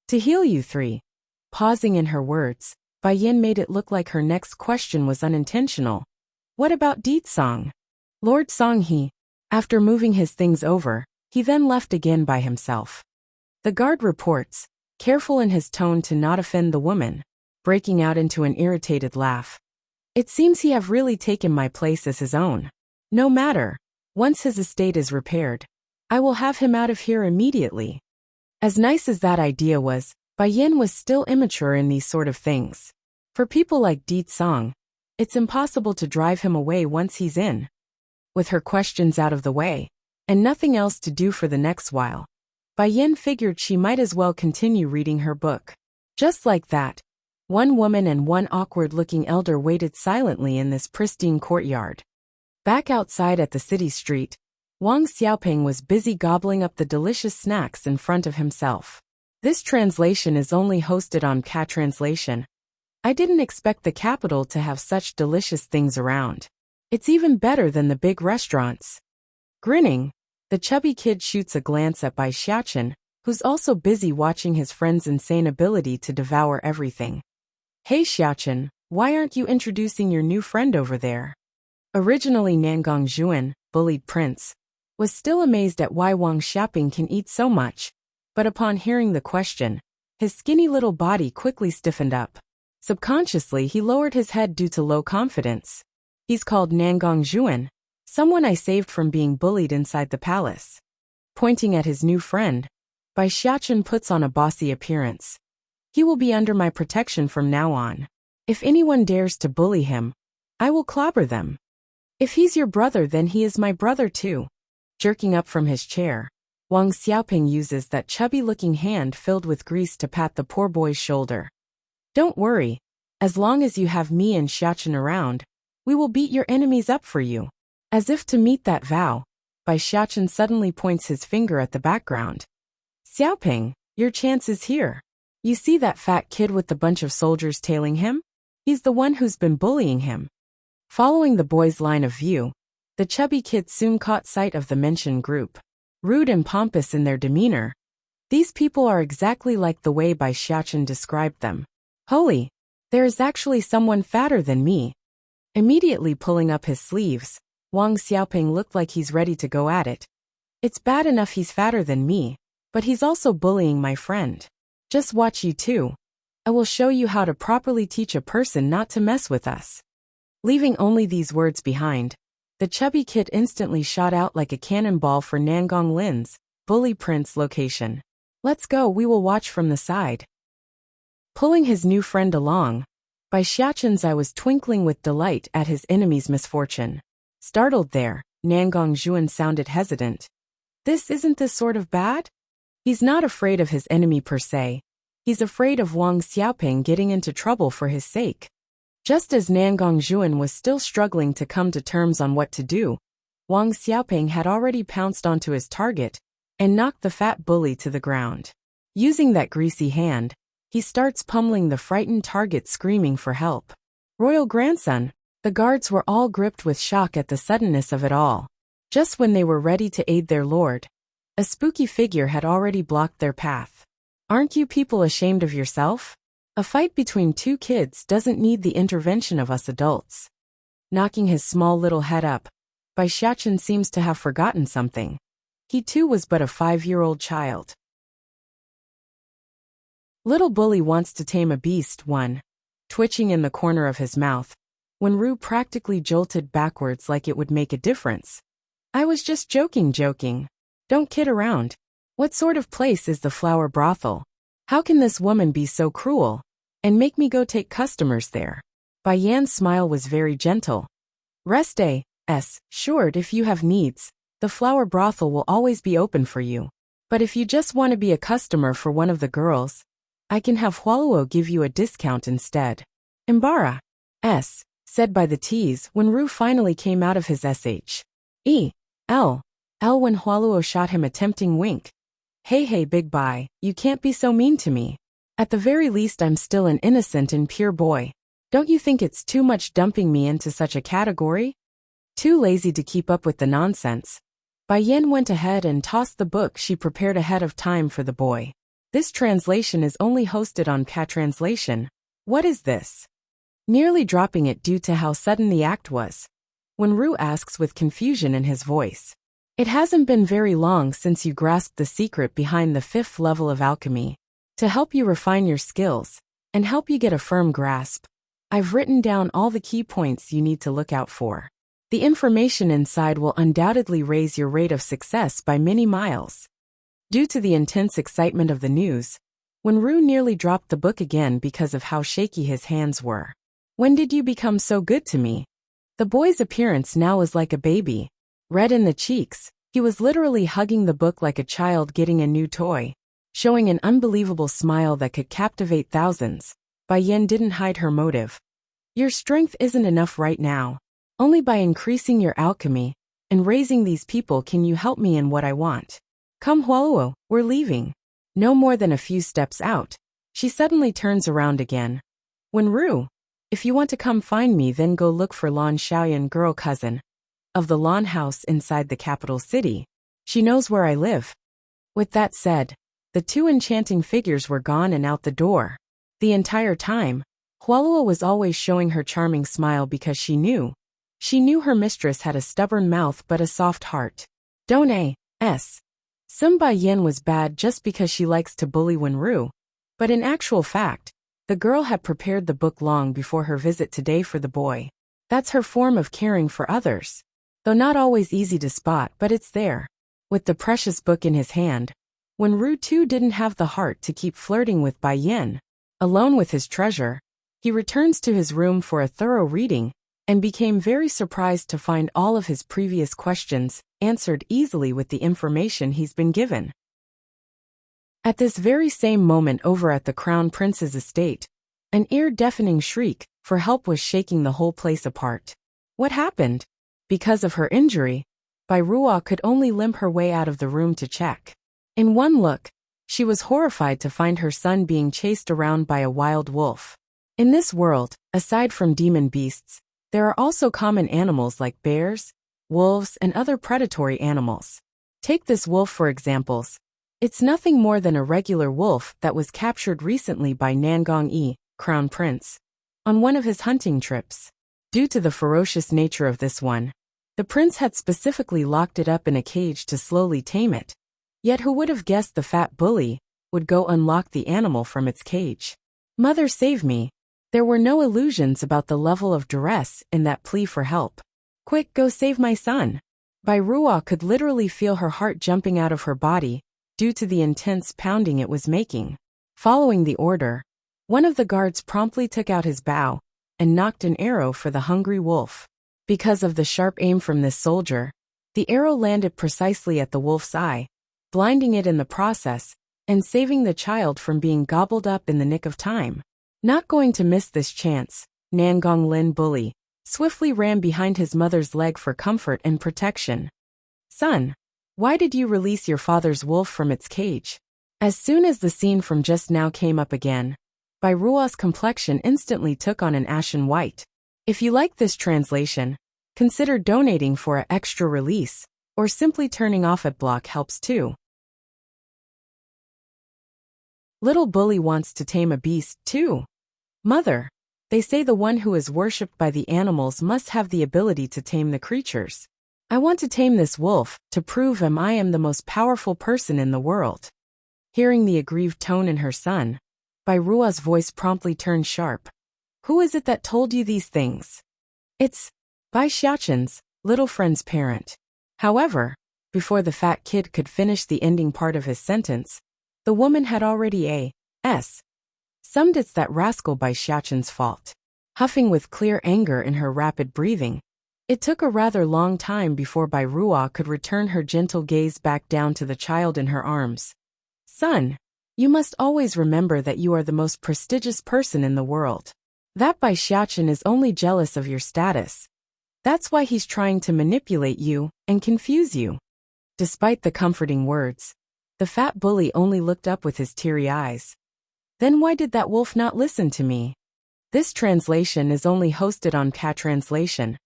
To heal you three. Pausing in her words, Bai Yin made it look like her next question was unintentional. What about Deet Song? Lord Song he. After moving his things over, he then left again by himself. The guard reports, careful in his tone to not offend the woman, breaking out into an irritated laugh. It seems he have really taken my place as his own. No matter, once his estate is repaired, I will have him out of here immediately. As nice as that idea was, Bai Yin was still immature in these sort of things. For people like Deet Song, it's impossible to drive him away once he's in. With her questions out of the way, and nothing else to do for the next while, Bai Yin figured she might as well continue reading her book. Just like that, one woman and one awkward-looking elder waited silently in this pristine courtyard. Back outside at the city street, Wang Xiaoping was busy gobbling up the delicious snacks in front of himself. This translation is only hosted on Ka Translation. I didn't expect the capital to have such delicious things around. It's even better than the big restaurants. Grinning, the chubby kid shoots a glance at Bai Xiaochen, who's also busy watching his friend's insane ability to devour everything. Hey Xiaochen, why aren't you introducing your new friend over there? Originally Nangong Zhuan, bullied prince, was still amazed at why Wang Xiaoping can eat so much, but upon hearing the question, his skinny little body quickly stiffened up. Subconsciously he lowered his head due to low confidence. He's called Nangong Zhuan, someone I saved from being bullied inside the palace. Pointing at his new friend, Bai Xiaochen puts on a bossy appearance. He will be under my protection from now on. If anyone dares to bully him, I will clobber them. If he's your brother then he is my brother too. Jerking up from his chair, Wang Xiaoping uses that chubby-looking hand filled with grease to pat the poor boy's shoulder. Don't worry, as long as you have me and Xiaochen around, we will beat your enemies up for you. As if to meet that vow, Bai Xiaochen suddenly points his finger at the background. Xiaoping, your chance is here. You see that fat kid with the bunch of soldiers tailing him? He's the one who's been bullying him. Following the boy's line of view, the chubby kid soon caught sight of the mentioned group. Rude and pompous in their demeanor, these people are exactly like the way Bai Xiaochen described them. Holy, there is actually someone fatter than me. Immediately pulling up his sleeves, Wang Xiaoping looked like he's ready to go at it. It's bad enough he's fatter than me, but he's also bullying my friend. Just watch you two. I will show you how to properly teach a person not to mess with us. Leaving only these words behind, the chubby kid instantly shot out like a cannonball for Nangong Lin's, bully prince location. Let's go, we will watch from the side. Pulling his new friend along, Bai Xiaochen's eye was twinkling with delight at his enemy's misfortune. Startled there, Nangong Zhuan sounded hesitant. Isn't this sort of bad? He's not afraid of his enemy per se. He's afraid of Wang Xiaoping getting into trouble for his sake. Just as Nangong Zhuan was still struggling to come to terms on what to do, Wang Xiaoping had already pounced onto his target and knocked the fat bully to the ground. Using that greasy hand, he starts pummeling the frightened target, screaming for help. Royal grandson, the guards were all gripped with shock at the suddenness of it all. Just when they were ready to aid their lord, a spooky figure had already blocked their path. Aren't you people ashamed of yourself? A fight between two kids doesn't need the intervention of us adults. Knocking his small little head up, Bai Xiaochen seems to have forgotten something. He too was but a 5-year-old child. Little bully wants to tame a beast, one, twitching in the corner of his mouth, when Rue practically jolted backwards like it would make a difference. I was just joking. Don't kid around. What sort of place is the flower brothel? How can this woman be so cruel and make me go take customers there? Bai Yan's smile was very gentle. Rest assured, if you have needs, the flower brothel will always be open for you. But if you just want to be a customer for one of the girls, I can have Hualuo give you a discount instead. Embara, said by the T's when Rue finally came out of his L when Hualuo shot him a tempting wink. Hey big Bai, you can't be so mean to me. At the very least I'm still an innocent and pure boy. Don't you think it's too much dumping me into such a category? Too lazy to keep up with the nonsense, Bai Yan went ahead and tossed the book she prepared ahead of time for the boy. This translation is only hosted on Translation. What is this? Nearly dropping it due to how sudden the act was. When Ru asks with confusion in his voice. It hasn't been very long since you grasped the secret behind the 5th level of alchemy. To help you refine your skills, and help you get a firm grasp, I've written down all the key points you need to look out for. The information inside will undoubtedly raise your rate of success by many miles. Due to the intense excitement of the news, when Ru nearly dropped the book again because of how shaky his hands were. When did you become so good to me? The boy's appearance now was like a baby. Red in the cheeks, he was literally hugging the book like a child getting a new toy, showing an unbelievable smile that could captivate thousands. Bai Yin didn't hide her motive. Your strength isn't enough right now. Only by increasing your alchemy and raising these people can you help me in what I want. Come Hualuo, we're leaving. No more than a few steps out, she suddenly turns around again. When Ru, if you want to come find me, then go look for Lan Xiaoyan, girl cousin of the Lan house inside the capital city. She knows where I live. With that said, the two enchanting figures were gone and out the door. The entire time, Hualuo was always showing her charming smile because she knew her mistress had a stubborn mouth but a soft heart. Don't A.S. Some Bai Yin was bad just because she likes to bully Wenru, but in actual fact, the girl had prepared the book long before her visit today for the boy. That's her form of caring for others. Though not always easy to spot, but it's there. With the precious book in his hand, Wenru too didn't have the heart to keep flirting with Bai Yin. Alone with his treasure, he returns to his room for a thorough reading, and became very surprised to find all of his previous questions answered easily with the information he's been given. At this very same moment over at the Crown Prince's estate, an ear-deafening shriek for help was shaking the whole place apart. What happened? Because of her injury, Bai Ruo could only limp her way out of the room to check. In one look, she was horrified to find her son being chased around by a wild wolf. In this world, aside from demon beasts, there are also common animals like bears, wolves, and other predatory animals. Take this wolf for examples. It's nothing more than a regular wolf that was captured recently by Nangong Yi, Crown Prince, on one of his hunting trips. Due to the ferocious nature of this one, the prince had specifically locked it up in a cage to slowly tame it. Yet who would have guessed the fat bully would go unlock the animal from its cage? Mother, save me. There were no illusions about the level of duress in that plea for help. Quick, go save my son. Bai Ruo could literally feel her heart jumping out of her body due to the intense pounding it was making. Following the order, one of the guards promptly took out his bow and knocked an arrow for the hungry wolf. Because of the sharp aim from this soldier, the arrow landed precisely at the wolf's eye, blinding it in the process, and saving the child from being gobbled up in the nick of time. Not going to miss this chance, Nangong Lin bully swiftly ran behind his mother's leg for comfort and protection. Son, why did you release your father's wolf from its cage? As soon as the scene from just now came up again, Bai Ruo's complexion instantly took on an ashen white. If you like this translation, consider donating for an extra release, or simply turning off adblock helps too. Little bully wants to tame a beast too. Mother, they say the one who is worshipped by the animals must have the ability to tame the creatures. I want to tame this wolf to prove I am the most powerful person in the world. Hearing the aggrieved tone in her son, Bai Ruo's voice promptly turned sharp. Who is it that told you these things? It's Bai Xiaoqin's little friend's parent. However, before the fat kid could finish the ending part of his sentence, the woman had already summed it's that rascal Bai Xiaoqin's fault. Huffing with clear anger in her rapid breathing, it took a rather long time before Bai Ruo could return her gentle gaze back down to the child in her arms. Son, you must always remember that you are the most prestigious person in the world. That Bai Xiaoqin is only jealous of your status. That's why he's trying to manipulate you and confuse you. Despite the comforting words, the fat bully only looked up with his teary eyes. Then why did that wolf not listen to me? This translation is only hosted on Translation.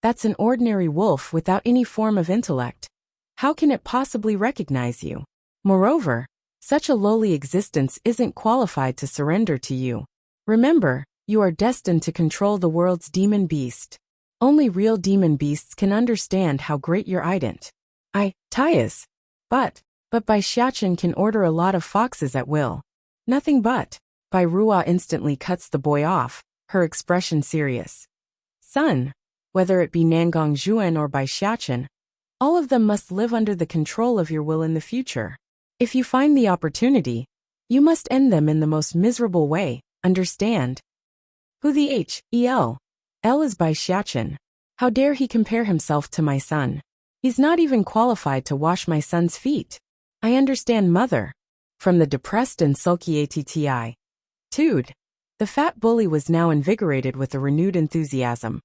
That's an ordinary wolf without any form of intellect. How can it possibly recognize you? Moreover, Such a lowly existence isn't qualified to surrender to you. Remember, you are destined to control the world's demon beast. Only real demon beasts can understand how great your ident. Is. But Bai Xiachen can order a lot of foxes at will. Nothing but. Bai Ruo instantly cuts the boy off, her expression serious. Son, whether it be Nangong Zhuan or Bai Xiachen, all of them must live under the control of your will in the future. If you find the opportunity, you must end them in the most miserable way, understand? Who the Hel? L is Bai Xiachen. How dare he compare himself to my son? He's not even qualified to wash my son's feet. I understand, mother. From the depressed and sulky Atti. Tude. The fat bully was now invigorated with a renewed enthusiasm.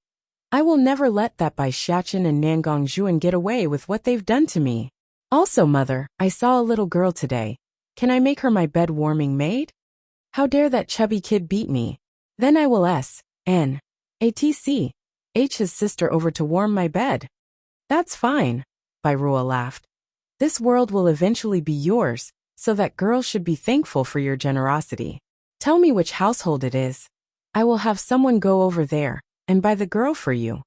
I will never let that Bai Xiachen and Nangong Zhuan get away with what they've done to me. Also, mother, I saw a little girl today. Can I make her my bed-warming maid? How dare that chubby kid beat me? Then I will atc his sister over to warm my bed. That's fine, Bai Ruo laughed. This world will eventually be yours, so that girls should be thankful for your generosity. Tell me which household it is. I will have someone go over there and buy the girl for you.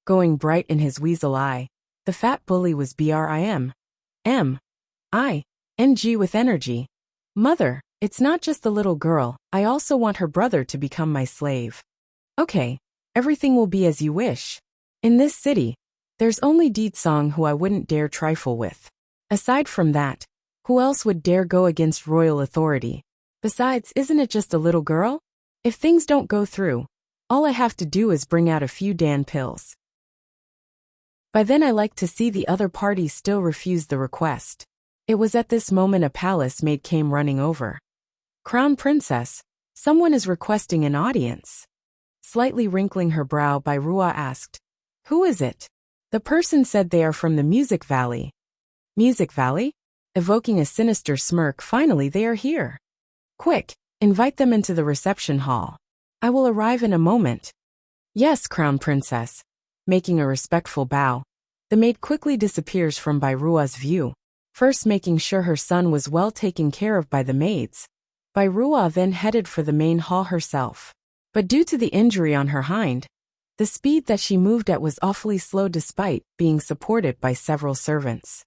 Going bright in his weasel eye, the fat bully was briming with energy. Mother, it's not just the little girl, I also want her brother to become my slave. Okay, everything will be as you wish. In this city, there's only Deedsong who I wouldn't dare trifle with. Aside from that, who else would dare go against royal authority? Besides, isn't it just a little girl? If things don't go through, all I have to do is bring out a few Dan pills. By then I like to see the other party still refuse the request. It was at this moment a palace maid came running over. Crown Princess, someone is requesting an audience. Slightly wrinkling her brow, Bai Ruo asked, who is it? The person said they are from the Music Valley. Music Valley? Evoking a sinister smirk, finally they are here. Quick, invite them into the reception hall. I will arrive in a moment. Yes, Crown Princess. Making a respectful bow, the maid quickly disappears from Bai Ruo's view, first making sure her son was well taken care of by the maids. Bai Ruo then headed for the main hall herself. But due to the injury on her hind, the speed that she moved at was awfully slow despite being supported by several servants.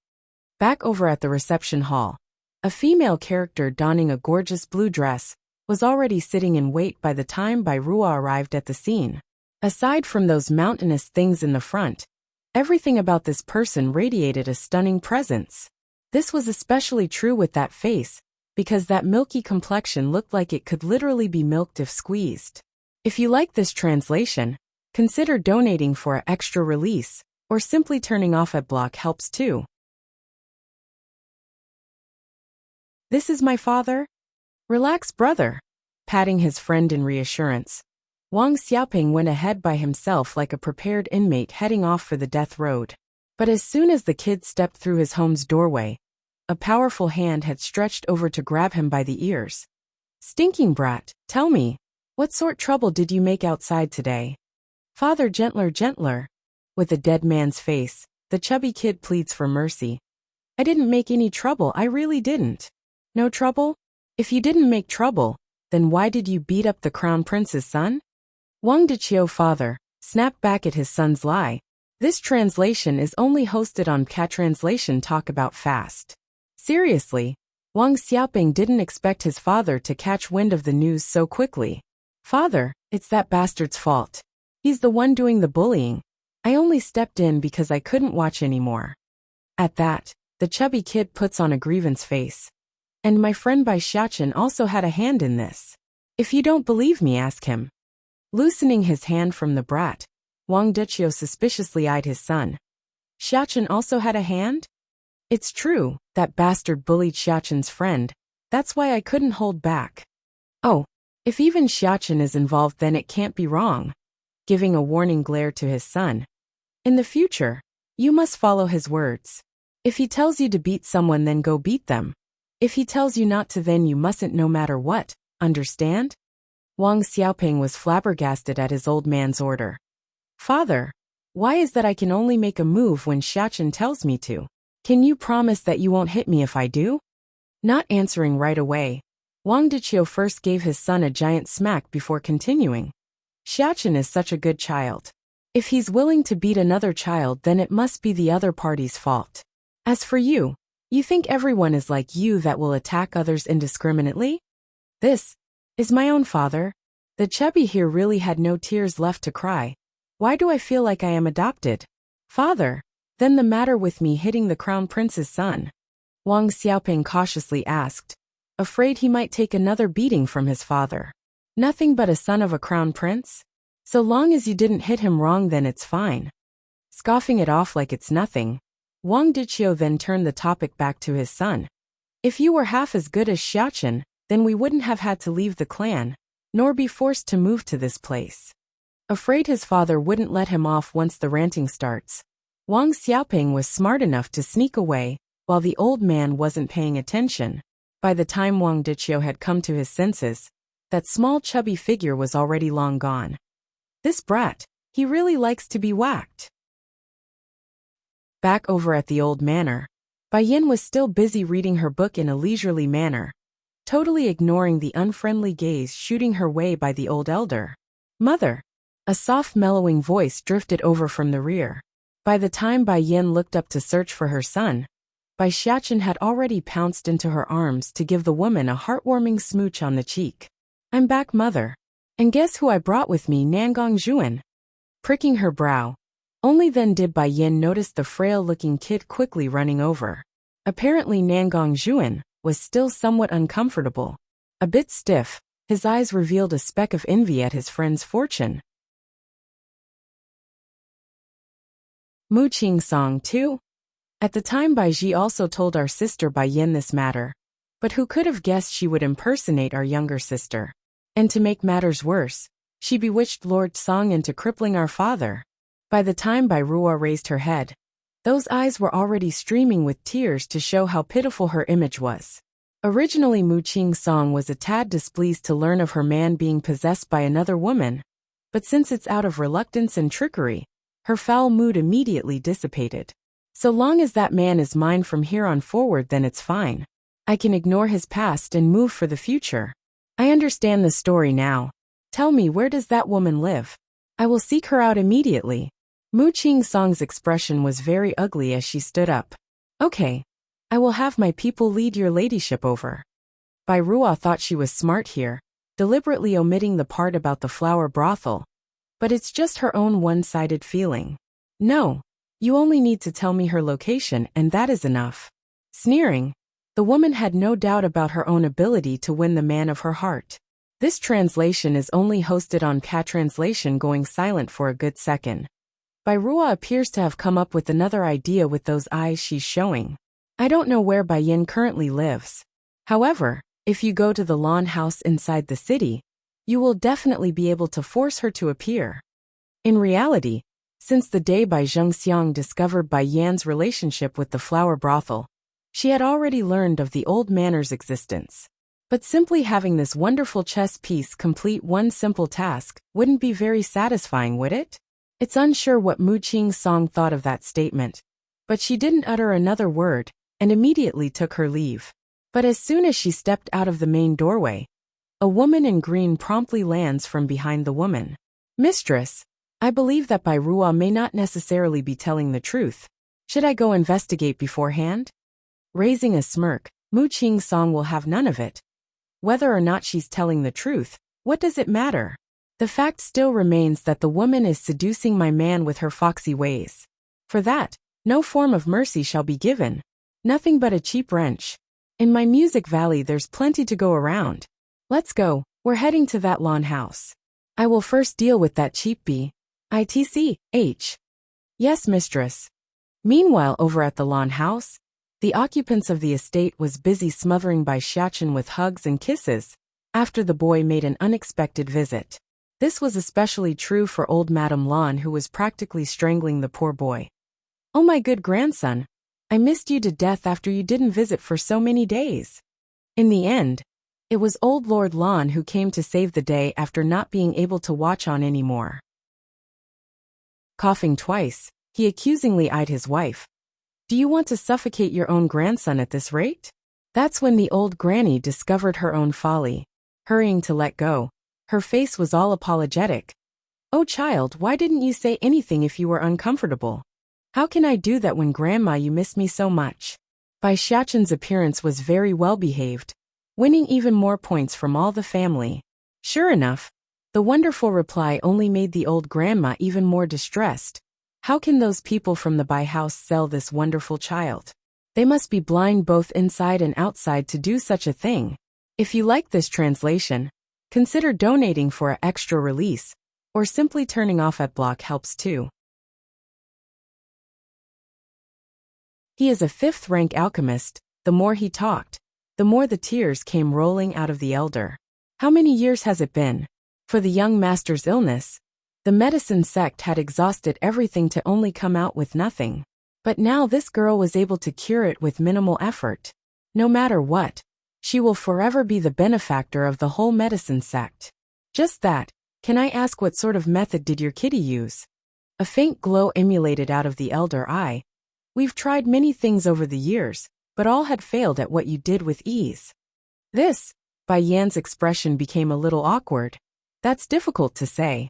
Back over at the reception hall, a female character donning a gorgeous blue dress was already sitting in wait by the time Bai Ruo arrived at the scene. Aside from those mountainous things in the front, everything about this person radiated a stunning presence. This was especially true with that face, because that milky complexion looked like it could literally be milked if squeezed. If you like this translation, consider donating for an extra release, or simply turning off adblock helps too. This is my father? Relax, brother. Patting his friend in reassurance, Wang Xiaoping went ahead by himself like a prepared inmate heading off for the death road. But as soon as the kid stepped through his home's doorway, a powerful hand had stretched over to grab him by the ears. Stinking brat, tell me, what sort trouble did you make outside today? Father, gentler, gentler. With a dead man's face, the chubby kid pleads for mercy. I didn't make any trouble, I really didn't. No trouble? If you didn't make trouble, then why did you beat up the crown prince's son? Wang Deqiu father snapped back at his son's lie. This translation is only hosted on Translation Talk About Fast. Seriously, Wang Xiaoping didn't expect his father to catch wind of the news so quickly. Father, it's that bastard's fault. He's the one doing the bullying. I only stepped in because I couldn't watch anymore. At that, the chubby kid puts on a grievance face. And my friend Bai Xiachen also had a hand in this. If you don't believe me, ask him. Loosening his hand from the brat, Wang Deqiu suspiciously eyed his son. Xiachen also had a hand? It's true, that bastard bullied Xiachen's friend. That's why I couldn't hold back. Oh, if even Xiachen is involved, then it can't be wrong. Giving a warning glare to his son. In the future, you must follow his words. If he tells you to beat someone, then go beat them. If he tells you not to, then you mustn't, no matter what, understand? Wang Xiaoping was flabbergasted at his old man's order. Father, why is that I can only make a move when Xiachen tells me to? Can you promise that you won't hit me if I do? Not answering right away, Wang Deqiu first gave his son a giant smack before continuing. Xiaochen is such a good child. If he's willing to beat another child, then it must be the other party's fault. As for you, you think everyone is like you that will attack others indiscriminately? This is my own father. The chubby here really had no tears left to cry. Why do I feel like I am adopted? Father, then the matter with me hitting the crown prince's son? Wang Xiaoping cautiously asked, afraid he might take another beating from his father. Nothing but a son of a crown prince? So long as you didn't hit him wrong, then it's fine. Scoffing it off like it's nothing, Wang Deqiu then turned the topic back to his son. If you were half as good as Xiaochen, then we wouldn't have had to leave the clan, nor be forced to move to this place. Afraid his father wouldn't let him off once the ranting starts, Wang Xiaoping was smart enough to sneak away, while the old man wasn't paying attention. By the time Wang Deqiu had come to his senses, that small chubby figure was already long gone. This brat, he really likes to be whacked. Back over at the old manor, Bai Yin was still busy reading her book in a leisurely manner, totally ignoring the unfriendly gaze shooting her way by the old elder. Mother! A soft mellowing voice drifted over from the rear. By the time Bai Yin looked up to search for her son, Bai Xiaochen had already pounced into her arms to give the woman a heartwarming smooch on the cheek. I'm back, mother. And guess who I brought with me, Nangong Zhuan? Pricking her brow, only then did Bai Yin notice the frail-looking kid quickly running over. Apparently Nangong Zhuan was still somewhat uncomfortable. A bit stiff, his eyes revealed a speck of envy at his friend's fortune. Mu Qing Song too? At the time Bai Ji also told our sister Bai Yin this matter, but who could have guessed she would impersonate our younger sister? And to make matters worse, she bewitched Lord Song into crippling our father. By the time Bai Ruo raised her head, those eyes were already streaming with tears to show how pitiful her image was. Originally Mu Qing Song was a tad displeased to learn of her man being possessed by another woman, but since it's out of reluctance and trickery, her foul mood immediately dissipated. So long as that man is mine from here on forward, then it's fine. I can ignore his past and move for the future. I understand the story now. Tell me, where does that woman live? I will seek her out immediately. Mu Qing Song's expression was very ugly as she stood up. Okay. I will have my people lead your ladyship over. Bai Ruo thought she was smart here, deliberately omitting the part about the flower brothel. But it's just her own one-sided feeling. No, you only need to tell me her location and that is enough. Sneering, the woman had no doubt about her own ability to win the man of her heart. This translation is only hosted on Cat Translation, going silent for a good second. Bai Ruo appears to have come up with another idea with those eyes she's showing. I don't know where Bai Yin currently lives. However, if you go to the lawn house inside the city, you will definitely be able to force her to appear. In reality, since the day Bai Zhengxiang discovered Bai Yan's relationship with the flower brothel, she had already learned of the old manor's existence. But simply having this wonderful chess piece complete one simple task wouldn't be very satisfying, would it? It's unsure what Mu Qing Song thought of that statement, but she didn't utter another word and immediately took her leave. But as soon as she stepped out of the main doorway, a woman in green promptly lands from behind the woman. Mistress, I believe that Bai Ruo may not necessarily be telling the truth. Should I go investigate beforehand? Raising a smirk, Mu Qing Song will have none of it. Whether or not she's telling the truth, what does it matter? The fact still remains that the woman is seducing my man with her foxy ways. For that, no form of mercy shall be given. Nothing but a cheap wrench. In my music valley there's plenty to go around. Let's go, we're heading to that lawn house. I will first deal with that cheap bitch. Yes, mistress. Meanwhile, over at the lawn house, the occupants of the estate was busy smothering Bai Xiaochen with hugs and kisses, after the boy made an unexpected visit. This was especially true for old Madame Lan, who was practically strangling the poor boy. Oh my good grandson, I missed you to death after you didn't visit for so many days. In the end, it was old Lord Lan who came to save the day after not being able to watch on anymore. Coughing twice, he accusingly eyed his wife. Do you want to suffocate your own grandson at this rate? That's when the old granny discovered her own folly. Hurrying to let go, her face was all apologetic. "Oh child, why didn't you say anything if you were uncomfortable? How can I do that when grandma you miss me so much?" Bai Xiaoqin's appearance was very well behaved, winning even more points from all the family. Sure enough, the wonderful reply only made the old grandma even more distressed. How can those people from the Bai house sell this wonderful child? They must be blind both inside and outside to do such a thing. If you like this translation, consider donating for an extra release, or simply turning off adblock helps too. He is a 5th-rank alchemist. The more he talked, the more the tears came rolling out of the elder. How many years has it been? For the young master's illness, the medicine sect had exhausted everything to only come out with nothing. But now this girl was able to cure it with minimal effort. No matter what, she will forever be the benefactor of the whole medicine sect. Just that. Can I ask what sort of method did your kitty use? A faint glow emulated out of the elder eye. We've tried many things over the years, but all had failed at what you did with ease. This, Bai Yan's expression became a little awkward. That's difficult to say.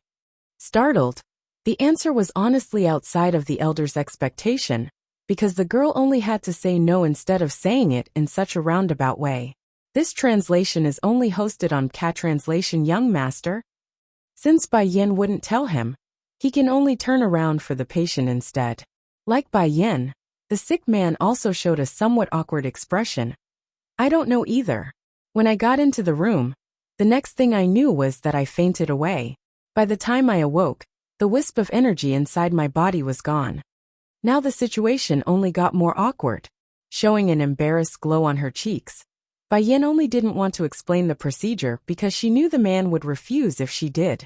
Startled, the answer was honestly outside of the elder's expectation, because the girl only had to say no instead of saying it in such a roundabout way. This translation is only hosted on Cat Translation Young Master. Since Bai Yan wouldn't tell him, he can only turn around for the patient instead. Like Bai Yan, the sick man also showed a somewhat awkward expression. I don't know either. When I got into the room, the next thing I knew was that I fainted away. By the time I awoke, the wisp of energy inside my body was gone. Now the situation only got more awkward. Showing an embarrassed glow on her cheeks, Bai Yan only didn't want to explain the procedure because she knew the man would refuse if she did.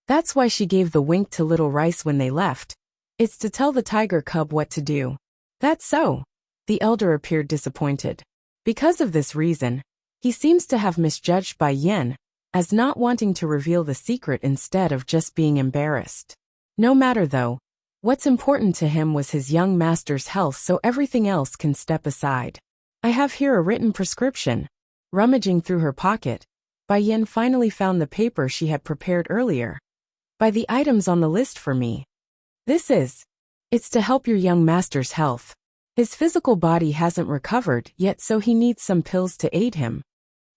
That's why she gave the wink to Little Rice when they left. It's to tell the tiger cub what to do. That's so. The elder appeared disappointed. Because of this reason, he seems to have misjudged Bai Yan as not wanting to reveal the secret instead of just being embarrassed. No matter though, what's important to him was his young master's health, so everything else can step aside. I have here a written prescription. Rummaging through her pocket, Bai Yan finally found the paper she had prepared earlier. By the items on the list for me. It's to help your young master's health. His physical body hasn't recovered yet, so he needs some pills to aid him.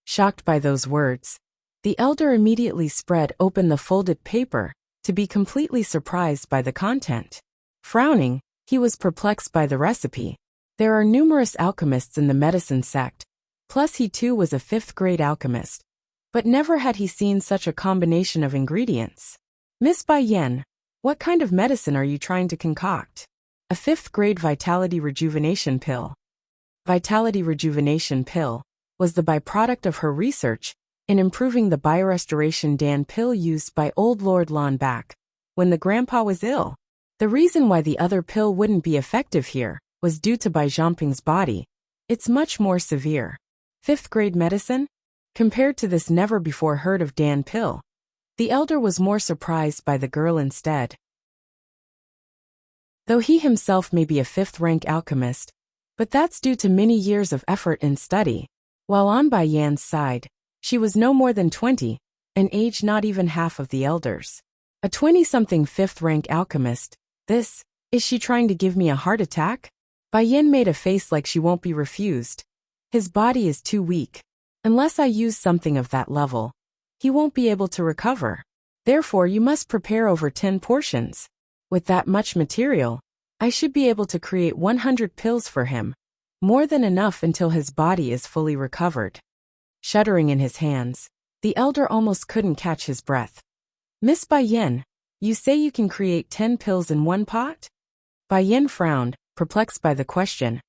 Shocked by those words, the elder immediately spread open the folded paper, to be completely surprised by the content. Frowning, he was perplexed by the recipe. There are numerous alchemists in the medicine sect, plus he too was a 5th-grade alchemist. But never had he seen such a combination of ingredients. Miss Bai Yan, what kind of medicine are you trying to concoct? A 5th-grade Vitality Rejuvenation Pill. Vitality Rejuvenation Pill was the byproduct of her research in improving the biorestoration Dan pill used by old Lord Lon back when the grandpa was ill. The reason why the other pill wouldn't be effective here was due to Bai Zhangping's body. It's much more severe. 5th-grade medicine? Compared to this never-before-heard-of Dan pill, the elder was more surprised by the girl instead. Though he himself may be a 5th-rank alchemist, but that's due to many years of effort and study. While on Bai Yan's side, she was no more than 20, an age not even half of the elder's. A 20-something 5th-rank alchemist. Is she trying to give me a heart attack? Bai Yan made a face like she won't be refused. His body is too weak. Unless I use something of that level, he won't be able to recover. Therefore you must prepare over 10 portions. With that much material, I should be able to create 100 pills for him. More than enough until his body is fully recovered. Shuddering in his hands, the elder almost couldn't catch his breath. Miss Bai Yan, you say you can create 10 pills in one pot? Bai Yan frowned, perplexed by the question.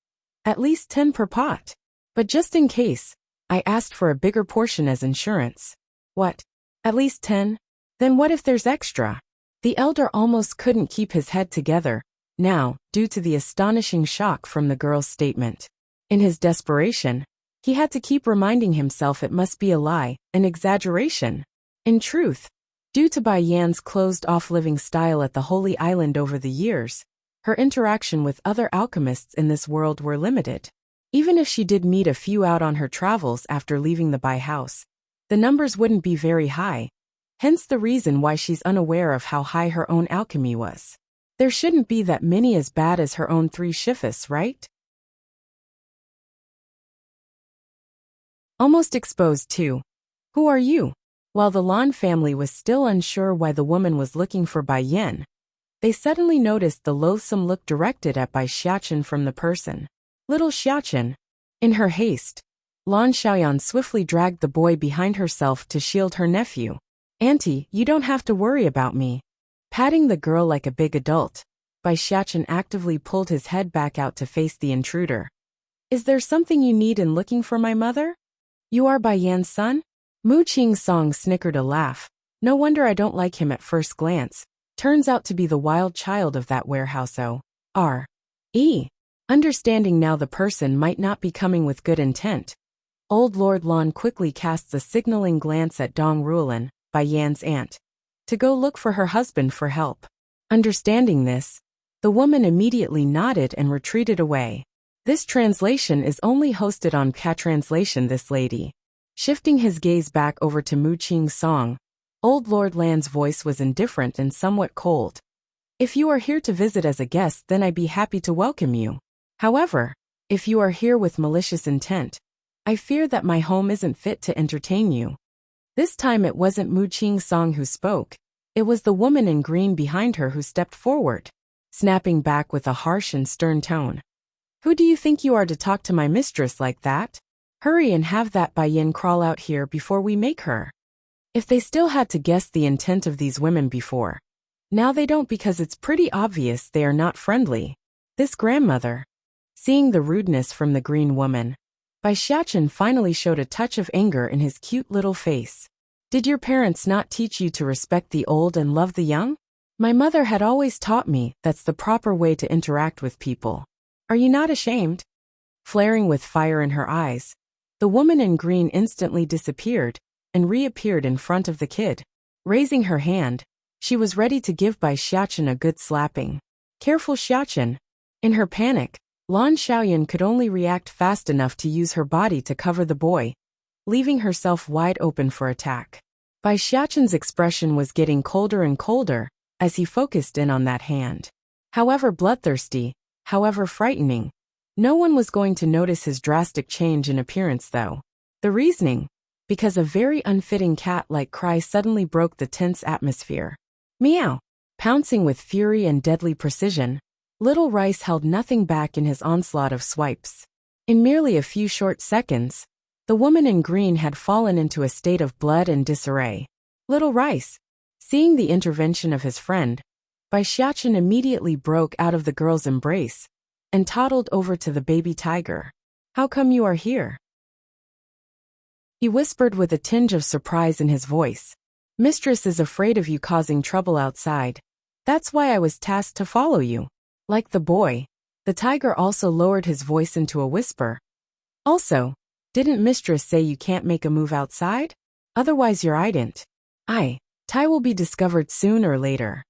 At least 10 per pot. But just in case, I asked for a bigger portion as insurance. What? At least 10? Then what if there's extra? The elder almost couldn't keep his head together, now, due to the astonishing shock from the girl's statement. In his desperation, he had to keep reminding himself it must be a lie, an exaggeration. In truth, due to Bai Yan's closed-off living style at the Holy Island over the years, her interaction with other alchemists in this world were limited. Even if she did meet a few out on her travels after leaving the Bai house, the numbers wouldn't be very high, hence the reason why she's unaware of how high her own alchemy was. There shouldn't be that many as bad as her own 3 shifts, right? Almost exposed too. Who are you? While the Lan family was still unsure why the woman was looking for Bai Yan, they suddenly noticed the loathsome look directed at Bai Xiachen from the person. Little Xiachen. In her haste, Lan Xiaoyan swiftly dragged the boy behind herself to shield her nephew. Auntie, you don't have to worry about me. Patting the girl like a big adult, Bai Xiachen actively pulled his head back out to face the intruder. Is there something you need in looking for my mother? You are Bai Yan's son? Mu Qing-song snickered a laugh. No wonder I don't like him at first glance. Turns out to be the wild child of that warehouse. O.R.E. Understanding now the person might not be coming with good intent, Old Lord Lan quickly casts a signaling glance at Dong Ruolin, Bai Yan's aunt, to go look for her husband for help. Understanding this, the woman immediately nodded and retreated away. This translation is only hosted on Ka Translation. This lady. Shifting his gaze back over to Mu Qing's song, Old Lord Lan's voice was indifferent and somewhat cold. If you are here to visit as a guest, then I'd be happy to welcome you. However, if you are here with malicious intent, I fear that my home isn't fit to entertain you. This time it wasn't Mu Qing's song who spoke, it was the woman in green behind her who stepped forward, snapping back with a harsh and stern tone. Who do you think you are to talk to my mistress like that? Hurry and have that Bai Yan crawl out here before we make her. If they still had to guess the intent of these women before, now they don't, because it's pretty obvious they are not friendly. This grandmother. Seeing the rudeness from the green woman, Bai Xiachen finally showed a touch of anger in his cute little face. Did your parents not teach you to respect the old and love the young? My mother had always taught me that's the proper way to interact with people. Are you not ashamed? Flaring with fire in her eyes, the woman in green instantly disappeared and reappeared in front of the kid. Raising her hand, she was ready to give Bai Xiachen a good slapping. Careful, Xiachen. In her panic, Lan Xiaoyan could only react fast enough to use her body to cover the boy, leaving herself wide open for attack. Bai Xiachen's expression was getting colder and colder as he focused in on that hand. However bloodthirsty, however frightening, no one was going to notice his drastic change in appearance though. The reasoning? Because a very unfitting cat-like cry suddenly broke the tense atmosphere. Meow! Pouncing with fury and deadly precision, Little Rice held nothing back in his onslaught of swipes. In merely a few short seconds, the woman in green had fallen into a state of blood and disarray. Little Rice, seeing the intervention of his friend, Bai Xiachen immediately broke out of the girl's embrace and toddled over to the baby tiger. How come you are here? He whispered with a tinge of surprise in his voice. Mistress is afraid of you causing trouble outside. That's why I was tasked to follow you. Like the boy, the tiger also lowered his voice into a whisper. Also, didn't mistress say you can't make a move outside? Otherwise you're ident. Tai will be discovered soon or later.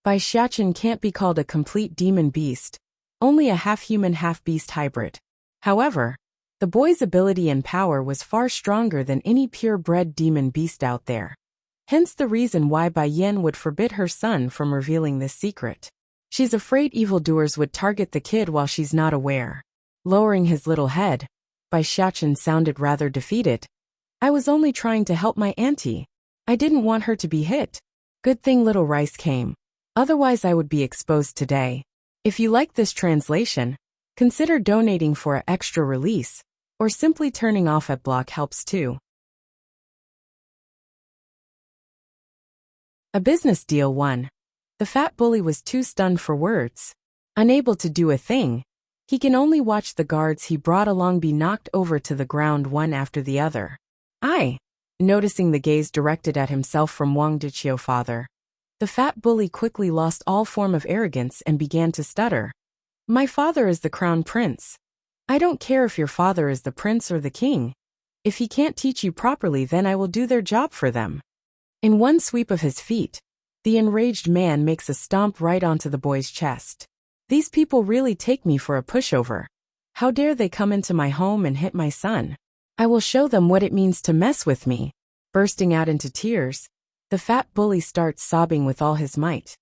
Bai Xiachen can't be called a complete demon beast, only a half-human half-beast hybrid. However, the boy's ability and power was far stronger than any pure-bred demon beast out there. Hence the reason why Bai Yan would forbid her son from revealing this secret. She's afraid evildoers would target the kid while she's not aware. Lowering his little head, Bai Xiachen sounded rather defeated. I was only trying to help my auntie. I didn't want her to be hit. Good thing Little Rice came. Otherwise I would be exposed today. If you like this translation, consider donating for an extra release, or simply turning off ad block helps too. A business deal 1. The fat bully was too stunned for words. Unable to do a thing, he can only watch the guards he brought along be knocked over to the ground one after the other. Noticing the gaze directed at himself from Wang Diqiu father, the fat bully quickly lost all form of arrogance and began to stutter. My father is the crown prince. I don't care if your father is the prince or the king. If he can't teach you properly, then I will do their job for them. In one sweep of his feet, the enraged man makes a stomp right onto the boy's chest. These people really take me for a pushover. How dare they come into my home and hit my son? I will show them what it means to mess with me. Bursting out into tears, the fat bully starts sobbing with all his might.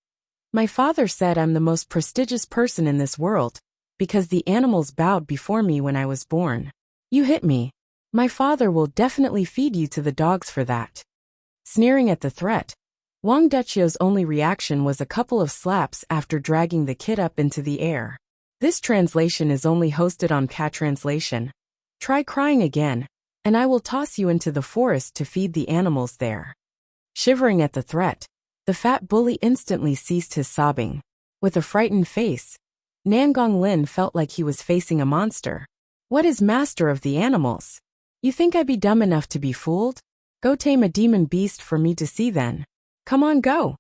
My father said I'm the most prestigious person in this world, because the animals bowed before me when I was born. You hit me. My father will definitely feed you to the dogs for that. Sneering at the threat, Wang Deqiu's only reaction was a couple of slaps after dragging the kid up into the air. This translation is only hosted on Cat Translation. Try crying again, and I will toss you into the forest to feed the animals there. Shivering at the threat, the fat bully instantly ceased his sobbing. With a frightened face, Nangong Lin felt like he was facing a monster. What is master of the animals? You think I'd be dumb enough to be fooled? Go tame a demon beast for me to see then. Come on, go.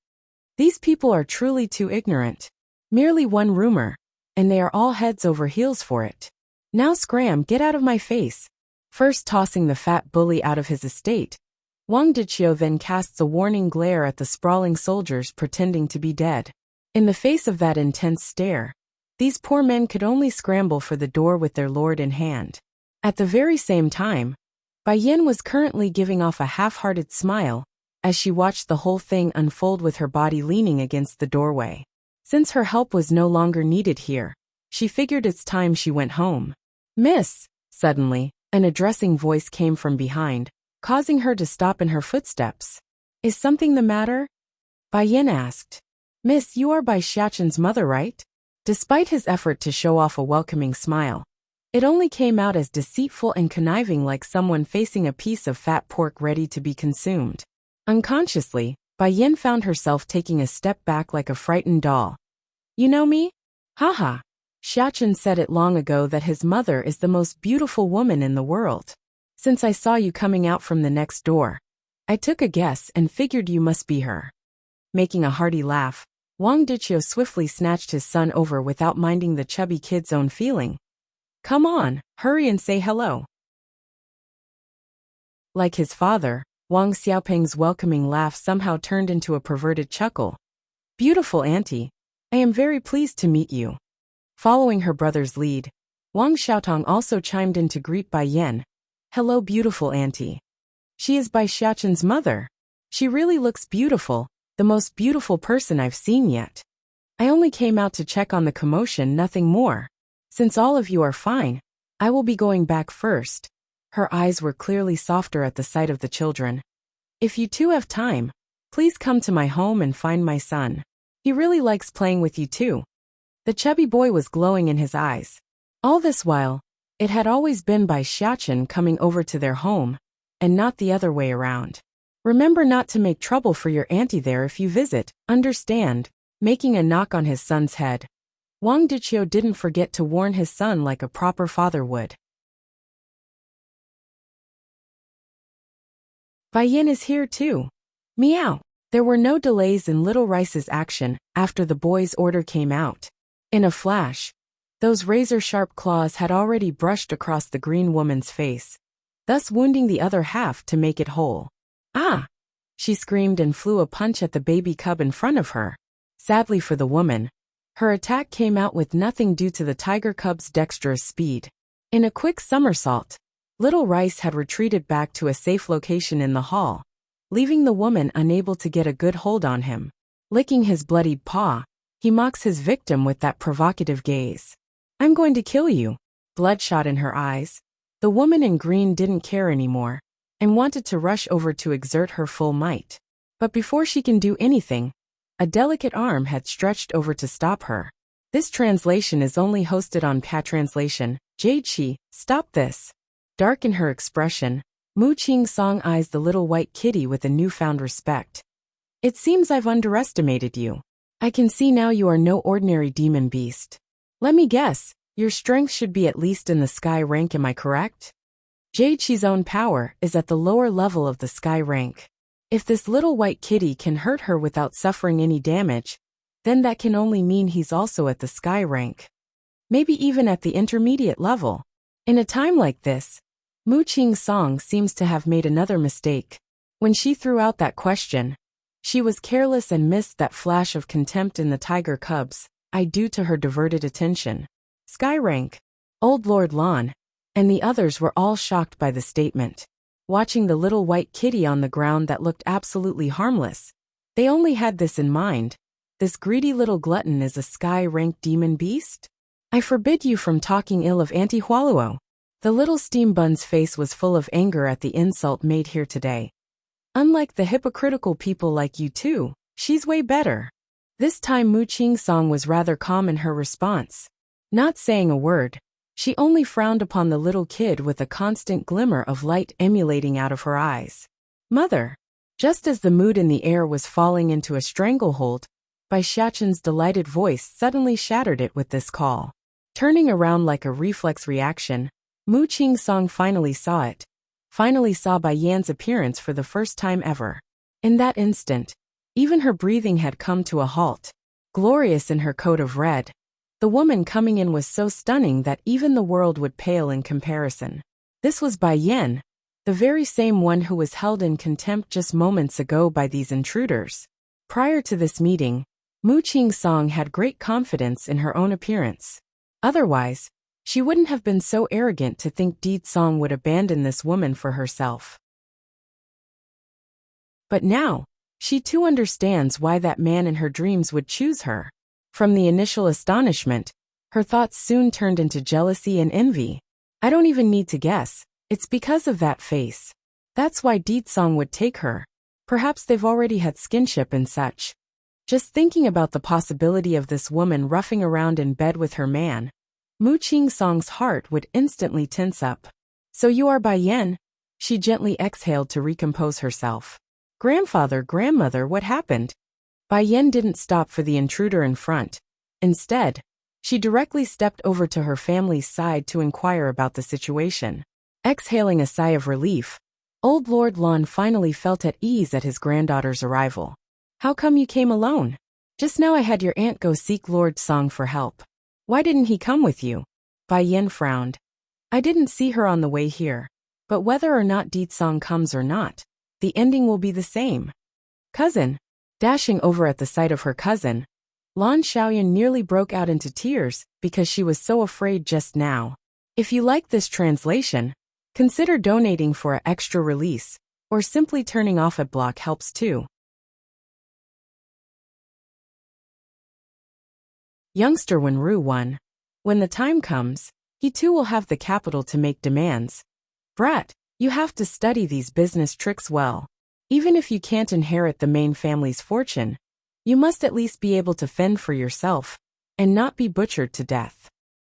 These people are truly too ignorant. Merely one rumor, and they are all heads over heels for it. Now scram, get out of my face. First tossing the fat bully out of his estate, Wang Deqiu then casts a warning glare at the sprawling soldiers pretending to be dead. In the face of that intense stare, these poor men could only scramble for the door with their lord in hand. At the very same time, Bai Yin was currently giving off a half-hearted smile as she watched the whole thing unfold with her body leaning against the doorway. Since her help was no longer needed here, she figured it's time she went home. Miss! Suddenly, an addressing voice came from behind, causing her to stop in her footsteps. Is something the matter? Bai Yin asked. Miss, you are Bai Xiaqin's mother, right? Despite his effort to show off a welcoming smile, it only came out as deceitful and conniving, like someone facing a piece of fat pork ready to be consumed. Unconsciously, Bai Yin found herself taking a step back like a frightened doll. You know me? Haha. Xiaqin said it long ago that his mother is the most beautiful woman in the world. Since I saw you coming out from the next door, I took a guess and figured you must be her. Making a hearty laugh, Wang Deqiu swiftly snatched his son over without minding the chubby kid's own feeling. Come on, hurry and say hello. Like his father, Wang Xiaopeng's welcoming laugh somehow turned into a perverted chuckle. Beautiful auntie, I am very pleased to meet you. Following her brother's lead, Wang Xiaotong also chimed in to greet Bai Yin. Hello, beautiful auntie. She is Bai Xiaqin's mother. She really looks beautiful, the most beautiful person I've seen yet. I only came out to check on the commotion, nothing more. Since all of you are fine, I will be going back first. Her eyes were clearly softer at the sight of the children. If you two have time, please come to my home and find my son. He really likes playing with you too. The chubby boy was glowing in his eyes. All this while, it had always been Bai Xiaqin coming over to their home, and not the other way around. Remember not to make trouble for your auntie there if you visit, understand? Making a knock on his son's head, Wang Deqiu didn't forget to warn his son like a proper father would. Bai Yin is here too. Meow. There were no delays in Little Rice's action after the boy's order came out. In a flash, those razor-sharp claws had already brushed across the green woman's face, thus wounding the other half to make it whole. Ah! She screamed and flew a punch at the baby cub in front of her. Sadly for the woman, her attack came out with nothing due to the tiger cub's dexterous speed. In a quick somersault, Little Rice had retreated back to a safe location in the hall, leaving the woman unable to get a good hold on him. Licking his bloodied paw, he mocks his victim with that provocative gaze. I'm going to kill you. Bloodshot in her eyes, the woman in green didn't care anymore, and wanted to rush over to exert her full might. But before she can do anything, a delicate arm had stretched over to stop her. This translation is only hosted on Cat Translation. Jade Shi, stop this. Dark in her expression, Mu Qing Song eyes the little white kitty with a newfound respect. It seems I've underestimated you. I can see now you are no ordinary demon beast. Let me guess, your strength should be at least in the sky rank, am I correct? Jade Shi's own power is at the lower level of the sky rank. If this little white kitty can hurt her without suffering any damage, then that can only mean he's also at the sky rank. Maybe even at the intermediate level. In a time like this, Mu Qing Song seems to have made another mistake. When she threw out that question, she was careless and missed that flash of contempt in the tiger cub's eye due to her diverted attention. Sky rank. Old Lord Lon, and the others were all shocked by the statement. Watching the little white kitty on the ground that looked absolutely harmless, they only had this in mind. This greedy little glutton is a sky-ranked demon beast? I forbid you from talking ill of Auntie Hualuo. The little steam bun's face was full of anger at the insult made here today. Unlike the hypocritical people like you two, she's way better. This time Mu Qing-song was rather calm in her response. Not saying a word, she only frowned upon the little kid with a constant glimmer of light emulating out of her eyes. Mother! Just as the mood in the air was falling into a stranglehold, Bai Xiaqin's delighted voice suddenly shattered it with this call. Turning around like a reflex reaction, Mu Qing-song finally saw it. Finally saw Bai Yan's appearance for the first time ever. In that instant, even her breathing had come to a halt. Glorious in her coat of red, the woman coming in was so stunning that even the world would pale in comparison. This was Bai Yan, the very same one who was held in contempt just moments ago by these intruders. Prior to this meeting, Mu Qing-song had great confidence in her own appearance. Otherwise, she wouldn't have been so arrogant to think Di Song would abandon this woman for herself. But now, she too understands why that man in her dreams would choose her. From the initial astonishment, her thoughts soon turned into jealousy and envy. I don't even need to guess, it's because of that face. That's why Di Song would take her. Perhaps they've already had skinship and such. Just thinking about the possibility of this woman roughing around in bed with her man, Mu Qing-song's heart would instantly tense up. So you are Bai Yan? She gently exhaled to recompose herself. Grandfather, grandmother, what happened? Bai Yan didn't stop for the intruder in front. Instead, she directly stepped over to her family's side to inquire about the situation. Exhaling a sigh of relief, Old Lord Lon finally felt at ease at his granddaughter's arrival. How come you came alone? Just now I had your aunt go seek Lord Song for help. Why didn't he come with you? Bai Yan frowned. I didn't see her on the way here, but whether or not Di Song comes or not, the ending will be the same. Cousin. Dashing over at the sight of her cousin, Lan Xiaoyan nearly broke out into tears because she was so afraid just now. If you like this translation, consider donating for an extra release, or simply turning off adblock helps too. Youngster Wenru 1. When the time comes, he too will have the capital to make demands. Brat, you have to study these business tricks well. Even if you can't inherit the main family's fortune, you must at least be able to fend for yourself, and not be butchered to death.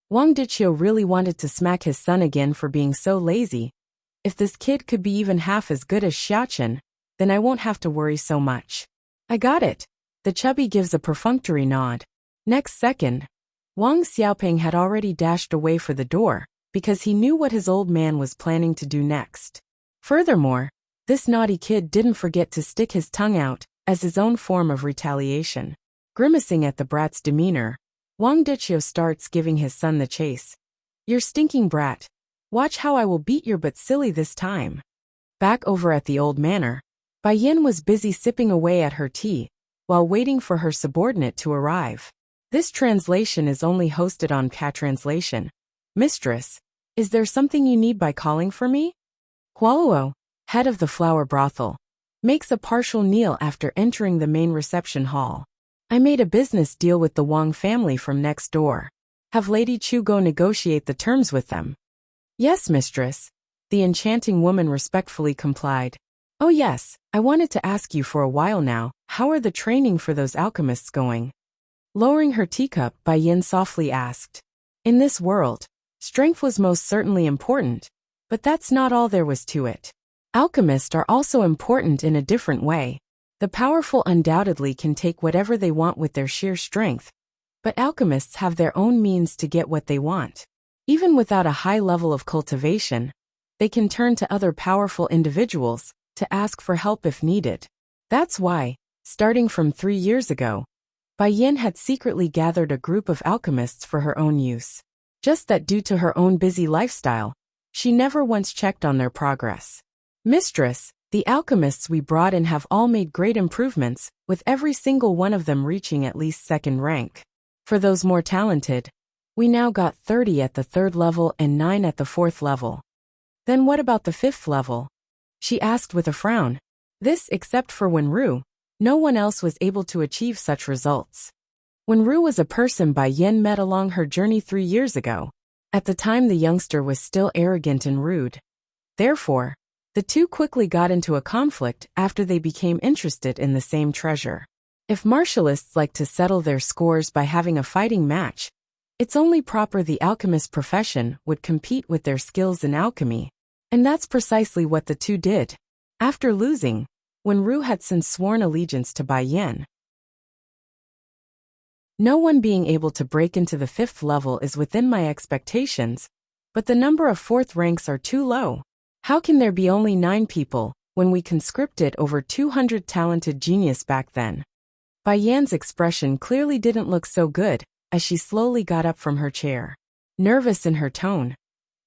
Wang Diqiu really wanted to smack his son again for being so lazy. If this kid could be even half as good as Xiaqin, then I won't have to worry so much. I got it. The chubby gives a perfunctory nod. Next second, Wang Xiaoping had already dashed away for the door, because he knew what his old man was planning to do next. Furthermore, this naughty kid didn't forget to stick his tongue out, as his own form of retaliation. Grimacing at the brat's demeanor, Wang Diqiu starts giving his son the chase. You stinking brat. Watch how I will beat your butt silly this time. Back over at the old manor, Bai Yan was busy sipping away at her tea, while waiting for her subordinate to arrive. This translation is only hosted on Cat Translation. Mistress, is there something you need by calling for me? Hualuo, head of the flower brothel, makes a partial kneel after entering the main reception hall. I made a business deal with the Wang family from next door. Have Lady Chu go negotiate the terms with them. Yes, mistress. The enchanting woman respectfully complied. Oh yes, I wanted to ask you for a while now, how are the training for those alchemists going? Lowering her teacup, Bai Yin softly asked. In this world, strength was most certainly important, but that's not all there was to it. Alchemists are also important in a different way. The powerful undoubtedly can take whatever they want with their sheer strength, but alchemists have their own means to get what they want. Even without a high level of cultivation, they can turn to other powerful individuals to ask for help if needed. That's why, starting from 3 years ago, Bai Yin had secretly gathered a group of alchemists for her own use. Just that due to her own busy lifestyle, she never once checked on their progress. Mistress, the alchemists we brought in have all made great improvements, with every single one of them reaching at least second rank. For those more talented, We now got 30 at the 3rd level and 9 at the 4th level. Then what about the 5th level? She asked with a frown. This, except for Wenru, no one else was able to achieve such results. Wenru was a person Bai Yin met along her journey 3 years ago. At the time the youngster was still arrogant and rude. Therefore, the two quickly got into a conflict after they became interested in the same treasure. If martialists like to settle their scores by having a fighting match, it's only proper the alchemist profession would compete with their skills in alchemy. And that's precisely what the two did. After losing, Wenru had since sworn allegiance to Bai Yin. No one being able to break into the 5th level is within my expectations, but the number of 4th ranks are too low. How can there be only 9 people, when we conscripted over 200 talented genius back then? Bai Yan's expression clearly didn't look so good, as she slowly got up from her chair. Nervous in her tone,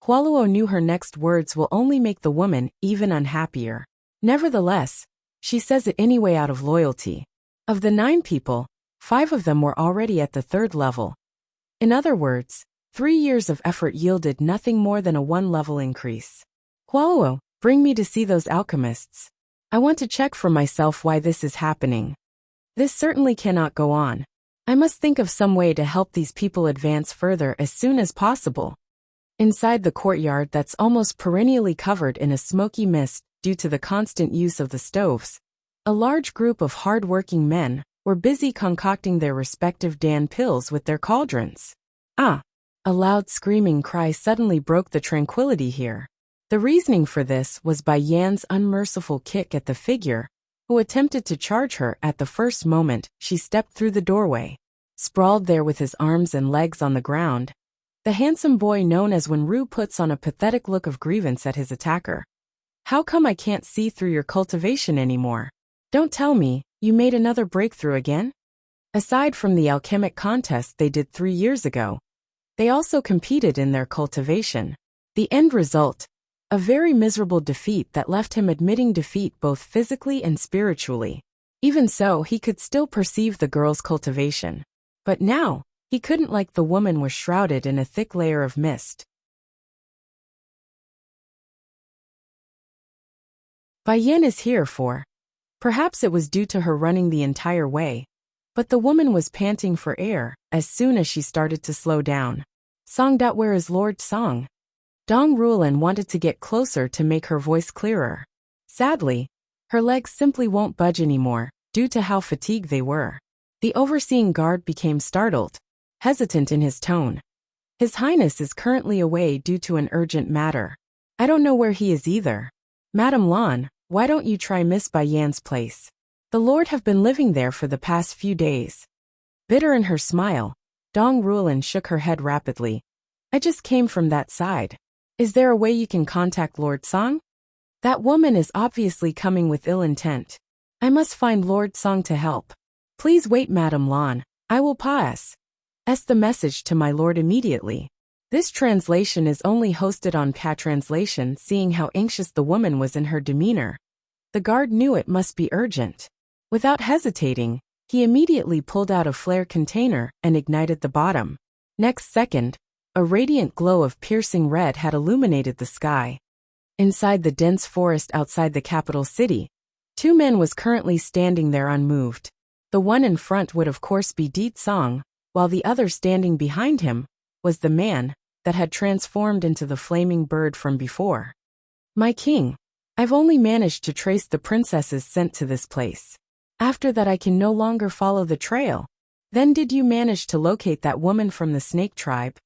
Hualuo knew her next words will only make the woman even unhappier. Nevertheless, she says it anyway out of loyalty. Of the 9 people, 5 of them were already at the 3rd level. In other words, 3 years of effort yielded nothing more than a 1-level increase. Hualuo, bring me to see those alchemists. I want to check for myself why this is happening. This certainly cannot go on. I must think of some way to help these people advance further as soon as possible. Inside the courtyard that's almost perennially covered in a smoky mist due to the constant use of the stoves, a large group of hard-working men were busy concocting their respective Dan pills with their cauldrons. Ah! A loud screaming cry suddenly broke the tranquility here. The reasoning for this was Bai Yan's unmerciful kick at the figure, who attempted to charge her at the first moment she stepped through the doorway. Sprawled there with his arms and legs on the ground, the handsome boy known as Wenru puts on a pathetic look of grievance at his attacker. How come I can't see through your cultivation anymore? Don't tell me, you made another breakthrough again? Aside from the alchemic contest they did 3 years ago, they also competed in their cultivation. The end result? A very miserable defeat that left him admitting defeat both physically and spiritually. Even so, he could still perceive the girl's cultivation. But now, he couldn't, like the woman was shrouded in a thick layer of mist. Bai Yin is here for. Perhaps it was due to her running the entire way, but the woman was panting for air as soon as she started to slow down. Song. Where is Lord Song? Dong Rulan wanted to get closer to make her voice clearer. Sadly, her legs simply won't budge anymore, due to how fatigued they were. The overseeing guard became startled, hesitant in his tone. His Highness is currently away due to an urgent matter. I don't know where he is either. Madame Lan, why don't you try Miss Bai Yan's place? The Lord have been living there for the past few days. Bitter in her smile, Dong Rulan shook her head rapidly. I just came from that side. Is there a way you can contact Lord Song? That woman is obviously coming with ill intent. I must find Lord Song to help. Please wait, Madame Lan. I will pass the message to my lord immediately. This translation is only hosted on Pa Translation. Seeing how anxious the woman was in her demeanor, the guard knew it must be urgent. Without hesitating, he immediately pulled out a flare container and ignited the bottom. Next second, a radiant glow of piercing red had illuminated the sky. Inside the dense forest outside the capital city, 2 men was currently standing there unmoved. The one in front would of course be Di Song, while the other standing behind him was the man that had transformed into the flaming bird from before. My king, I've only managed to trace the princesses sent to this place. After that I can no longer follow the trail. Then did you manage to locate that woman from the snake tribe?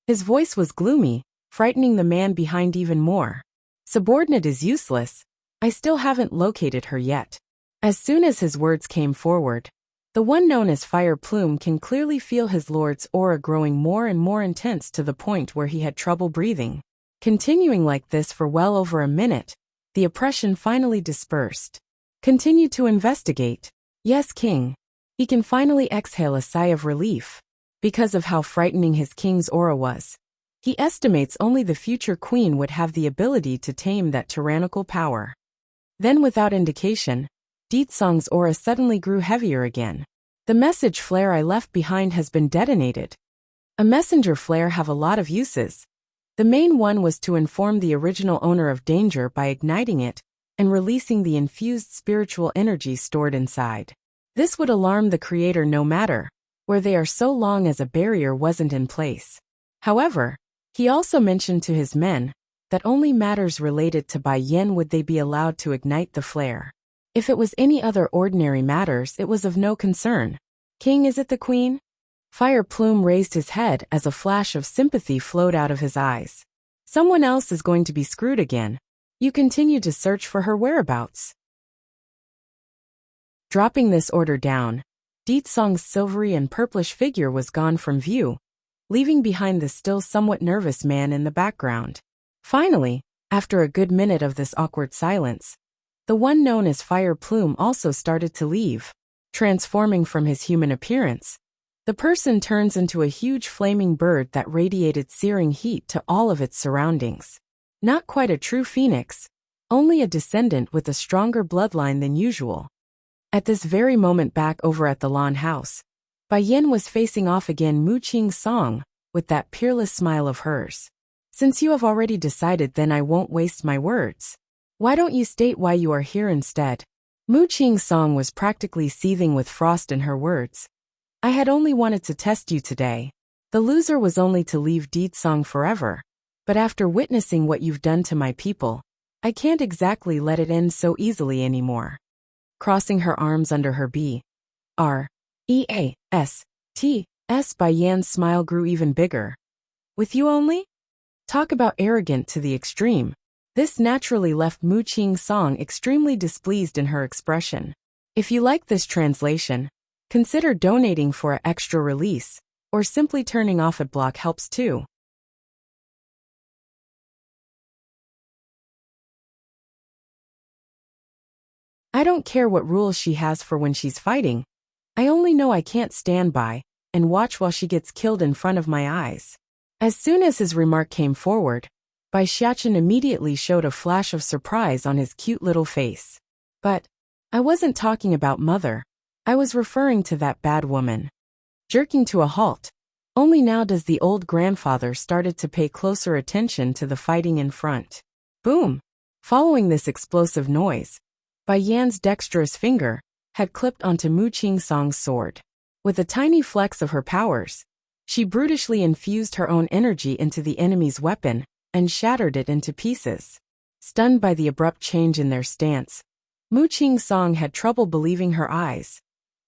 His voice was gloomy, frightening the man behind even more. Subordinate is useless. I still haven't located her yet. As soon as his words came forward, the one known as Fire Plume can clearly feel his lord's aura growing more and more intense to the point where he had trouble breathing. Continuing like this for well over a minute, the oppression finally dispersed. Continue to investigate. Yes, King. He can finally exhale a sigh of relief. Because of how frightening his king's aura was, he estimates only the future queen would have the ability to tame that tyrannical power. Then without indication, Di Song's aura suddenly grew heavier again. The message flare I left behind has been detonated. A messenger flare have a lot of uses. The main one was to inform the original owner of danger by igniting it and releasing the infused spiritual energy stored inside. This would alarm the creator no matter where they are so long as a barrier wasn't in place. However, he also mentioned to his men that only matters related to Bai Yin would they be allowed to ignite the flare. If it was any other ordinary matters, it was of no concern. King, is it the queen? Fire Plume raised his head as a flash of sympathy flowed out of his eyes. Someone else is going to be screwed again. You continue to search for her whereabouts. Dropping this order down, Deetsong's silvery and purplish figure was gone from view, leaving behind the still somewhat nervous man in the background. Finally, after a good minute of this awkward silence, the one known as Fire Plume also started to leave. Transforming from his human appearance, the person turns into a huge flaming bird that radiated searing heat to all of its surroundings. Not quite a true phoenix, only a descendant with a stronger bloodline than usual. At this very moment back over at the lawn house, Bai Yin was facing off again Mu Qing Song with that peerless smile of hers. Since you have already decided, then I won't waste my words. Why don't you state why you are here instead? Mu Qing Song was practically seething with frost in her words. I had only wanted to test you today. The loser was only to leave Deetsong forever, but after witnessing what you've done to my people, I can't exactly let it end so easily anymore. Crossing her arms under her B-R-E-A-S-T-S, Bai Yan's smile grew even bigger. With you only? Talk about arrogant to the extreme. This naturally left Mu Qing Song extremely displeased in her expression. If you like this translation, consider donating for an extra release, or simply turning off adblock helps too. I don't care what rules she has for when she's fighting. I only know I can't stand by and watch while she gets killed in front of my eyes. As soon as his remark came forward, Bai Xiachen immediately showed a flash of surprise on his cute little face. But I wasn't talking about mother. I was referring to that bad woman. Jerking to a halt, only now does the old grandfather started to pay closer attention to the fighting in front. Boom! Following this explosive noise, Bai Yan's dexterous finger had clipped onto Mu Qing Song's sword. With a tiny flex of her powers, she brutishly infused her own energy into the enemy's weapon and shattered it into pieces. Stunned by the abrupt change in their stance, Mu Qing Song had trouble believing her eyes.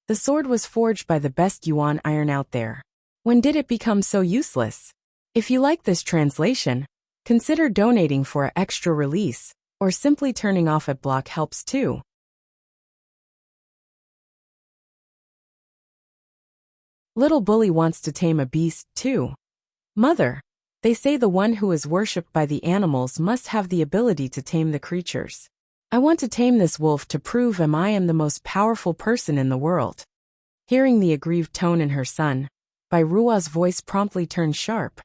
The sword was forged by the best yuan iron out there. When did it become so useless? If you like this translation, consider donating for an extra release, or simply turning off adblock helps too. Little Bully wants to tame a beast too. Mother, they say the one who is worshipped by the animals must have the ability to tame the creatures. I want to tame this wolf to prove I am the most powerful person in the world. Hearing the aggrieved tone in her son, Bai Rua's voice promptly turned sharp.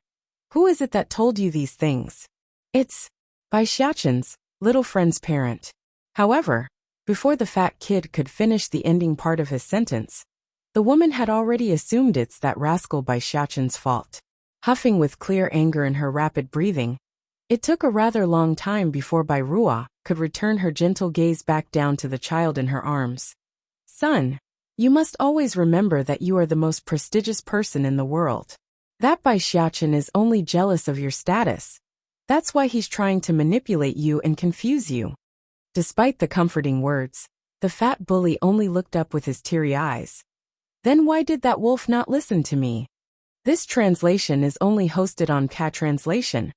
Who is it that told you these things? It's Bai Xiachen's little friend's parent. However, before the fat kid could finish the ending part of his sentence, the woman had already assumed it's that rascal Bai Xiachen's fault. Huffing with clear anger in her rapid breathing, it took a rather long time before Bai Rua could return her gentle gaze back down to the child in her arms. Son, you must always remember that you are the most prestigious person in the world. That Bai Xiachen is only jealous of your status. That's why he's trying to manipulate you and confuse you. Despite the comforting words, the fat bully only looked up with his teary eyes. Then why did that wolf not listen to me? This translation is only hosted on Ka Translation.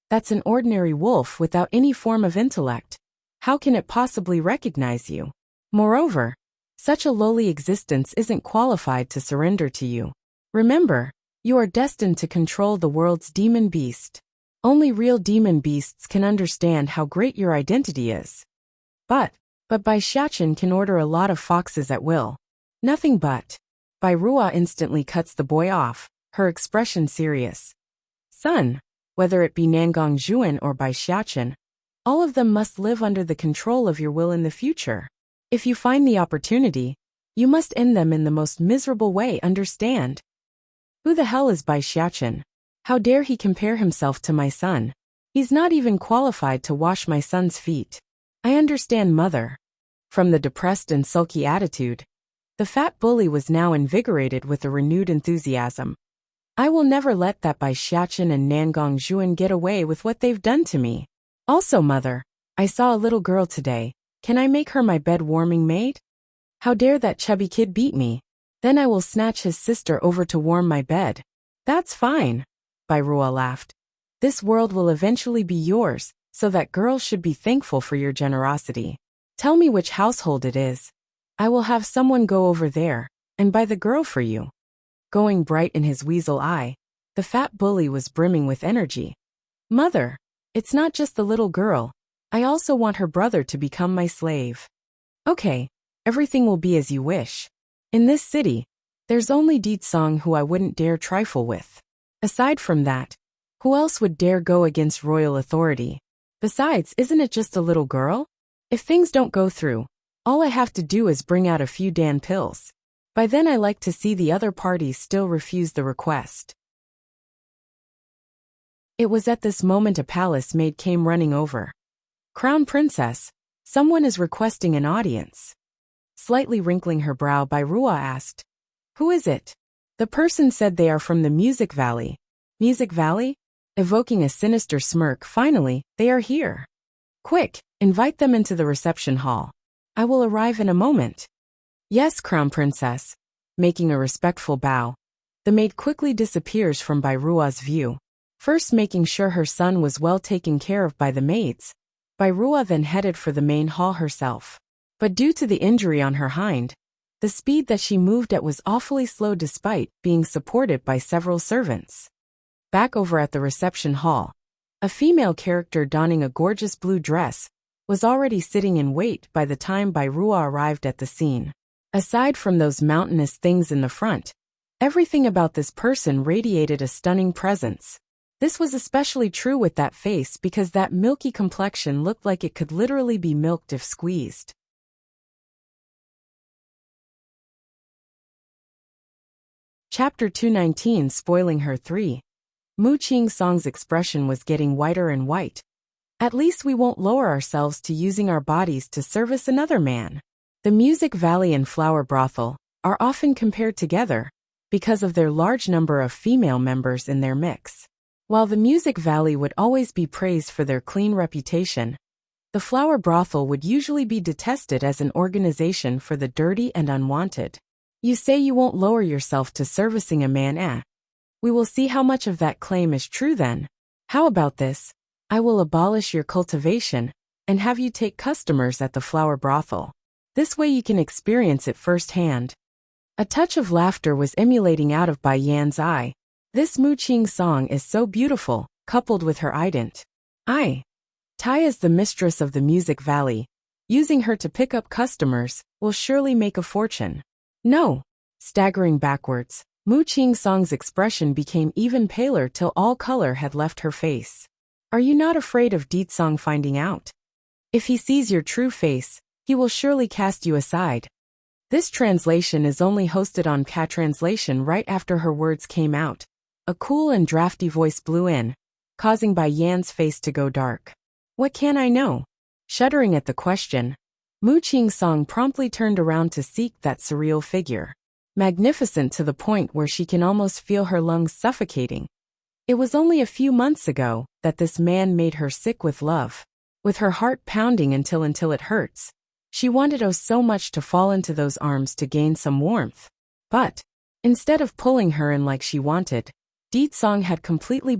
That's an ordinary wolf without any form of intellect. How can it possibly recognize you? Moreover, such a lowly existence isn't qualified to surrender to you. Remember, you are destined to control the world's demon beast. Only real demon beasts can understand how great your identity is. But Bai Xiachen can order a lot of foxes at will. Nothing but. Bai Rua instantly cuts the boy off, her expression serious. Son, whether it be Nangong Zhuan or Bai Xiachen, all of them must live under the control of your will in the future. If you find the opportunity, you must end them in the most miserable way, understand? Who the hell is Bai Xiachen? How dare he compare himself to my son? He's not even qualified to wash my son's feet. I understand, mother. From the depressed and sulky attitude, the fat bully was now invigorated with a renewed enthusiasm. I will never let that Bai Xiachen and Nangong Zhuan get away with what they've done to me. Also, mother, I saw a little girl today. Can I make her my bed-warming maid? How dare that chubby kid beat me? Then I will snatch his sister over to warm my bed. That's fine. Bai Ruo laughed. This world will eventually be yours, so that girls should be thankful for your generosity. Tell me which household it is. I will have someone go over there and buy the girl for you. Going bright in his weasel eye, the fat bully was brimming with energy. Mother, it's not just the little girl. I also want her brother to become my slave. Okay, everything will be as you wish. In this city, there's only Di Song who I wouldn't dare trifle with. Aside from that, who else would dare go against royal authority? Besides, isn't it just a little girl? If things don't go through, all I have to do is bring out a few Dan pills. By then I like to see the other parties still refuse the request. It was at this moment a palace maid came running over. Crown Princess, someone is requesting an audience. Slightly wrinkling her brow, Bai Ruo asked, who is it? The person said they are from the Music Valley. Music Valley? Evoking a sinister smirk, finally, they are here. Quick, invite them into the reception hall. I will arrive in a moment. Yes, Crown Princess. Making a respectful bow, the maid quickly disappears from Bai Ruo's view. First making sure her son was well taken care of by the maids, Bai Ruo then headed for the main hall herself. But due to the injury on her hind, the speed that she moved at was awfully slow despite being supported by several servants. Back over at the reception hall, a female character donning a gorgeous blue dress was already sitting in wait by the time Bai Ruo arrived at the scene. Aside from those mountainous things in the front, everything about this person radiated a stunning presence. This was especially true with that face because that milky complexion looked like it could literally be milked if squeezed. Chapter 219, Spoiling Her 3. Mu Qing-song's expression was getting whiter and white. At least we won't lower ourselves to using our bodies to service another man. The Music Valley and Flower Brothel are often compared together because of their large number of female members in their mix. While the Music Valley would always be praised for their clean reputation, the Flower Brothel would usually be detested as an organization for the dirty and unwanted. You say you won't lower yourself to servicing a man, eh? We will see how much of that claim is true then. How about this? I will abolish your cultivation and have you take customers at the Flower Brothel. This way you can experience it firsthand. A touch of laughter was emulating out of Bai Yan's eye. This Mu Qing song is so beautiful, coupled with her ident. Tai is the mistress of the Music Valley. Using her to pick up customers will surely make a fortune. No. Staggering backwards, Mu Qing song's expression became even paler till all color had left her face. Are you not afraid of Di Song finding out? If he sees your true face, he will surely cast you aside. This translation is only hosted on Ka Translation. Right after her words came out, a cool and drafty voice blew in, causing Bai Yan's face to go dark. What can I know? Shuddering at the question, Mu Qing song promptly turned around to seek that surreal figure. Magnificent to the point where she can almost feel her lungs suffocating. It was only a few months ago that this man made her sick with love. With her heart pounding until it hurts, she wanted so much to fall into those arms to gain some warmth. But, instead of pulling her in like she wanted, Di Song had completely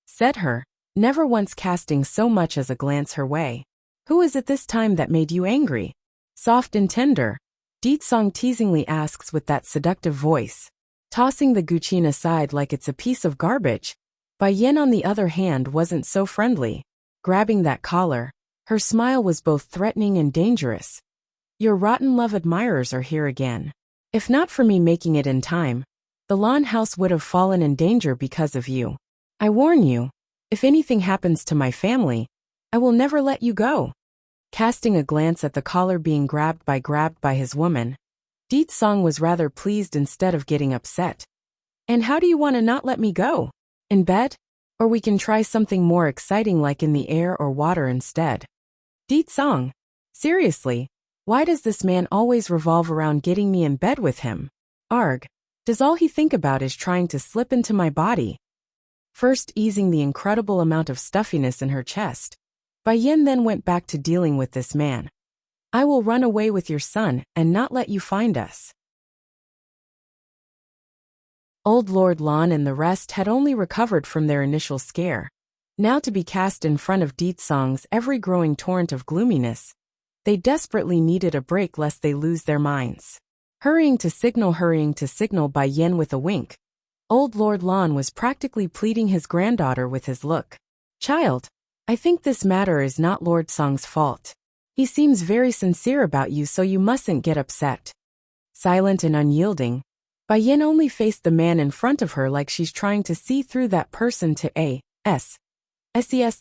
said her, never once casting so much as a glance her way. Who is it this time that made you angry? Soft and tender, Di Song teasingly asks with that seductive voice. Tossing the guqin aside like it's a piece of garbage, Bai Yan on the other hand wasn't so friendly. Grabbing that collar, her smile was both threatening and dangerous. Your rotten love admirers are here again. If not for me making it in time, the lawn house would have fallen in danger because of you. I warn you, if anything happens to my family, I will never let you go. Casting a glance at the collar being grabbed by his woman, Di Song was rather pleased instead of getting upset. And how do you want to not let me go? In bed? Or we can try something more exciting like in the air or water instead. Deet Song. Seriously, why does this man always revolve around getting me in bed with him? Arg. Does all he think about is trying to slip into my body? First easing the incredible amount of stuffiness in her chest, Bai Yin then went back to dealing with this man. I will run away with your son and not let you find us. Old Lord Lan and the rest had only recovered from their initial scare. Now to be cast in front of Deet Song's ever-growing torrent of gloominess, they desperately needed a break lest they lose their minds. Hurrying to signal Bai Yin with a wink, Old Lord Lan was practically pleading his granddaughter with his look. Child, I think this matter is not Lord Song's fault. He seems very sincere about you, so you mustn't get upset. Silent and unyielding, Bai Yin only faced the man in front of her like she's trying to see through that person to ses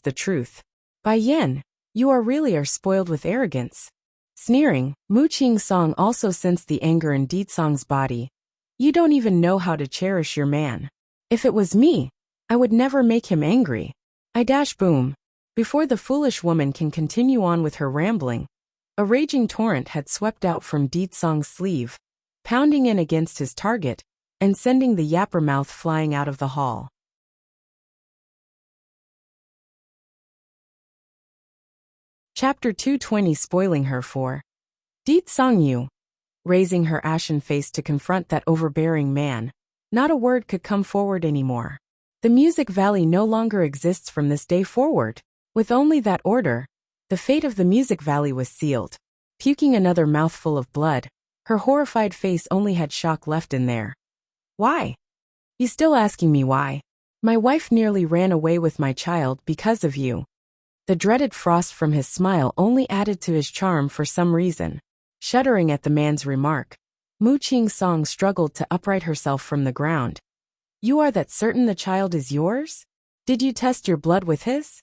the truth. Bai Yin, you are spoiled with arrogance. Sneering, Mu Qing Song also sensed the anger in Deet Song's body. You don't even know how to cherish your man. If it was me, I would never make him angry. Boom. Before the foolish woman can continue on with her rambling, a raging torrent had swept out from Deet Song's sleeve, pounding in against his target, and sending the yapper mouth flying out of the hall. Chapter 220 Spoiling her for Deet Song Yu. Raising her ashen face to confront that overbearing man, not a word could come forward anymore. The Music Valley no longer exists from this day forward. With only that order, the fate of the Music Valley was sealed. Puking another mouthful of blood, her horrified face only had shock left in there. Why? You still asking me why? My wife nearly ran away with my child because of you. The dreaded frost from his smile only added to his charm for some reason. Shuddering at the man's remark, Mu Qing Song struggled to upright herself from the ground. You are that certain the child is yours? Did you test your blood with his?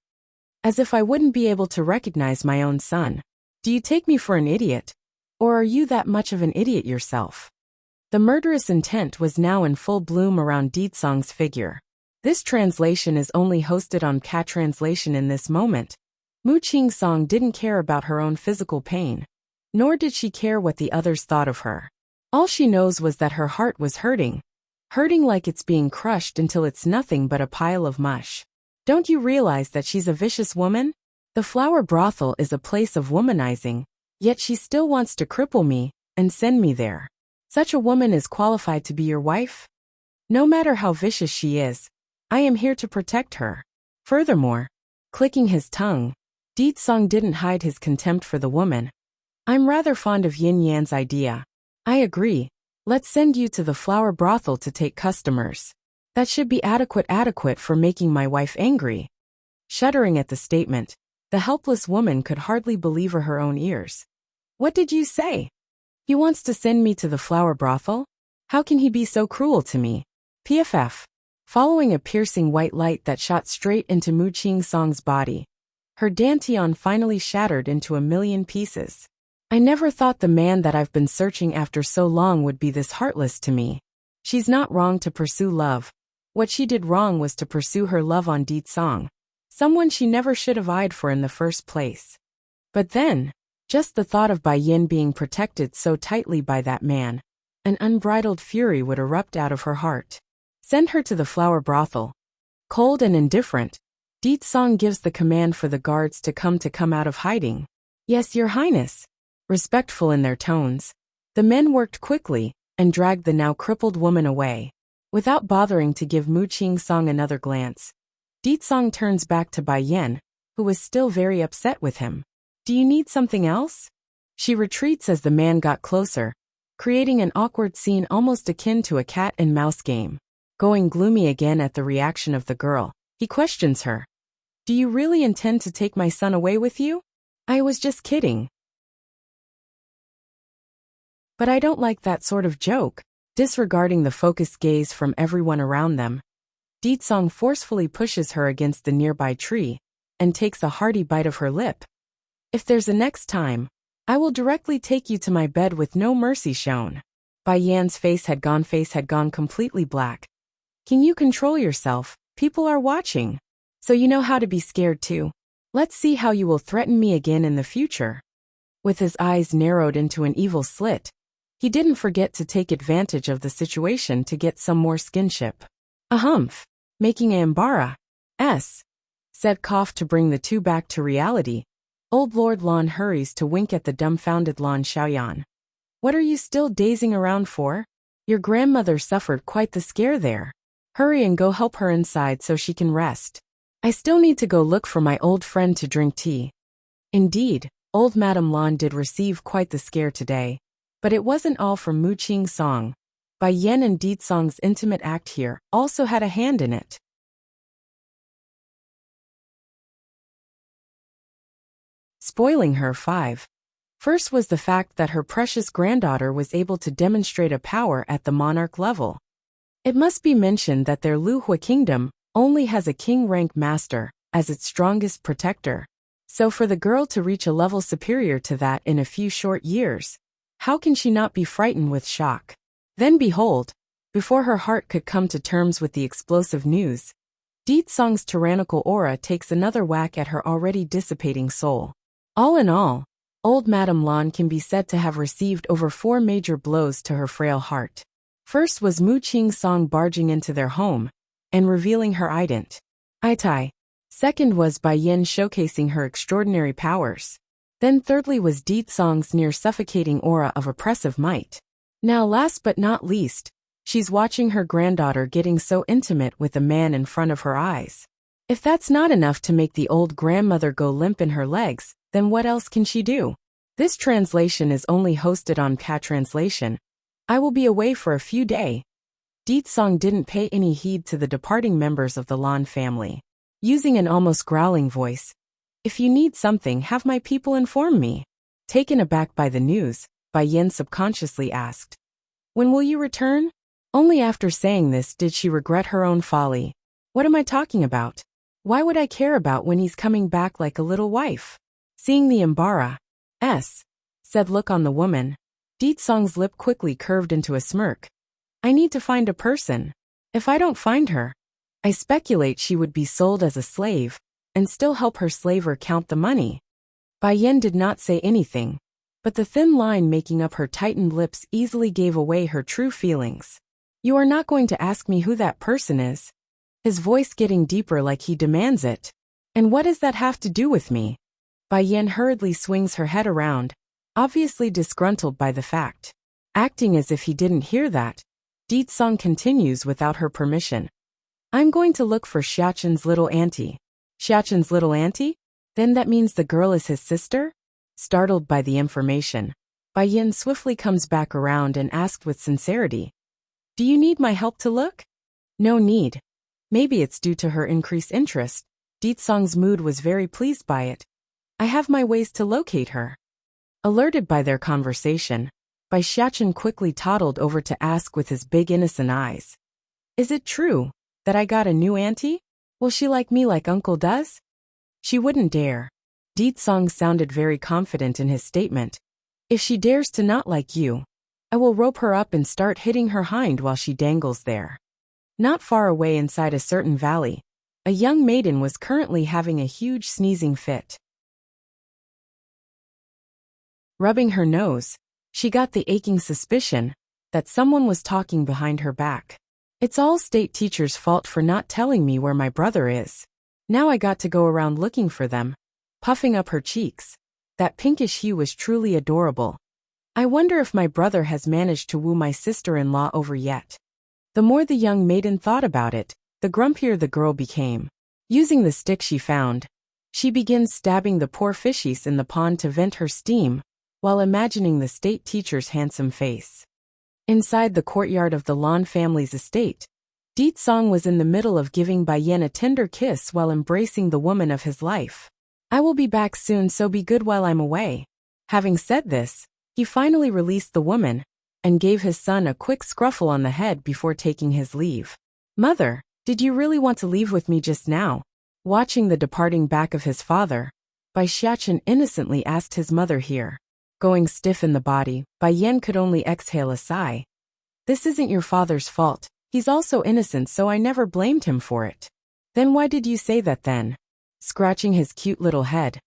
As if I wouldn't be able to recognize my own son. Do you take me for an idiot? Or are you that much of an idiot yourself? The murderous intent was now in full bloom around Deet Song's figure. This translation is only hosted on Cat Translation in this moment. Mu Qing Song didn't care about her own physical pain, nor did she care what the others thought of her. All she knows was that her heart was hurting like it's being crushed until it's nothing but a pile of mush. Don't you realize that she's a vicious woman? The flower brothel is a place of womanizing, yet she still wants to cripple me and send me there. Such a woman is qualified to be your wife? No matter how vicious she is, I am here to protect her. Furthermore, clicking his tongue, Deet Song didn't hide his contempt for the woman. I'm rather fond of Yin Yan's idea. I agree. Let's send you to the flower brothel to take customers. That should be adequate for making my wife angry. Shuddering at the statement, the helpless woman could hardly believe her own ears. What did you say? He wants to send me to the flower brothel? How can he be so cruel to me? PFF. Following a piercing white light that shot straight into Mu Qing Song's body, her dantian finally shattered into a million pieces. I never thought the man that I've been searching after so long would be this heartless to me. She's not wrong to pursue love. What she did wrong was to pursue her love on Deet Song, someone she never should have eyed for in the first place. But then, just the thought of Bai Yin being protected so tightly by that man, an unbridled fury would erupt out of her heart. Send her to the flower brothel. Cold and indifferent, Deet Song gives the command for the guards to come out of hiding. Yes, Your Highness. Respectful in their tones, the men worked quickly and dragged the now crippled woman away. Without bothering to give Mu Qing Song another glance, Deet Song turns back to Bai Yin, who was still very upset with him. Do you need something else? She retreats as the man got closer, creating an awkward scene almost akin to a cat and mouse game. Going gloomy again at the reaction of the girl, he questions her. Do you really intend to take my son away with you? I was just kidding. But I don't like that sort of joke. Disregarding the focused gaze from everyone around them, Deet Song forcefully pushes her against the nearby tree and takes a hearty bite of her lip. If there's a next time, I will directly take you to my bed with no mercy shown. Bai Yan's face had gone completely black. Can you control yourself? People are watching. So you know how to be scared too. Let's see how you will threaten me again in the future. With his eyes narrowed into an evil slit, he didn't forget to take advantage of the situation to get some more skinship. A humph, making a embark, said Cough to bring the two back to reality. Old Lord Lan hurries to wink at the dumbfounded Lan Xiaoyan. What are you still dazing around for? Your grandmother suffered quite the scare there. Hurry and go help her inside so she can rest. I still need to go look for my old friend to drink tea. Indeed, old Madame Lan did receive quite the scare today. But it wasn't all from Mu Qing Song. Bai Yan and Di Song's intimate act here also had a hand in it. Spoiling her 5. First was the fact that her precious granddaughter was able to demonstrate a power at the monarch level. It must be mentioned that their Lu Hua kingdom only has a king-rank master as its strongest protector. So for the girl to reach a level superior to that in a few short years, how can she not be frightened with shock? Then behold, before her heart could come to terms with the explosive news, Di Song's tyrannical aura takes another whack at her already dissipating soul. All in all, old Madame Lan can be said to have received over 4 major blows to her frail heart. First was Mu Qing Song barging into their home and revealing her identity. Second was Bai Yan showcasing her extraordinary powers. Then thirdly was Di Song's near-suffocating aura of oppressive might. Now last but not least, she's watching her granddaughter getting so intimate with a man in front of her eyes. If that's not enough to make the old grandmother go limp in her legs, then what else can she do? This translation is only hosted on PA Translation. I will be away for a few days. Di Song didn't pay any heed to the departing members of the Lan family. Using an almost growling voice, if you need something, have my people inform me. Taken aback by the news, Bai Yan subconsciously asked, when will you return? Only after saying this did she regret her own folly. What am I talking about? Why would I care about when he's coming back like a little wife? Seeing the embark, said look on the woman, Di Song's lip quickly curved into a smirk. I need to find a person. If I don't find her, I speculate she would be sold as a slave, and still help her slaver count the money. Bai Yan did not say anything, but the thin line making up her tightened lips easily gave away her true feelings. You are not going to ask me who that person is? His voice getting deeper like he demands it. And what does that have to do with me? Bai Yan hurriedly swings her head around, obviously disgruntled by the fact. Acting as if he didn't hear that, Di Song continues without her permission. I'm going to look for Xiaoqin's little auntie. Xiaoqin's little auntie? Then that means the girl is his sister? Startled by the information, Bai Yan swiftly comes back around and asked with sincerity. Do you need my help to look? No need. Maybe it's due to her increased interest. Di Song's mood was very pleased by it. I have my ways to locate her. Alerted by their conversation, Bai Xiaoqin quickly toddled over to ask with his big innocent eyes. Is it true that I got a new auntie? Will she like me like uncle does? She wouldn't dare. Di Song sounded very confident in his statement. If she dares to not like you, I will rope her up and start hitting her hind while she dangles there. Not far away inside a certain valley, a young maiden was currently having a huge sneezing fit. Rubbing her nose, she got the aching suspicion that someone was talking behind her back. It's all state teacher's fault for not telling me where my brother is. Now I got to go around looking for them. Puffing up her cheeks. That pinkish hue was truly adorable. I wonder if my brother has managed to woo my sister-in-law over yet. The more the young maiden thought about it, the grumpier the girl became. Using the stick she found, she begins stabbing the poor fishies in the pond to vent her steam, while imagining the state teacher's handsome face. Inside the courtyard of the Lan family's estate, Di Song was in the middle of giving Bai Yan a tender kiss while embracing the woman of his life. I will be back soon, so be good while I'm away. Having said this, he finally released the woman and gave his son a quick scruffle on the head before taking his leave. Mother, did you really want to leave with me just now? Watching the departing back of his father, Bai Xiaoqin innocently asked his mother here. Going stiff in the body, Bai Yan could only exhale a sigh. This isn't your father's fault, He's also innocent, so I never blamed him for it. Then why did you say that then? Scratching his cute little head,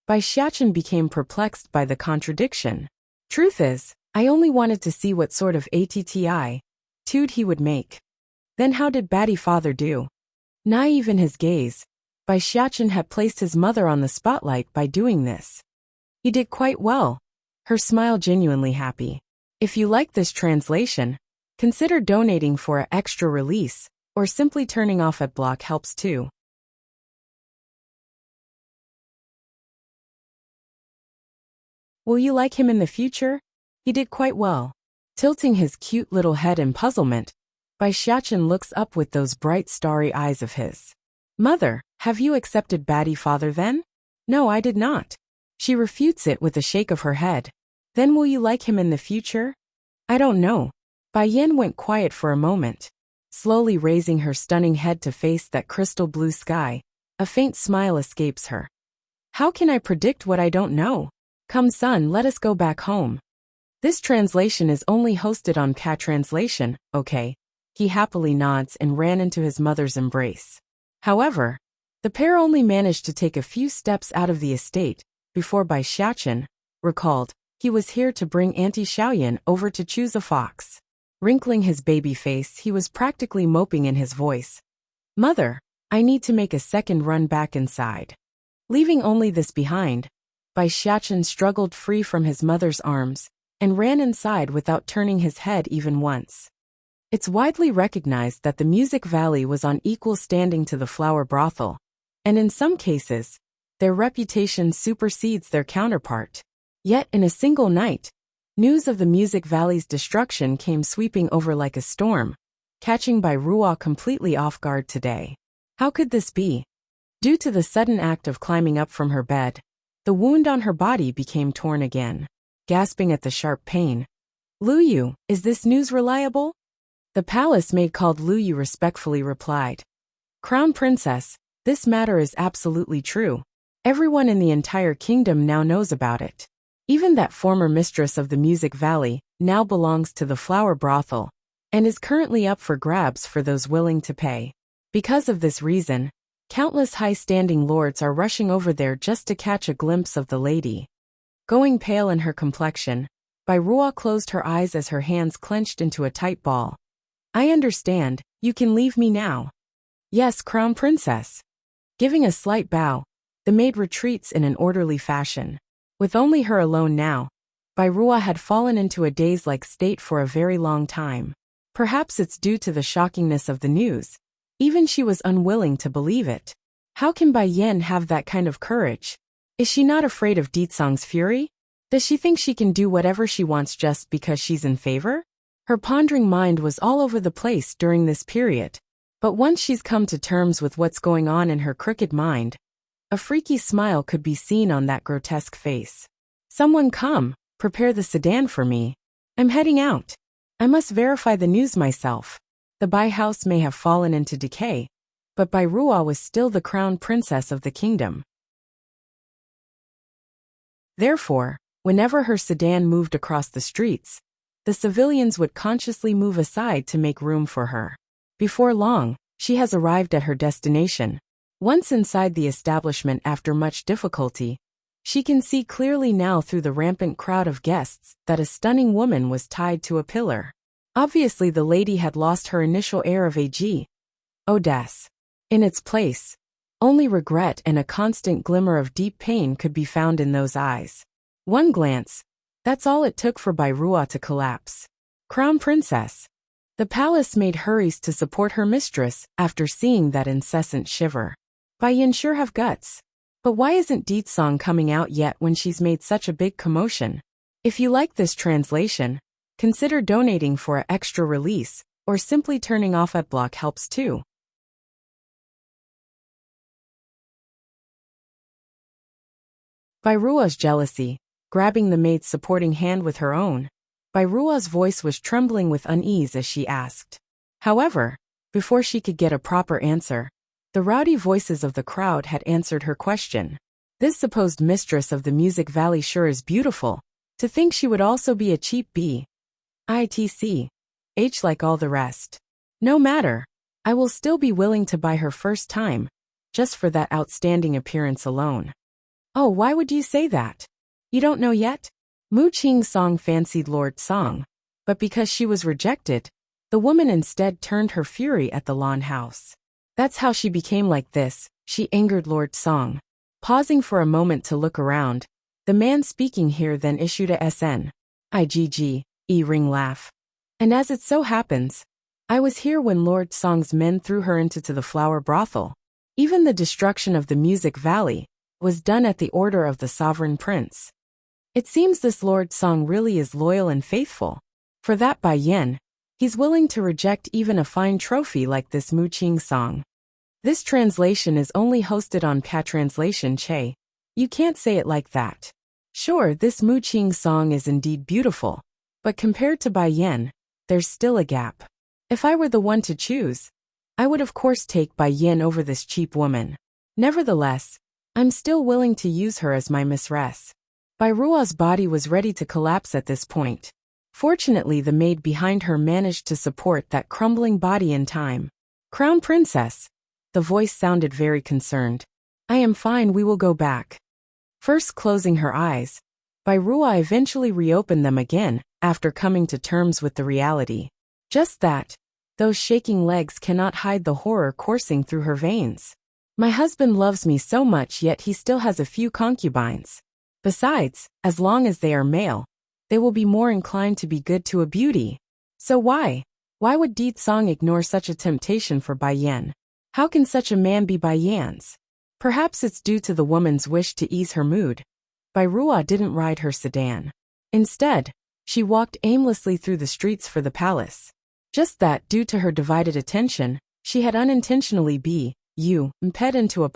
Bai Xiachen became perplexed by the contradiction. Truth is, I only wanted to see what sort of attitude he would make. Then how did Batty Father do? Naive in his gaze, Bai Xiachen had placed his mother on the spotlight by doing this. He did quite well. Her smile genuinely happy. If you like this translation, consider donating for an extra release, or simply turning off at block helps too. Will you like him in the future? He did quite well. Tilting his cute little head in puzzlement, Bai Xiachen looks up with those bright starry eyes of his. Mother, have you accepted Batty Father then? No, I did not. She refutes it with a shake of her head. Then will you like him in the future? I don't know. Bai Yin went quiet for a moment. Slowly raising her stunning head to face that crystal blue sky, a faint smile escapes her. How can I predict what I don't know? Come son, let us go back home. This translation is only hosted on Cat Translation, okay? He happily nods and ran into his mother's embrace. However, the pair only managed to take a few steps out of the estate before Bai Xiachen recalled he was here to bring Auntie Xiaoyan over to choose a fox. Wrinkling his baby face, he was practically moping in his voice. Mother, I need to make a second run back inside. Leaving only this behind, Bai Xiachen struggled free from his mother's arms and ran inside without turning his head even once. It's widely recognized that the Music Valley was on equal standing to the flower brothel, and in some cases, their reputation supersedes their counterpart. Yet in a single night, news of the Music Valley's destruction came sweeping over like a storm, catching Bai Ruo completely off guard today. How could this be? Due to the sudden act of climbing up from her bed, the wound on her body became torn again. Gasping at the sharp pain. Lu Yu, is this news reliable? The palace maid called Lu Yu respectfully replied. Crown Princess, this matter is absolutely true. Everyone in the entire kingdom now knows about it. Even that former mistress of the Music Valley now belongs to the flower brothel and is currently up for grabs for those willing to pay. Because of this reason, countless high-standing lords are rushing over there just to catch a glimpse of the lady. Going pale in her complexion, Bai Ruo closed her eyes as her hands clenched into a tight ball. I understand, you can leave me now. Yes, Crown Princess. Giving a slight bow, the maid retreats in an orderly fashion. With only her alone now, Bai Ruo had fallen into a daze-like state for a very long time. Perhaps it's due to the shockingness of the news. Even she was unwilling to believe it. How can Bai Yin have that kind of courage? Is she not afraid of Ditsong's fury? Does she think she can do whatever she wants just because she's in favor? Her pondering mind was all over the place during this period. But once she's come to terms with what's going on in her crooked mind, a freaky smile could be seen on that grotesque face. Someone come, prepare the sedan for me. I'm heading out. I must verify the news myself. The Bai house may have fallen into decay, but Bai Ruo was still the crown princess of the kingdom. Therefore, whenever her sedan moved across the streets, the civilians would consciously move aside to make room for her. Before long, she has arrived at her destination. Once inside the establishment after much difficulty, she can see clearly now through the rampant crowd of guests that a stunning woman was tied to a pillar. Obviously the lady had lost her initial air of audace. In its place, only regret and a constant glimmer of deep pain could be found in those eyes. One glance, that's all it took for Bai Ruo to collapse. Crown Princess. The palace maid hurries to support her mistress after seeing that incessant shiver. Bai Yin sure have guts. But why isn't Ditsong coming out yet when she's made such a big commotion? If you like this translation, consider donating for an extra release, or simply turning off at block helps too. Bai Ruo's jealousy, grabbing the maid's supporting hand with her own, Bai Ruo's voice was trembling with unease as she asked. However, before she could get a proper answer, the rowdy voices of the crowd had answered her question. This supposed mistress of the Music Valley sure is beautiful. To think she would also be a cheap B. ITC. H like all the rest. No matter. I will still be willing to buy her first time, just for that outstanding appearance alone. Oh, why would you say that? You don't know yet? Mu Qing-song fancied Lord Song, but because she was rejected, the woman instead turned her fury at the lawn house. That's how she became like this, she angered Lord Song. Pausing for a moment to look around, the man speaking here then issued a ring laugh. And as it so happens, I was here when Lord Song's men threw her into the flower brothel. Even the destruction of the Music Valley was done at the order of the sovereign prince. It seems this Lord Song really is loyal and faithful. For that Bai Yan, he's willing to reject even a fine trophy like this Mu Qing song. This translation is only hosted on Patranslation Che. You can't say it like that. Sure, this Mu Qing song is indeed beautiful, but compared to Bai Yan, there's still a gap. If I were the one to choose, I would of course take Bai Yan over this cheap woman. Nevertheless, I'm still willing to use her as my mistress. Bai Ruo's body was ready to collapse at this point. Fortunately, the maid behind her managed to support that crumbling body in time. Crown Princess. The voice sounded very concerned. I am fine, we will go back. First closing her eyes, Bai Ruo eventually reopened them again, after coming to terms with the reality. Just that. Those shaking legs cannot hide the horror coursing through her veins. My husband loves me so much, yet he still has a few concubines. Besides, as long as they are male, they will be more inclined to be good to a beauty. So why would Di Song ignore such a temptation for Bai Yan? How can such a man be Bai Yan's? Perhaps it's due to the woman's wish to ease her mood. Bai Ruo didn't ride her sedan. Instead, she walked aimlessly through the streets for the palace. Just that, due to her divided attention, she had unintentionally imped into a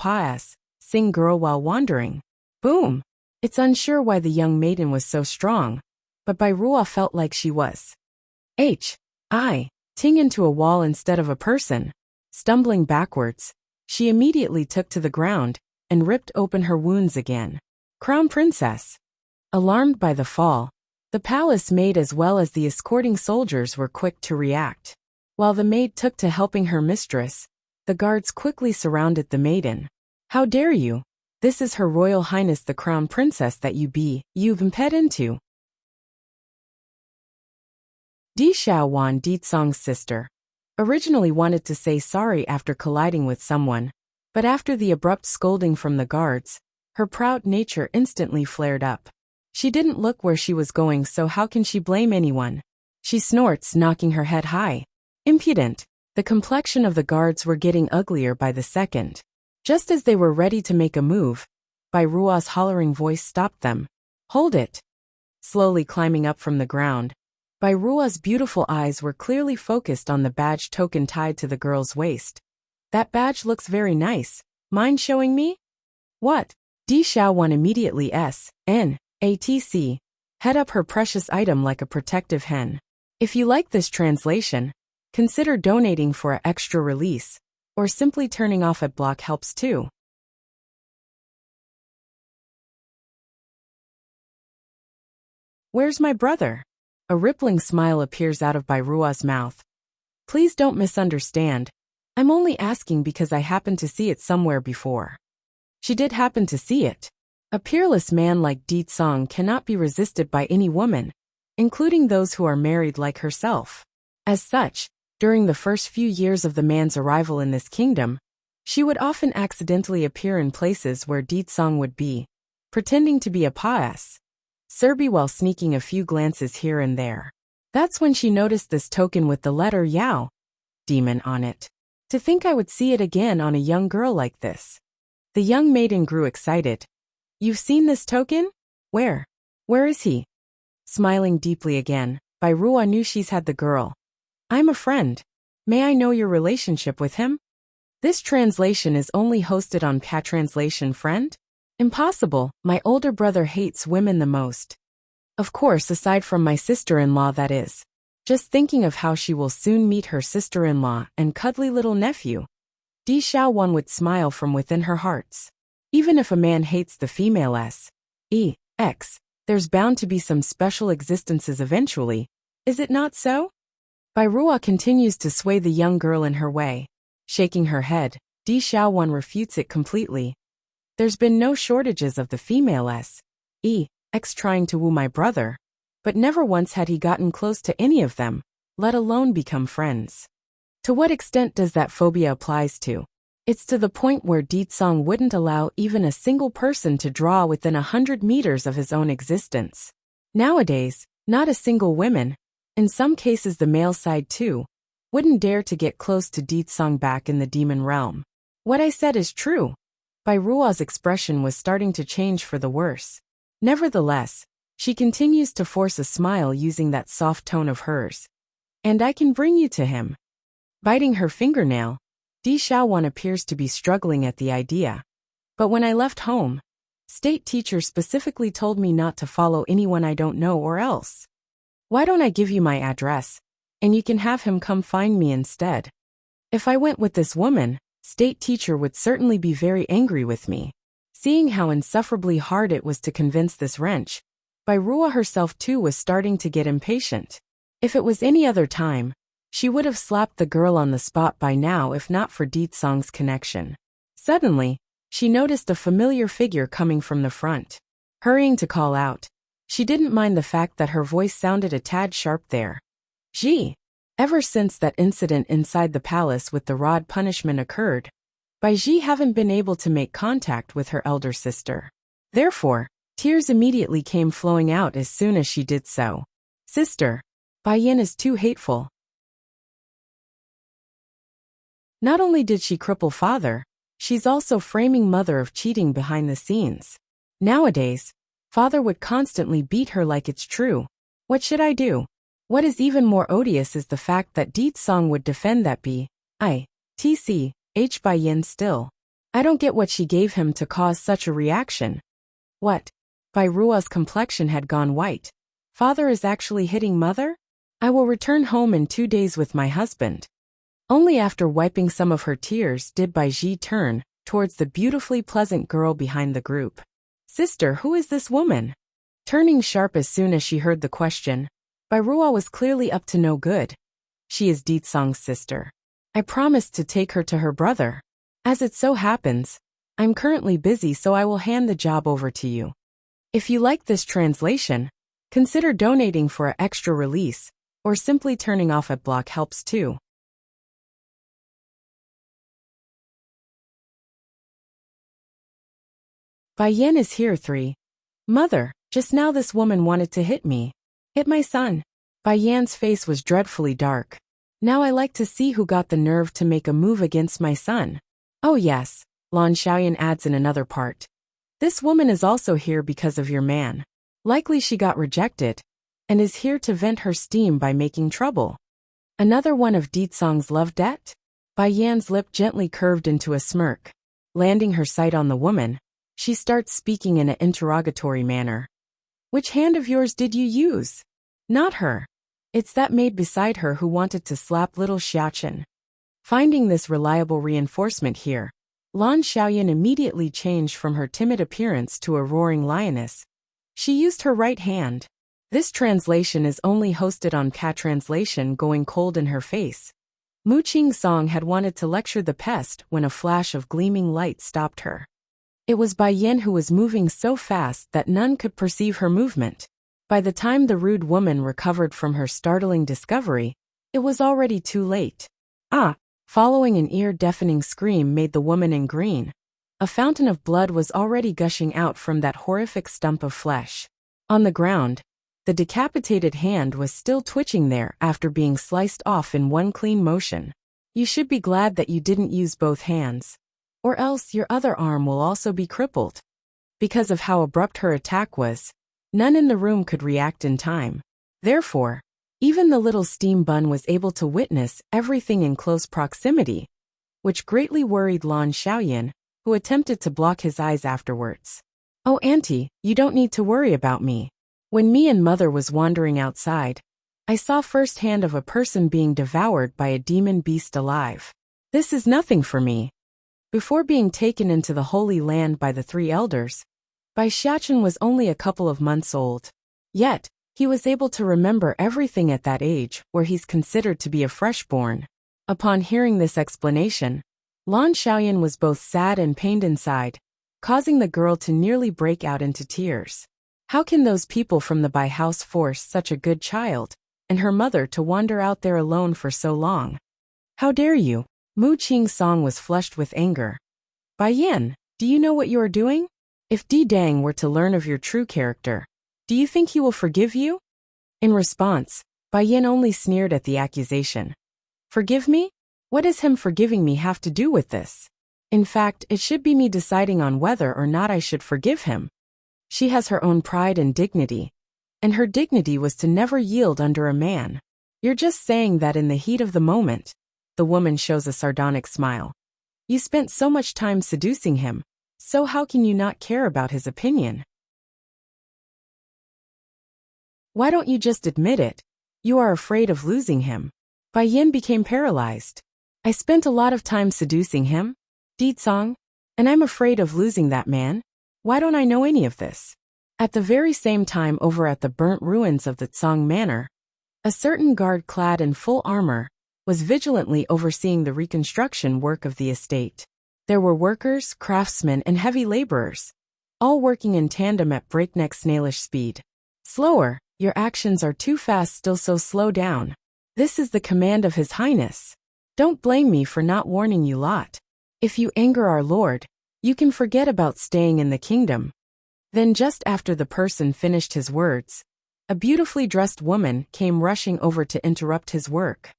sing girl while wandering. Boom! It's unsure why the young maiden was so strong, but Bai Ruo felt like she was ting into a wall instead of a person. Stumbling backwards, she immediately took to the ground and ripped open her wounds again. Crown Princess. Alarmed by the fall, the palace maid as well as the escorting soldiers were quick to react. While the maid took to helping her mistress, the guards quickly surrounded the maiden. How dare you? This is Her Royal Highness the Crown Princess that you've imped into. Di Xiaowan, Di Tsong's sister, originally wanted to say sorry after colliding with someone, but after the abrupt scolding from the guards, her proud nature instantly flared up. She didn't look where she was going, so how can she blame anyone? She snorts, knocking her head high. Impudent. The complexion of the guards were getting uglier by the second. Just as they were ready to make a move, Bai Ruo's hollering voice stopped them. Hold it. Slowly climbing up from the ground, Bai Ruo's beautiful eyes were clearly focused on the badge token tied to the girl's waist. That badge looks very nice. Mind showing me? What? Di Xiaowan immediately head up her precious item like a protective hen. If you like this translation, consider donating for an extra release, or simply turning off ad block helps too. Where's my brother? A rippling smile appears out of Bai Ruo's mouth. Please don't misunderstand. I'm only asking because I happened to see it somewhere before. She did happen to see it. A peerless man like Di Song cannot be resisted by any woman, including those who are married like herself. As such, during the first few years of the man's arrival in this kingdom, she would often accidentally appear in places where Di Song would be, pretending to be a Serbi while sneaking a few glances here and there. That's when she noticed this token with the letter Yao, demon on it. To think I would see it again on a young girl like this. The young maiden grew excited. You've seen this token? Where? Where is he? Smiling deeply again, Bai Ruo knew she's had the girl. I'm a friend. May I know your relationship with him? This translation is only hosted on Patranslation Friend? Impossible, my older brother hates women the most. Of course, aside from my sister-in-law, that is. Just thinking of how she will soon meet her sister-in-law and cuddly little nephew. Di Xiaowan would smile from within her hearts. Even if a man hates the female there's bound to be some special existences eventually, is it not so? Bai Ruo continues to sway the young girl in her way. Shaking her head, Di Xiaowan refutes it completely. There's been no shortages of the female S.E.X trying to woo my brother, but never once had he gotten close to any of them, let alone become friends. To what extent does that phobia applies to? It's to the point where Ditsong wouldn't allow even a single person to draw within 100 meters of his own existence. Nowadays, not a single woman, in some cases the male side too, wouldn't dare to get close to Ditsong back in the demon realm. What I said is true. Bai Ruo's expression was starting to change for the worse. Nevertheless, she continues to force a smile using that soft tone of hers. And I can bring you to him. Biting her fingernail, Di Xiaowan appears to be struggling at the idea. But when I left home, state teacher specifically told me not to follow anyone I don't know or else. Why don't I give you my address, and you can have him come find me instead? If I went with this woman, state teacher would certainly be very angry with me. Seeing how insufferably hard it was to convince this wretch, Bai Ruo herself too was starting to get impatient. If it was any other time, she would have slapped the girl on the spot by now if not for Ditsong's connection. Suddenly, she noticed a familiar figure coming from the front. Hurrying to call out, she didn't mind the fact that her voice sounded a tad sharp there. Ji. Ever since that incident inside the palace with the rod punishment occurred, Bai Ji haven't been able to make contact with her elder sister. Therefore, tears immediately came flowing out as soon as she did so. Sister, Bai Yin is too hateful. Not only did she cripple father, she's also framing mother of cheating behind the scenes. Nowadays, father would constantly beat her like it's true. What should I do? What is even more odious is the fact that Ditsong would defend that Bai Yin still. I don't get what she gave him to cause such a reaction. What? Bai Ruo's complexion had gone white. Father is actually hitting mother? I will return home in 2 days with my husband. Only after wiping some of her tears did Bai Ji turn towards the beautifully pleasant girl behind the group. Sister, who is this woman? Turning sharp as soon as she heard the question, Bai Ruo was clearly up to no good. She is Ditsong's sister. I promised to take her to her brother. As it so happens, I'm currently busy, so I will hand the job over to you. If you like this translation, consider donating for an extra release, or simply turning off ad block helps too. Bai Yin is here 3. Mother, just now this woman wanted to hit me. Hit my son. Bai Yan's face was dreadfully dark. Now I like to see who got the nerve to make a move against my son. Oh yes, Lan Xiaoyan adds in another part. This woman is also here because of your man. Likely she got rejected, and is here to vent her steam by making trouble. Another one of Ditsong's love debt? Bai Yan's lip gently curved into a smirk. Landing her sight on the woman, she starts speaking in an interrogatory manner. Which hand of yours did you use? Not her. It's that maid beside her who wanted to slap little Xiaochen. Finding this reliable reinforcement here, Lan Xiaoyan immediately changed from her timid appearance to a roaring lioness. She used her right hand. This translation is only hosted on Translation going cold in her face. Mu Qing-song had wanted to lecture the pest when a flash of gleaming light stopped her. It was Bai Yin who was moving so fast that none could perceive her movement. By the time the rude woman recovered from her startling discovery, it was already too late. Ah! Following an ear-deafening scream made the woman in green. A fountain of blood was already gushing out from that horrific stump of flesh. On the ground, the decapitated hand was still twitching there after being sliced off in one clean motion. You should be glad that you didn't use both hands, or else your other arm will also be crippled. Because of how abrupt her attack was, none in the room could react in time. Therefore, even the little steam bun was able to witness everything in close proximity, which greatly worried Lan Xiaoyan, who attempted to block his eyes afterwards. Oh auntie, you don't need to worry about me. When me and mother was wandering outside, I saw firsthand of a person being devoured by a demon beast alive. This is nothing for me. Before being taken into the Holy Land by the 3 elders, Bai Xiaochen was only a couple of months old. Yet, He was able to remember everything at that age, where he's considered to be a freshborn. Upon hearing this explanation, Lan Xiaoyan was both sad and pained inside, causing the girl to nearly break out into tears. How can those people from the Bai house force such a good child, and her mother to wander out there alone for so long? How dare you? Mu Qing's song was flushed with anger. Bai Yan, do you know what you are doing? If Di Dang were to learn of your true character, do you think he will forgive you? In response, Bai Yan only sneered at the accusation. Forgive me? What does him forgiving me have to do with this? In fact, it should be me deciding on whether or not I should forgive him. She has her own pride and dignity, and her dignity was to never yield under a man. You're just saying that in the heat of the moment. The woman shows a sardonic smile. You spent so much time seducing him, so how can you not care about his opinion? Why don't you just admit it? You are afraid of losing him. Bai Yin became paralyzed. I spent a lot of time seducing him, Di Tsong, and I'm afraid of losing that man. Why don't I know any of this? At the very same time, over at the burnt ruins of the Tsong Manor, a certain guard clad in full armor was vigilantly overseeing the reconstruction work of the estate. There were workers, craftsmen, and heavy laborers, all working in tandem at breakneck snailish speed. Slower, your actions are too fast, still, so slow down. This is the command of His Highness. Don't blame me for not warning you lot. If you anger our Lord, you can forget about staying in the kingdom. Then just after the person finished his words, a beautifully dressed woman came rushing over to interrupt his work.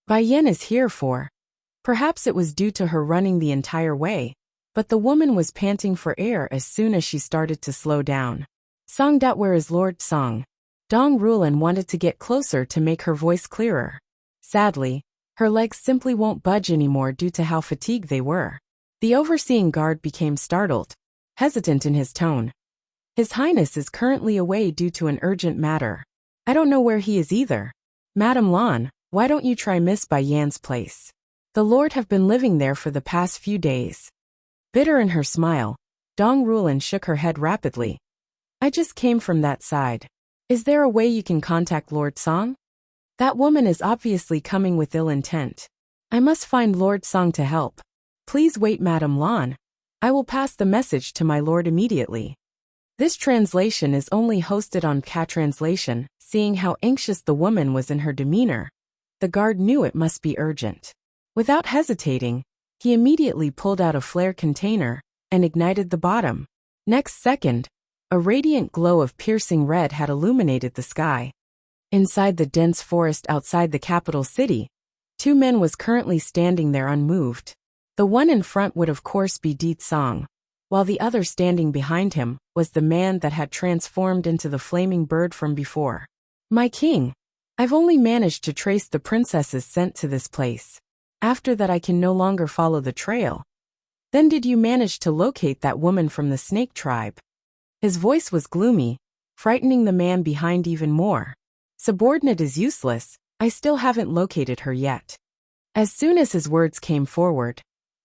Bai Yan is here for. Perhaps it was due to her running the entire way, but the woman was panting for air as soon as she started to slow down. Song Dat, where is Lord Song? Dong Rulan wanted to get closer to make her voice clearer. Sadly, her legs simply won't budge anymore due to how fatigued they were. The overseeing guard became startled, hesitant in his tone. His Highness is currently away due to an urgent matter. I don't know where he is either. Madam Lan, why don't you try Miss Bai Yan's place? The Lord have been living there for the past few days. Bitter in her smile, Dong Rulan shook her head rapidly. I just came from that side. Is there a way you can contact Lord Song? That woman is obviously coming with ill intent. I must find Lord Song to help. Please wait, Madam Lan. I will pass the message to my lord immediately. This translation is only hosted on Ka Translation. Seeing how anxious the woman was in her demeanor, the guard knew it must be urgent. Without hesitating, he immediately pulled out a flare container and ignited the bottom. Next second, a radiant glow of piercing red had illuminated the sky. Inside the dense forest outside the capital city, 2 men was currently standing there unmoved. The one in front would of course be Di Tsong, while the other standing behind him was the man that had transformed into the flaming bird from before. My king, I've only managed to trace the princesses sent to this place. After that I can no longer follow the trail. Then did you manage to locate that woman from the snake tribe? His voice was gloomy, frightening the man behind even more. Subordinate is useless, I still haven't located her yet. As soon as his words came forward,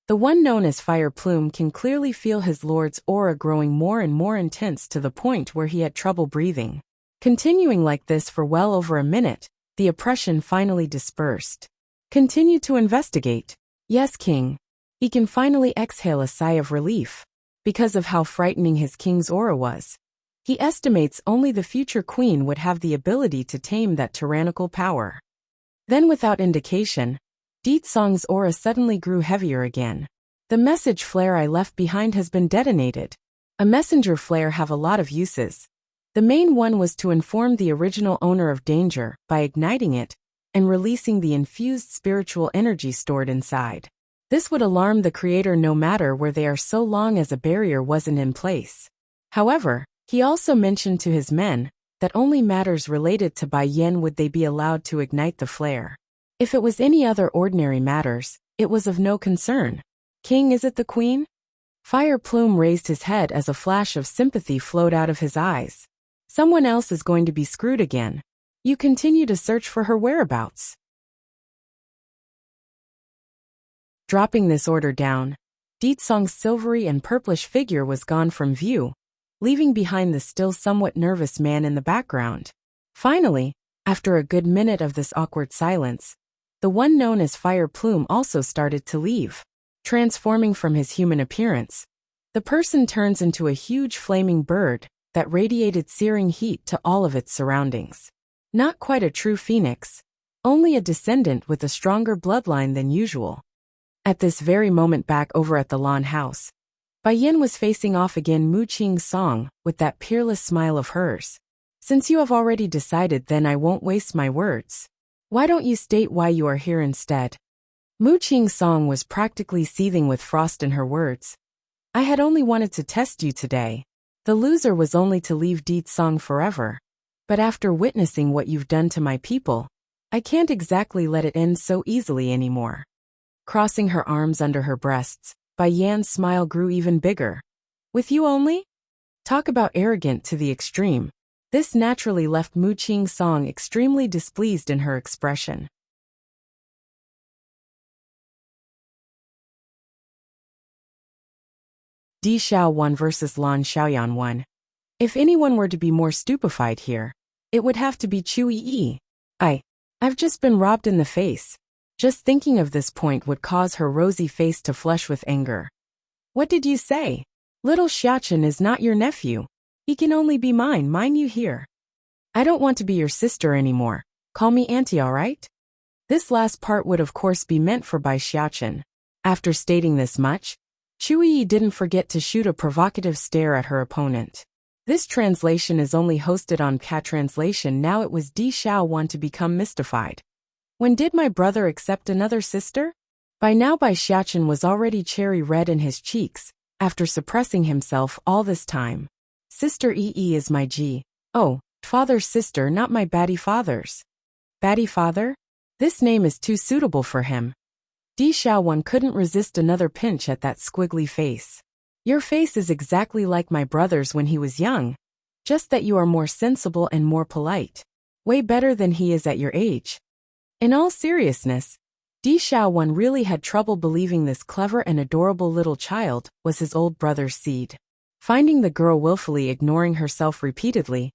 the one known as Fire Plume can clearly feel his lord's aura growing more and more intense to the point where he had trouble breathing. Continuing like this for well over a minute, the oppression finally dispersed. Continue to investigate. Yes, King. He can finally exhale a sigh of relief. Because of how frightening his king's aura was, he estimates only the future queen would have the ability to tame that tyrannical power. Then without indication, Di Tsong's aura suddenly grew heavier again. The message flare I left behind has been detonated. A messenger flare have a lot of uses. The main one was to inform the original owner of danger by igniting it and releasing the infused spiritual energy stored inside. This would alarm the creator no matter where they are so long as a barrier wasn't in place. However, he also mentioned to his men that only matters related to Bai Yan would they be allowed to ignite the flare. If it was any other ordinary matters, it was of no concern. King, is it the queen? Fire Plume raised his head as a flash of sympathy flowed out of his eyes. Someone else is going to be screwed again. You continue to search for her whereabouts. Dropping this order down, Deetsong's silvery and purplish figure was gone from view, leaving behind the still somewhat nervous man in the background. Finally, after a good minute of this awkward silence, the one known as Fire Plume also started to leave. Transforming from his human appearance, the person turns into a huge flaming bird that radiated searing heat to all of its surroundings. Not quite a true phoenix, only a descendant with a stronger bloodline than usual. At this very moment back over at the lawn house, Bai Yin was facing off again Mu Qing's song with that peerless smile of hers. Since you have already decided, then I won't waste my words. Why don't you state why you are here instead? Mu Qing's song was practically seething with frost in her words. I had only wanted to test you today. The loser was only to leave Deetsong forever. But after witnessing what you've done to my people, I can't exactly let it end so easily anymore. Crossing her arms under her breasts, Bai Yan's smile grew even bigger. With you only? Talk about arrogant to the extreme. This naturally left Mu Qing's song extremely displeased in her expression. Di Xiao 1 versus Lan Xiaoyan 1. If anyone were to be more stupefied here, it would have to be Chu Yi. I've just been robbed in the face. Just thinking of this point would cause her rosy face to flush with anger. What did you say? Little Xiaochen is not your nephew. He can only be mine, mind you hear. I don't want to be your sister anymore. Call me auntie, alright? This last part would of course be meant for Bai Xiaochen. After stating this much, Chu Yi didn't forget to shoot a provocative stare at her opponent. This translation is only hosted on Cat Translation. Now it was Di Xiao 1 to become mystified. When did my brother accept another sister? By now Bai Xiaochen was already cherry red in his cheeks, after suppressing himself all this time. Sister Yi is my G. Oh, father's sister, not my baddie father's. Baddie father? This name is too suitable for him. Di Xiao 1 couldn't resist another pinch at that squiggly face. Your face is exactly like my brother's when he was young, just that you are more sensible and more polite. Way better than he is at your age. In all seriousness, Di Xiao 1 really had trouble believing this clever and adorable little child was his old brother's seed. Finding the girl willfully ignoring herself repeatedly,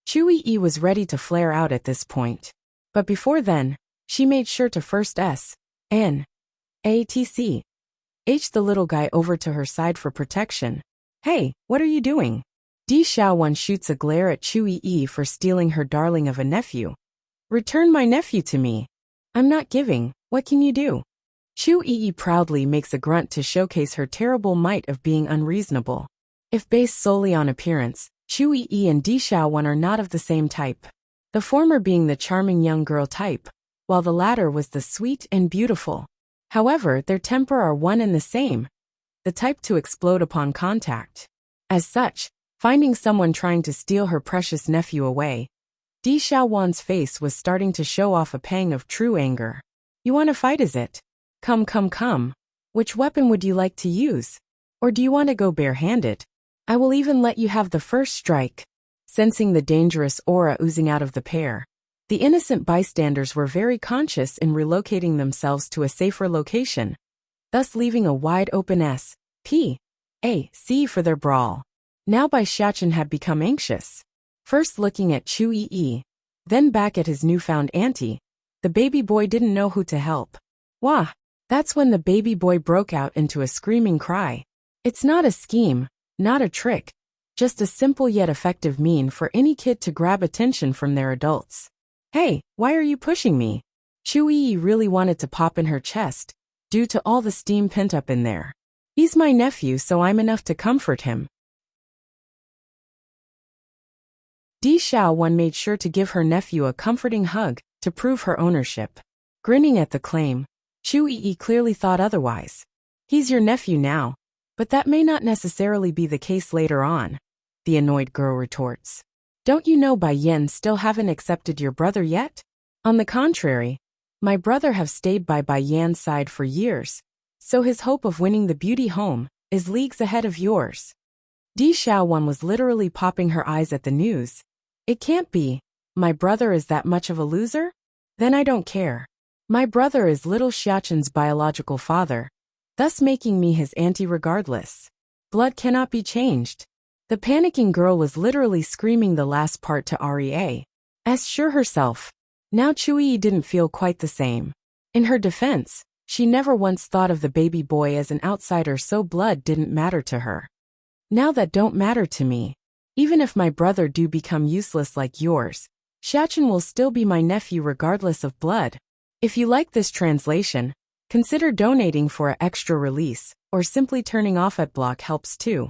Chu Yi was ready to flare out at this point. But before then, she made sure to first S.N.A.T.C. H the little guy over to her side for protection. Hey, what are you doing? Di Xiao 1 shoots a glare at Chu Yi for stealing her darling of a nephew. Return my nephew to me. I'm not giving, what can you do? Chu Yi proudly makes a grunt to showcase her terrible might of being unreasonable. If based solely on appearance, Chu Yi and Di Xiao 1 are not of the same type. The former being the charming young girl type, while the latter was the sweet and beautiful. However, their temper are one and the same, the type to explode upon contact. As such, finding someone trying to steal her precious nephew away, Di Xiao 1's face was starting to show off a pang of true anger. You want to fight, is it? Come. Which weapon would you like to use? Or do you want to go barehanded? I will even let you have the first strike. Sensing the dangerous aura oozing out of the pair, the innocent bystanders were very conscious in relocating themselves to a safer location, thus leaving a wide open S.P.A.C. for their brawl. Now Bai Xiaochen had become anxious. First looking at Chu Yi, then back at his newfound auntie, the baby boy didn't know who to help. Wah! That's when the baby boy broke out into a screaming cry. It's not a scheme, not a trick, just a simple yet effective mean for any kid to grab attention from their adults. Hey, why are you pushing me? Chu Yi really wanted to pop in her chest, due to all the steam pent up in there. He's my nephew, so I'm enough to comfort him. Di Xiao 1 made sure to give her nephew a comforting hug to prove her ownership. Grinning at the claim, Chu Yi clearly thought otherwise. He's your nephew now, but that may not necessarily be the case later on, the annoyed girl retorts. Don't you know Bai Yin still haven't accepted your brother yet? On the contrary, my brother have stayed by Bai Yan's side for years, so his hope of winning the beauty home is leagues ahead of yours. Di Xiao 1 was literally popping her eyes at the news. It can't be. My brother is that much of a loser? Then I don't care. My brother is little Xiaochen's biological father. thus making me his auntie regardless. Blood cannot be changed. The panicking girl was literally screaming the last part to Ria. As sure herself. Now Chui didn't feel quite the same. In her defense, she never once thought of the baby boy as an outsider, so blood didn't matter to her. Now that don't matter to me. Even if my brother do become useless like yours, Xiachen will still be my nephew regardless of blood. If you like this translation, consider donating for an extra release, or simply turning off at block helps too.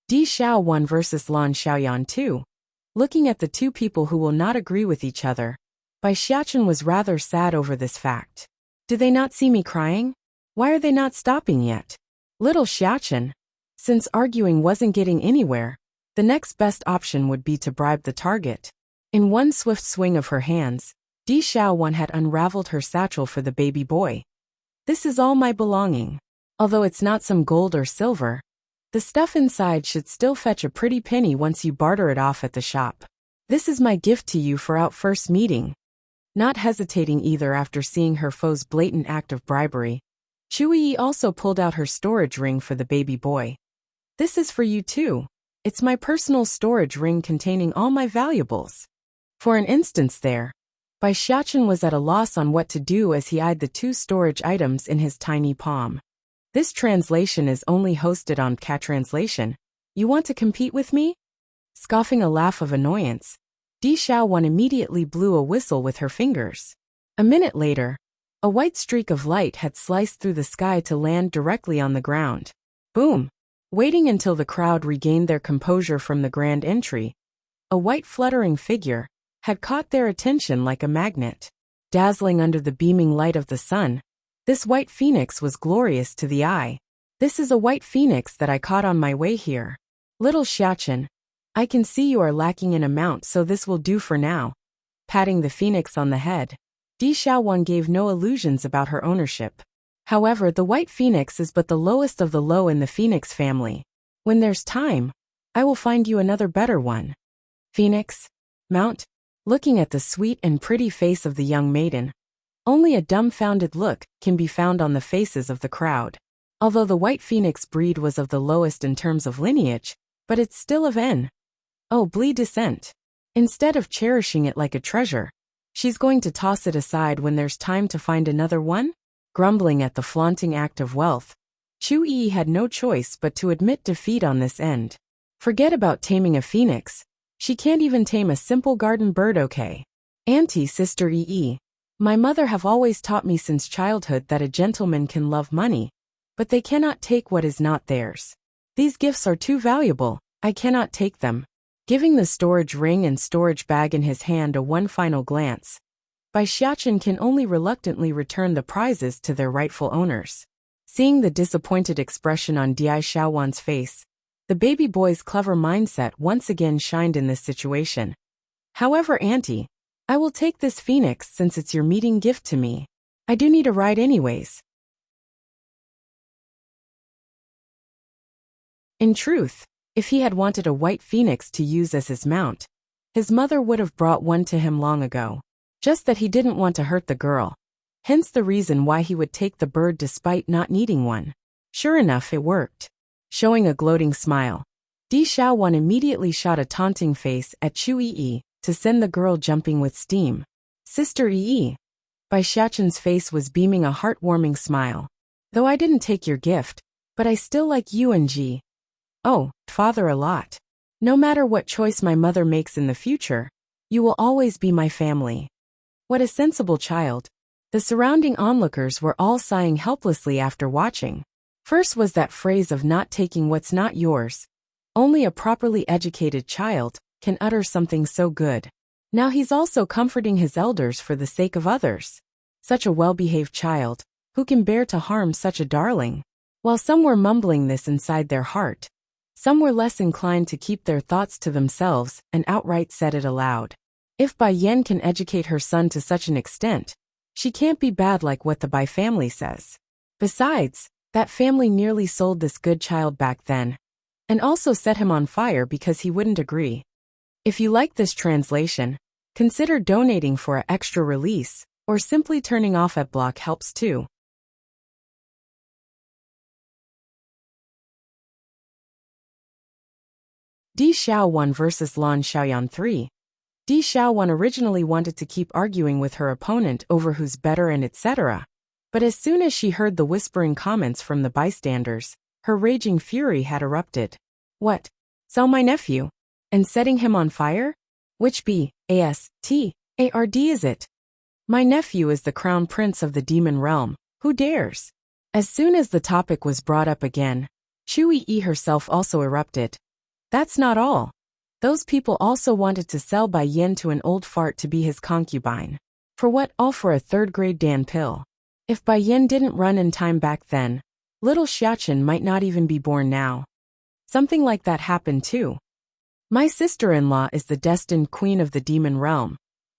Di Xiaowan vs Lan Xiaoyan 2. Looking at the two people who will not agree with each other, Bai Xiachen was rather sad over this fact. Do they not see me crying? Why are they not stopping yet? Little Xiachen. Since arguing wasn't getting anywhere, the next best option would be to bribe the target. In one swift swing of her hands, Di Xiaowan had unraveled her satchel for the baby boy. This is all my belonging. Although it's not some gold or silver, the stuff inside should still fetch a pretty penny once you barter it off at the shop. This is my gift to you for our first meeting. Not hesitating either after seeing her foe's blatant act of bribery, Chui also pulled out her storage ring for the baby boy. This is for you too. It's my personal storage ring containing all my valuables. For an instance there, Bai Xiachen was at a loss on what to do as he eyed the two storage items in his tiny palm. This translation is only hosted on Cat Translation. You want to compete with me? Scoffing a laugh of annoyance, Di Xiaowan immediately blew a whistle with her fingers. A minute later, a white streak of light had sliced through the sky to land directly on the ground. Boom! Waiting until the crowd regained their composure from the grand entry, a white fluttering figure had caught their attention like a magnet. Dazzling under the beaming light of the sun, this white phoenix was glorious to the eye. This is a white phoenix that I caught on my way here. Little Xiachen, I can see you are lacking in amount, so this will do for now. Patting the phoenix on the head, Di Xiaowan gave no illusions about her ownership. However, the white phoenix is but the lowest of the low in the phoenix family. When there's time, I will find you another better one. Phoenix, mount. Looking at the sweet and pretty face of the young maiden, only a dumbfounded look can be found on the faces of the crowd. Although the white phoenix breed was of the lowest in terms of lineage, but it's still of Blee descent. Instead of cherishing it like a treasure, she's going to toss it aside when there's time to find another one? Grumbling at the flaunting act of wealth, Chu Yi had no choice but to admit defeat on this end. Forget about taming a phoenix. She can't even tame a simple garden bird. Okay. Auntie, Sister Yi, my mother have always taught me since childhood that a gentleman can love money, but they cannot take what is not theirs. These gifts are too valuable, I cannot take them. Giving the storage ring and storage bag in his hand a one final glance, Bai Xiachen can only reluctantly return the prizes to their rightful owners. Seeing the disappointed expression on Di Xiaowan's face, the baby boy's clever mindset once again shined in this situation. However, Auntie, I will take this phoenix since it's your meeting gift to me. I do need a ride anyways. In truth, if he had wanted a white phoenix to use as his mount, his mother would have brought one to him long ago. Just that he didn't want to hurt the girl. Hence the reason why he would take the bird despite not needing one. Sure enough, it worked. Showing a gloating smile, Di Xiaowan immediately shot a taunting face at Chu Yi to send the girl jumping with steam. Sister Yi. Bai Xiachen's face was beaming a heartwarming smile. Though I didn't take your gift, but I still like you and Ji. Oh, father a lot. No matter what choice my mother makes in the future, you will always be my family. What a sensible child. The surrounding onlookers were all sighing helplessly after watching. First was that phrase of not taking what's not yours. Only a properly educated child can utter something so good. Now he's also comforting his elders for the sake of others. Such a well-behaved child, who can bear to harm such a darling? While some were mumbling this inside their heart, some were less inclined to keep their thoughts to themselves and outright said it aloud. If Bai Yan can educate her son to such an extent, she can't be bad like what the Bai family says. Besides, that family nearly sold this good child back then, and also set him on fire because he wouldn't agree. If you like this translation, Consider donating for an extra release, or simply turning off adblock helps too. Di Xiaowan vs Lan Xiaoyan 3. Di Xiaowan originally wanted to keep arguing with her opponent over who's better and etc. But as soon as she heard the whispering comments from the bystanders, her raging fury had erupted. What? Sell my nephew? And setting him on fire? Which bastard is it? My nephew is the crown prince of the demon realm. Who dares? As soon as the topic was brought up again, Cui Yi herself also erupted. That's not all. Those people also wanted to sell Bai Yin to an old fart to be his concubine. For what? All for a third-grade Dan pill. If Bai Yin didn't run in time back then, little Xiachen might not even be born now. Something like that happened too. My sister-in-law is the destined queen of the demon realm.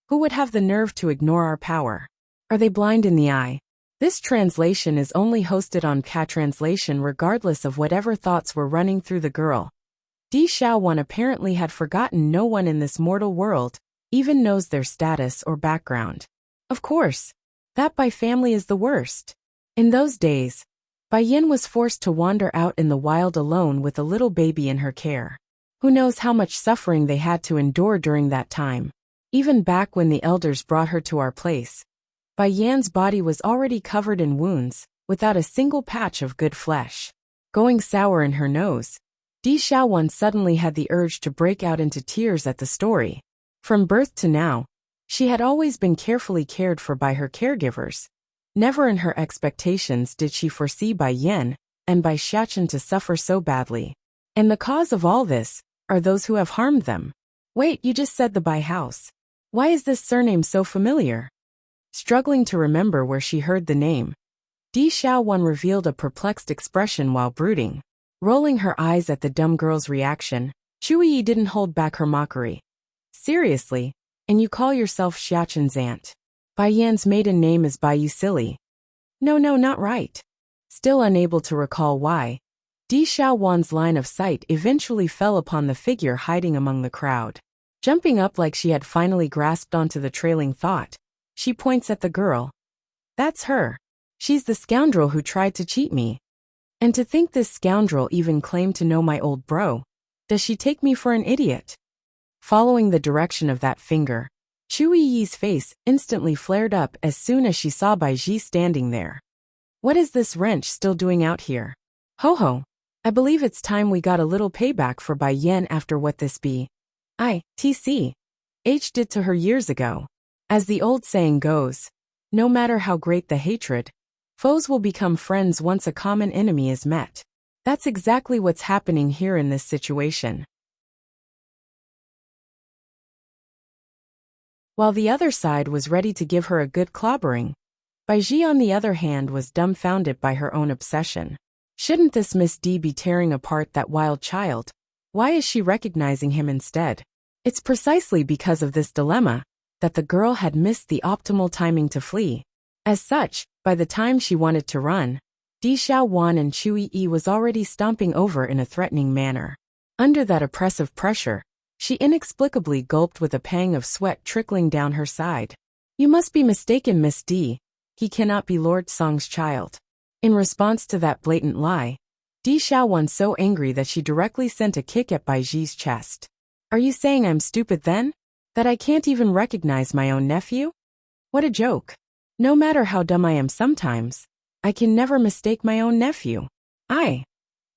Who would have the nerve to ignore our power? Are they blind in the eye? This translation is only hosted on Ka Translation regardless of whatever thoughts were running through the girl. Di Xiaowan apparently had forgotten no one in this mortal world even knows their status or background. Of course, that Bai family is the worst. In those days, Bai Yin was forced to wander out in the wild alone with a little baby in her care. Who knows how much suffering they had to endure during that time. Even back when the elders brought her to our place, Bai Yan's body was already covered in wounds, without a single patch of good flesh. Going sour in her nose, Di Xiaowan suddenly had the urge to break out into tears at the story. From birth to now, she had always been carefully cared for by her caregivers. Never in her expectations did she foresee Bai Yin and Bai Xiachen to suffer so badly. And the cause of all this are those who have harmed them. Wait, you just said the Bai house. Why is this surname so familiar? Struggling to remember where she heard the name, Di Xiaowan revealed a perplexed expression while brooding. Rolling her eyes at the dumb girl's reaction, Cui Yi didn't hold back her mockery. Seriously? And you call yourself Xiachen's aunt? Bai Yan's maiden name is Bai, you silly. No, not right. Still unable to recall why, Di Xiaowan's line of sight eventually fell upon the figure hiding among the crowd. Jumping up like she had finally grasped onto the trailing thought, she points at the girl. That's her. She's the scoundrel who tried to cheat me. And to think this scoundrel even claimed to know my old bro. Does she take me for an idiot? Following the direction of that finger, Cui Yi's face instantly flared up as soon as she saw Bai Ji standing there. What is this wrench still doing out here? Ho, I believe it's time we got a little payback for Bai Yin after what this H did to her years ago. As the old saying goes, no matter how great the hatred, foes will become friends once a common enemy is met. That's exactly what's happening here in this situation. While the other side was ready to give her a good clobbering, Bai Ji on the other hand was dumbfounded by her own obsession. Shouldn't this Miss D be tearing apart that wild child? Why is she recognizing him instead? It's precisely because of this dilemma that the girl had missed the optimal timing to flee. As such, by the time she wanted to run, Di Xiaowan and Cui Yi was already stomping over in a threatening manner. Under that oppressive pressure, she inexplicably gulped with a pang of sweat trickling down her side. You must be mistaken, Miss D. He cannot be Lord Song's child. In response to that blatant lie, Di Xiaowan so angry that she directly sent a kick at Bai Ji's chest. Are you saying I'm stupid then? That I can't even recognize my own nephew? What a joke. No matter how dumb I am sometimes, I can never mistake my own nephew.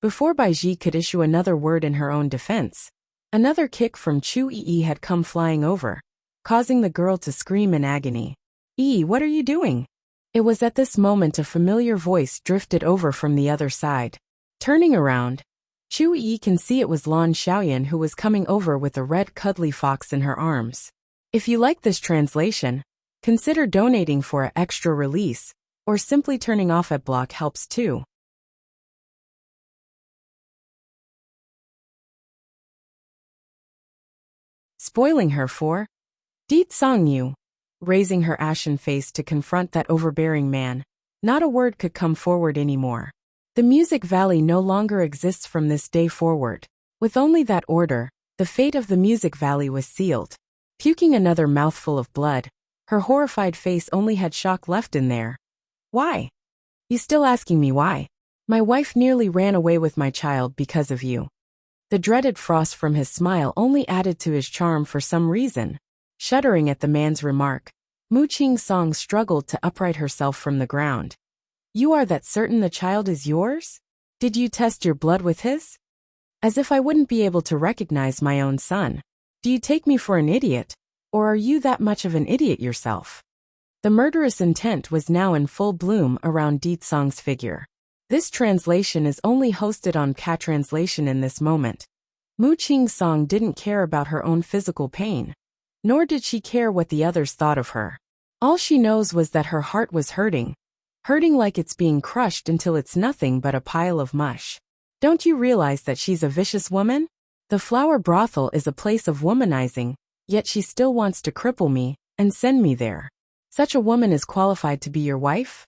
Before Bai Ji could issue another word in her own defense, another kick from Cui Yi had come flying over, causing the girl to scream in agony. What are you doing? It was at this moment a familiar voice drifted over from the other side. Turning around, Cui Yi can see it was Lan Xiaoyan who was coming over with a red cuddly fox in her arms. If you like this translation, consider donating for an extra release, or simply turning off adblock helps too. Spoiling her for Deet Song Yu. Raising her ashen face to confront that overbearing man, not a word could come forward anymore. The Music Valley no longer exists from this day forward. With only that order, the fate of the Music Valley was sealed. Puking another mouthful of blood, her horrified face only had shock left in there. Why? You still asking me why? My wife nearly ran away with my child because of you. The dreaded frost from his smile only added to his charm for some reason. Shuddering at the man's remark, Mu Qing-song struggled to upright herself from the ground. You are that certain the child is yours? Did you test your blood with his? As if I wouldn't be able to recognize my own son. Do you take me for an idiot, or are you that much of an idiot yourself? The murderous intent was now in full bloom around Deetsong's figure. This translation is only hosted on Ka-translation in this moment. Mu Qing-song didn't care about her own physical pain, nor did she care what the others thought of her. All she knows was that her heart was hurting like it's being crushed until it's nothing but a pile of mush. Don't you realize that she's a vicious woman? The flower brothel is a place of womanizing, yet she still wants to cripple me and send me there. Such a woman is qualified to be your wife?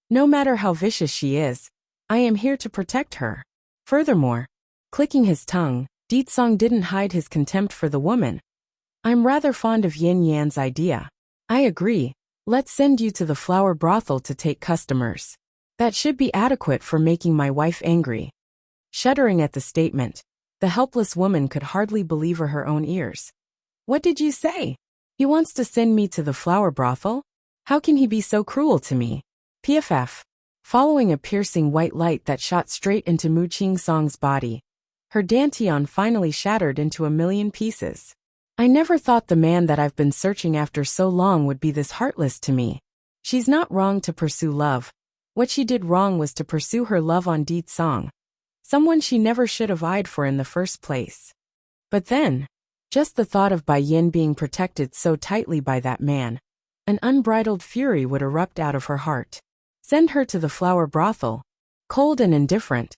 No matter how vicious she is, I am here to protect her. Furthermore, clicking his tongue, Deetsong didn't hide his contempt for the woman. I'm rather fond of Yin Yan's idea. I agree. Let's send you to the flower brothel to take customers. That should be adequate for making my wife angry. Shuddering at the statement, the helpless woman could hardly believe her own ears. What did you say? He wants to send me to the flower brothel? How can he be so cruel to me? PFF. Following a piercing white light that shot straight into Mu Qing-song's body, her dantian finally shattered into a million pieces. I never thought the man that I've been searching after so long would be this heartless to me. She's not wrong to pursue love. What she did wrong was to pursue her love on Deetsong, someone she never should have eyed for in the first place. But then, just the thought of Bai Yin being protected so tightly by that man, an unbridled fury would erupt out of her heart. Send her to the flower brothel. Cold and indifferent,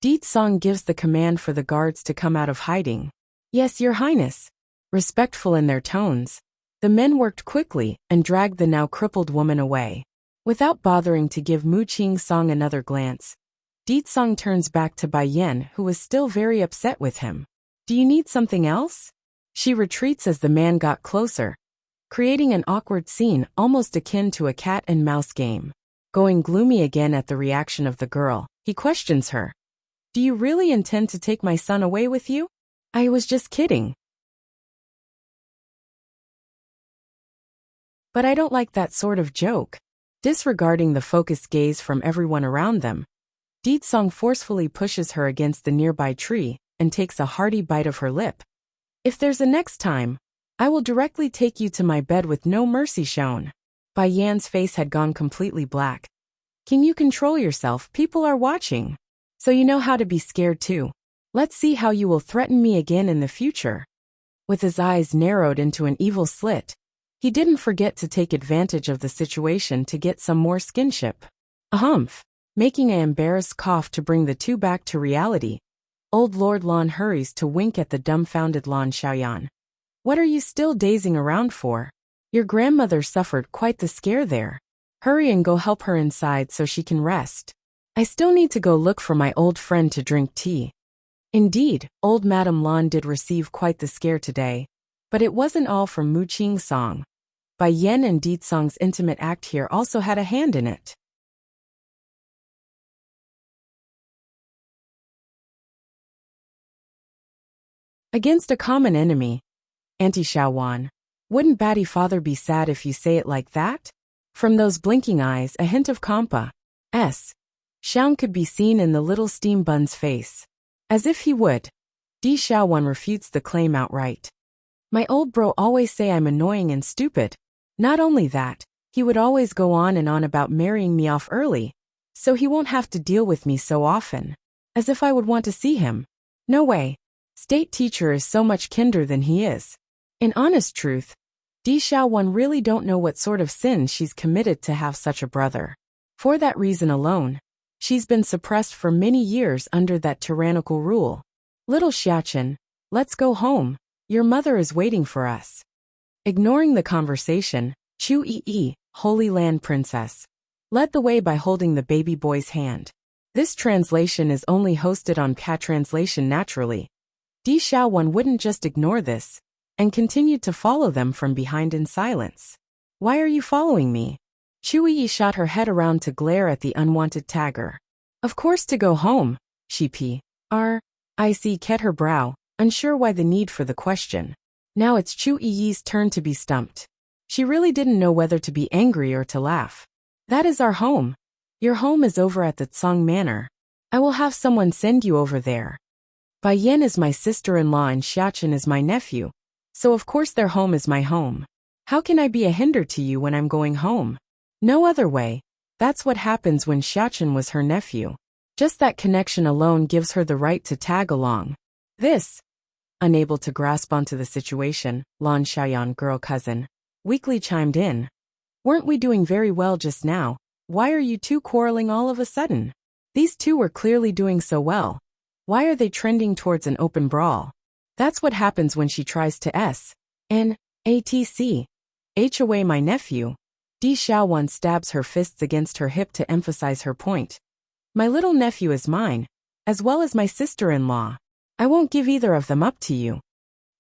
Deetsong gives the command for the guards to come out of hiding. Yes, Your Highness. Respectful in their tones, the men worked quickly and dragged the now crippled woman away. Without bothering to give Mu Qing-song another glance, Deetsong turns back to Bai Yin, who was still very upset with him. Do you need something else? She retreats as the man got closer, creating an awkward scene almost akin to a cat and mouse game. Going gloomy again at the reaction of the girl, he questions her. Do you really intend to take my son away with you? I was just kidding. But I don't like that sort of joke. Disregarding the focused gaze from everyone around them, Deetsong forcefully pushes her against the nearby tree and takes a hearty bite of her lip. If there's a next time, I will directly take you to my bed with no mercy shown. Bai Yan's face had gone completely black. Can you control yourself? People are watching. So you know how to be scared too. Let's see how you will threaten me again in the future. With his eyes narrowed into an evil slit, he didn't forget to take advantage of the situation to get some more skinship. Ahumph. Making an embarrassed cough to bring the two back to reality, old Lord Lan hurries to wink at the dumbfounded Lan Xiaoyan. What are you still dazing around for? Your grandmother suffered quite the scare there. Hurry and go help her inside so she can rest. I still need to go look for my old friend to drink tea. Indeed, old Madame Lan did receive quite the scare today, but it wasn't all from Mu Qing-song. Bai Yin and Deetsong's intimate act here also had a hand in it. Against a common enemy. Auntie Xiaowan. Wouldn't Batty Father be sad if you say it like that? From those blinking eyes, a hint of Compa. Xiang could be seen in the little steam bun's face. As if he would. Di Xiaowan refutes the claim outright. My old bro always say I'm annoying and stupid. Not only that, he would always go on and on about marrying me off early, so he won't have to deal with me so often. As if I would want to see him. No way. State teacher is so much kinder than he is. In honest truth, Di Xiaowan really don't know what sort of sin she's committed to have such a brother. For that reason alone, she's been suppressed for many years under that tyrannical rule. Little Xiachen, let's go home. Your mother is waiting for us. Ignoring the conversation, Chu Yi, Holy Land Princess, led the way by holding the baby boy's hand. This translation is only hosted on Ka-translation naturally. Di Xiaowan wouldn't just ignore this. and continued to follow them from behind in silence. Why are you following me? Chuyi shot her head around to glare at the unwanted tagger. Of course to go home, she ket her brow, unsure why the need for the question. Now it's Chuyi's turn to be stumped. She really didn't know whether to be angry or to laugh. That is our home. Your home is over at the Tsang Manor. I will have someone send you over there. Bai Yan is my sister-in-law and Xiachen is my nephew, so of course their home is my home. How can I be a hinder to you when I'm going home? No other way. That's what happens when Xiachen was her nephew. Just that connection alone gives her the right to tag along. This, unable to grasp onto the situation, Lan Xiaoyan, girl cousin, weakly chimed in. Weren't we doing very well just now? Why are you two quarreling all of a sudden? These two were clearly doing so well. Why are they trending towards an open brawl? That's what happens when she tries to H away my nephew. Di Xiaowan stabs her fists against her hip to emphasize her point. My little nephew is mine, as well as my sister-in-law. I won't give either of them up to you.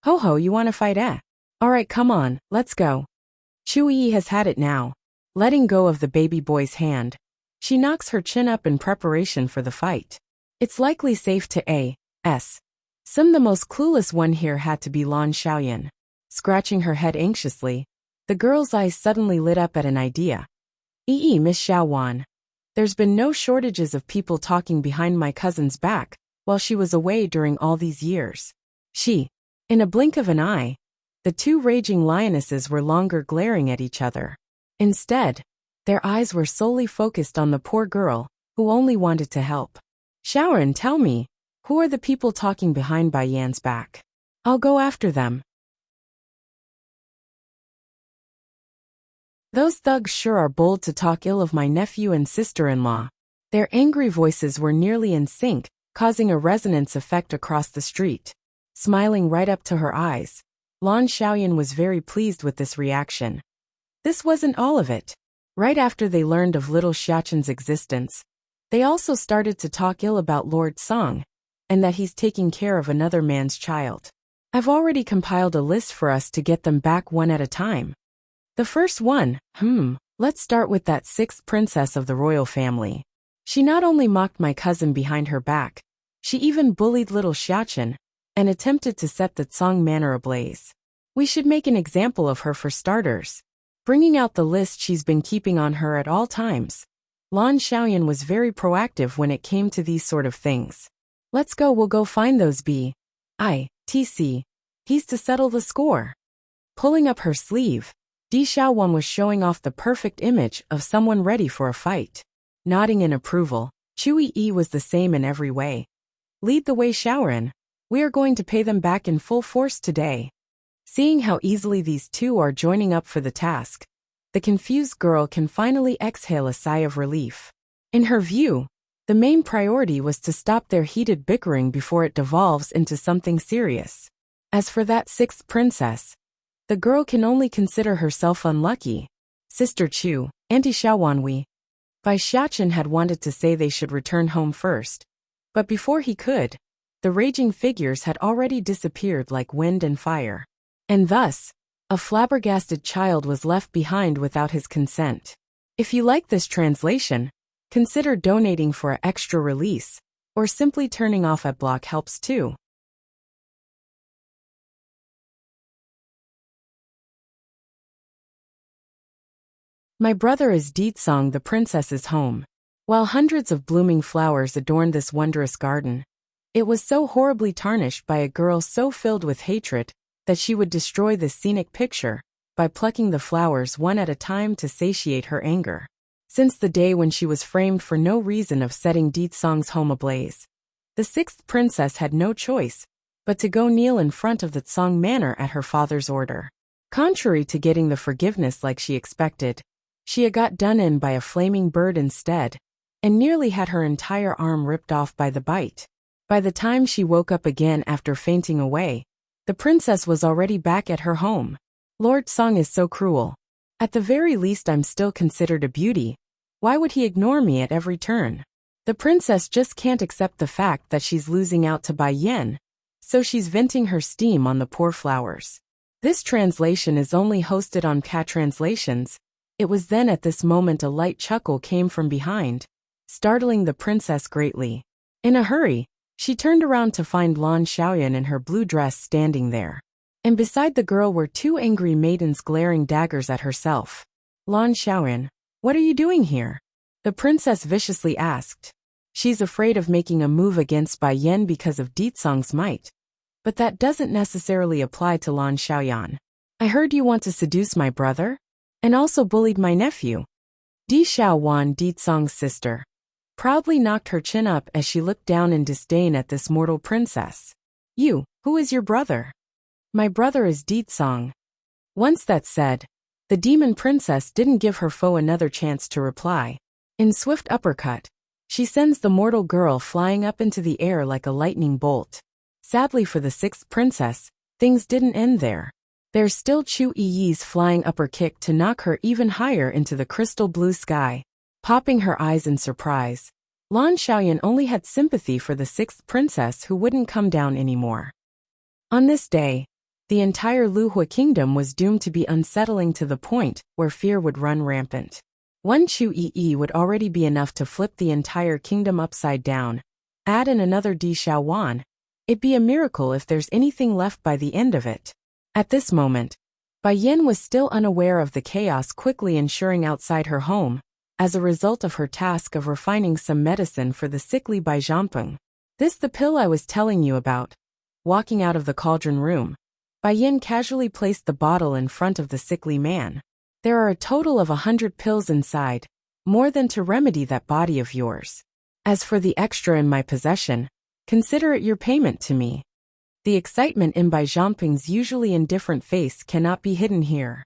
Ho ho, you wanna fight Alright, come on, let's go. Chuyi has had it now. Letting go of the baby boy's hand, she knocks her chin up in preparation for the fight. It's likely safe to The most clueless one here had to be Lan Xiaoyan. Scratching her head anxiously, the girl's eyes suddenly lit up at an idea. Miss Xiaowan. There's been no shortages of people talking behind my cousin's back while she was away during all these years. In a blink of an eye, the two raging lionesses were longer glaring at each other. Instead, their eyes were solely focused on the poor girl, who only wanted to help. Xiaoran, tell me, who are the people talking behind Bai Yan's back? I'll go after them. Those thugs sure are bold to talk ill of my nephew and sister-in-law. Their angry voices were nearly in sync, causing a resonance effect across the street. Smiling right up to her eyes, Lan Xiaoyan was very pleased with this reaction. This wasn't all of it. Right after they learned of little Xiachen's existence, they also started to talk ill about Lord Song, and that he's taking care of another man's child. I've already compiled a list for us to get them back one at a time. The first one, let's start with that sixth princess of the royal family. She not only mocked my cousin behind her back, she even bullied little Xiachen, and attempted to set the Tsang Manor ablaze. We should make an example of her for starters. Bringing out the list she's been keeping on her at all times. Lan Xiaoyan was very proactive when it came to these sort of things. Let's go, we'll go find those he's to settle the score. Pulling up her sleeve, Di Xiaowan was showing off the perfect image of someone ready for a fight. Nodding in approval, Chuyi was the same in every way. Lead the way, Xiaoran. We are going to pay them back in full force today. Seeing how easily these two are joining up for the task, the confused girl can finally exhale a sigh of relief. In her view, the main priority was to stop their heated bickering before it devolves into something serious. As for that sixth princess, the girl can only consider herself unlucky. Sister Chu, Auntie Xiaowan, Bai Xiachen had wanted to say they should return home first, but before he could, the raging figures had already disappeared like wind and fire. And thus, a flabbergasted child was left behind without his consent. If you like this translation, consider donating for an extra release, or simply turning off adblock helps too. My brother is Deetsong, the princess's home. While hundreds of blooming flowers adorned this wondrous garden, it was so horribly tarnished by a girl so filled with hatred that she would destroy this scenic picture by plucking the flowers one at a time to satiate her anger. Since the day when she was framed for no reason of setting Deetsong's home ablaze, the sixth princess had no choice but to go kneel in front of the Tsang Manor at her father's order. Contrary to getting the forgiveness like she expected, she had got done in by a flaming bird instead, and nearly had her entire arm ripped off by the bite. By the time she woke up again after fainting away, the princess was already back at her home. Lord Song is so cruel. At the very least I'm still considered a beauty. Why would he ignore me at every turn? The princess just can't accept the fact that she's losing out to Bai Yan, so she's venting her steam on the poor flowers. This translation is only hosted on Cat Translations. It was then at this moment a light chuckle came from behind, startling the princess greatly. In a hurry, she turned around to find Lan Xiaoyan in her blue dress standing there. And beside the girl were two angry maidens glaring daggers at herself. Lan Xiaoyan, what are you doing here? The princess viciously asked. She's afraid of making a move against Bai Yan because of Ditsong's might. But that doesn't necessarily apply to Lan Xiaoyan. I heard you want to seduce my brother? And also bullied my nephew. Di Xiaowan, Ditsong's sister, proudly knocked her chin up as she looked down in disdain at this mortal princess. You, who is your brother? My brother is Ditsong. Once that said, the demon princess didn't give her foe another chance to reply. In swift uppercut, she sends the mortal girl flying up into the air like a lightning bolt. Sadly for the sixth princess, things didn't end there. There's still Chu Yi's flying upper kick to knock her even higher into the crystal blue sky. Popping her eyes in surprise, Lan Xiaoyan only had sympathy for the sixth princess who wouldn't come down anymore. On this day, the entire Luhua kingdom was doomed to be unsettling to the point where fear would run rampant. One Chu Yi would already be enough to flip the entire kingdom upside down. Add in another Di Xiaowan, it'd be a miracle if there's anything left by the end of it. At this moment, Bai Yan was still unaware of the chaos quickly ensuring outside her home, as a result of her task of refining some medicine for the sickly Bai Zhampeng. This the pill I was telling you about. Walking out of the cauldron room, Bai Yan casually placed the bottle in front of the sickly man. There are a total of 100 pills inside, more than to remedy that body of yours. As for the extra in my possession, consider it your payment to me. The excitement in Bai Zhampeng's usually indifferent face cannot be hidden here.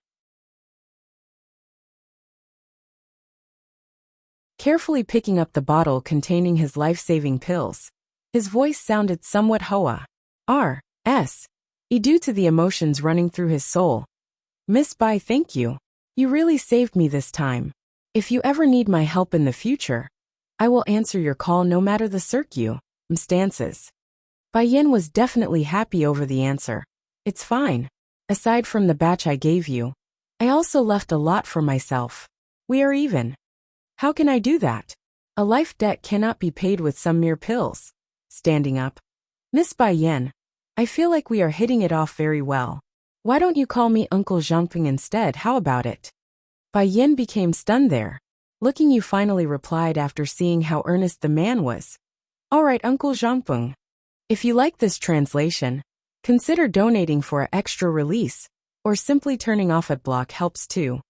Carefully picking up the bottle containing his life-saving pills, his voice sounded somewhat hoa. Due to the emotions running through his soul. Miss Bai, thank you. You really saved me this time. If you ever need my help in the future, I will answer your call no matter the circumstances. Bai Yan was definitely happy over the answer. It's fine. Aside from the batch I gave you, I also left a lot for myself. We are even. How can I do that? A life debt cannot be paid with some mere pills. Standing up. Miss Bai Yan, I feel like we are hitting it off very well. Why don't you call me Uncle Zhangping instead, how about it? Bai Yan became stunned there. Looking you finally replied after seeing how earnest the man was. Alright Uncle Zhangping. If you like this translation, consider donating for an extra release, or simply turning off ad block helps too.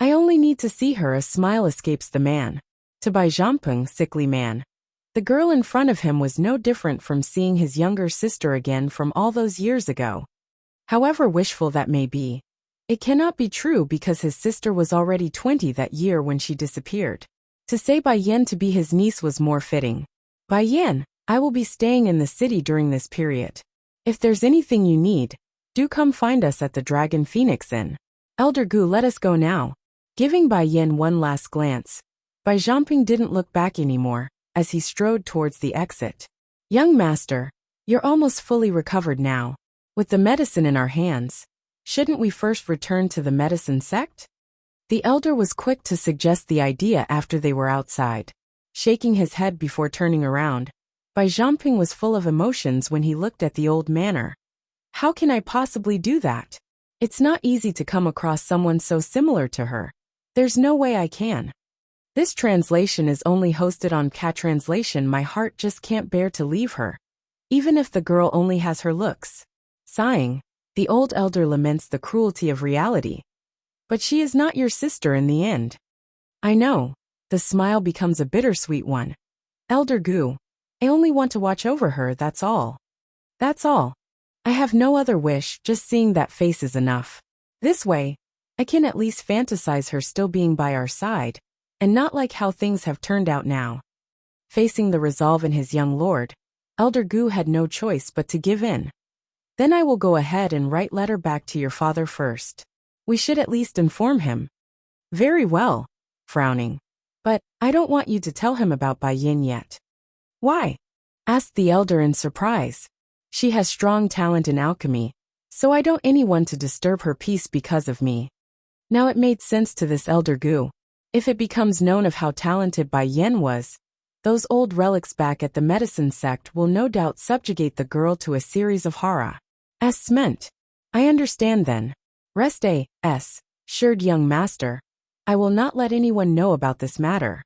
I only need to see her. A smile escapes the man. To Bai Zhampeng, sickly man. The girl in front of him was no different from seeing his younger sister again from all those years ago. However wishful that may be, it cannot be true because his sister was already 20 that year when she disappeared. To say Bai Yan to be his niece was more fitting. Bai Yan, I will be staying in the city during this period. If there's anything you need, do come find us at the Dragon Phoenix Inn. Elder Gu, let us go now. Giving Bai Yan one last glance, Bai Zhamping didn't look back anymore, as he strode towards the exit. Young master, you're almost fully recovered now. With the medicine in our hands, shouldn't we first return to the medicine sect? The elder was quick to suggest the idea after they were outside. Shaking his head before turning around, Bai Zhamping was full of emotions when he looked at the old manor. How can I possibly do that? It's not easy to come across someone so similar to her. There's no way I can. This translation is only hosted on Cat Translation. My heart just can't bear to leave her. Even if the girl only has her looks. Sighing, the old elder laments the cruelty of reality. But she is not your sister in the end. I know. The smile becomes a bittersweet one. Elder Gu, I only want to watch over her, that's all. That's all. I have no other wish, just seeing that face is enough. This way, I can at least fantasize her still being by our side, and not like how things have turned out now. Facing the resolve in his young lord, Elder Gu had no choice but to give in. Then I will go ahead and write letter back to your father first. We should at least inform him. Very well. Frowning. But I don't want you to tell him about Bai Yin yet. Why? Asked the elder in surprise. She has strong talent in alchemy, so I don't anyone to disturb her peace because of me. Now it made sense to this elder Gu. If it becomes known of how talented Bai Yin was, those old relics back at the medicine sect will no doubt subjugate the girl to a series of hara. S meant. I understand then. Rest A.S. assured young master. I will not let anyone know about this matter.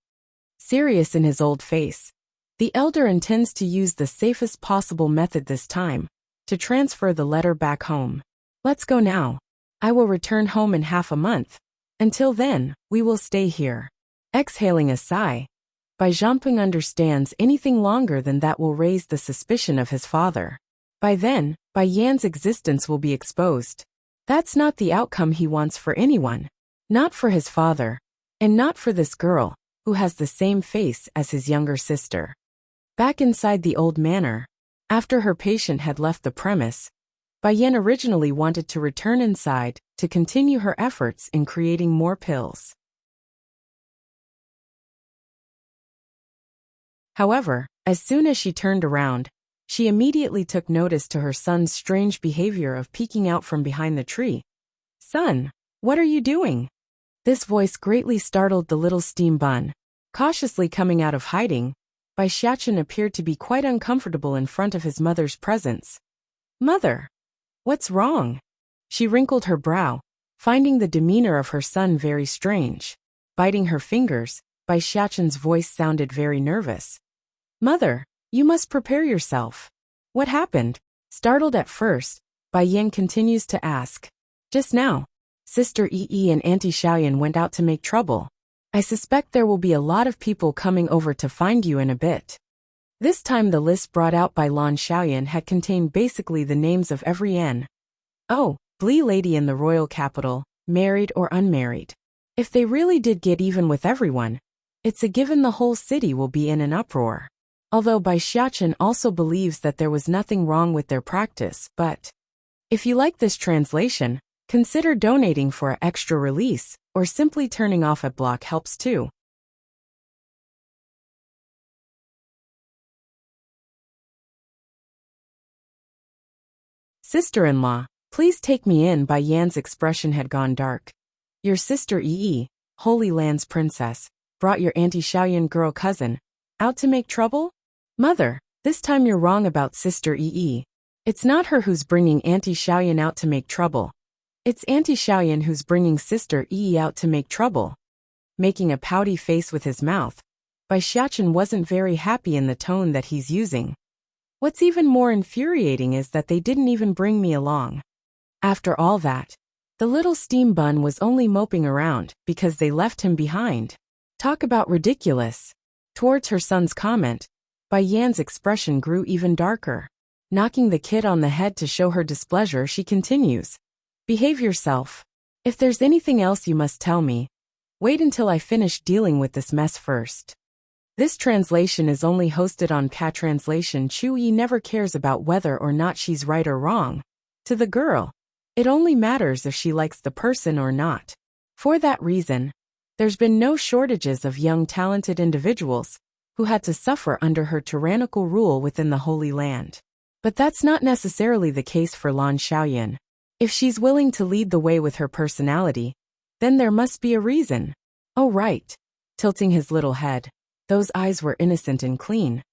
Serious in his old face, the elder intends to use the safest possible method this time, to transfer the letter back home. Let's go now. I will return home in half a month. Until then, we will stay here. Exhaling a sigh, Bai Zhamping understands anything longer than that will raise the suspicion of his father. By then, Bai Yan's existence will be exposed. That's not the outcome he wants for anyone. Not for his father, and not for this girl, who has the same face as his younger sister. Back inside the old manor, after her patient had left the premise, Bai Yan originally wanted to return inside to continue her efforts in creating more pills. However, as soon as she turned around, she immediately took notice to her son's strange behavior of peeking out from behind the tree. Son, what are you doing? This voice greatly startled the little steam bun. Cautiously coming out of hiding, Bai Xiachen appeared to be quite uncomfortable in front of his mother's presence. Mother! What's wrong? She wrinkled her brow, finding the demeanor of her son very strange. Biting her fingers, Bai Xiachen's voice sounded very nervous. Mother, you must prepare yourself. What happened? Startled at first, Bai Yin continues to ask. Just now, Sister Yi and Auntie Xiaoyan went out to make trouble. I suspect there will be a lot of people coming over to find you in a bit. This time the list brought out by Lan Xiaoyan had contained basically the names of every Blee lady in the royal capital, married or unmarried. If they really did get even with everyone, it's a given the whole city will be in an uproar. Although Bai Xiachen also believes that there was nothing wrong with their practice, but if you like this translation, consider donating for an extra release, or simply turning off ad block helps too. Sister-in-law, please take me in. Bai Yan's expression had gone dark. Your sister Yi, Holy Land's princess, brought your Auntie Xiaoyan girl cousin out to make trouble? Mother, this time you're wrong about Sister Yi. It's not her who's bringing Auntie Xiaoyan out to make trouble. It's Auntie Xiaoyan who's bringing Sister Yi out to make trouble. Making a pouty face with his mouth, Bai Xiachen wasn't very happy in the tone that he's using. What's even more infuriating is that they didn't even bring me along. After all that, the little steam bun was only moping around because they left him behind. Talk about ridiculous. Towards her son's comment, Bai Yan's expression grew even darker. Knocking the kid on the head to show her displeasure, she continues. Behave yourself. If there's anything else you must tell me. Wait until I finish dealing with this mess first. This translation is only hosted on Patranslation. Chu Yi never cares about whether or not she's right or wrong. To the girl, it only matters if she likes the person or not. For that reason, there's been no shortages of young talented individuals who had to suffer under her tyrannical rule within the Holy Land. But that's not necessarily the case for Lan Xiaoyan. If she's willing to lead the way with her personality, then there must be a reason. Oh right. Tilting his little head, those eyes were innocent and clean.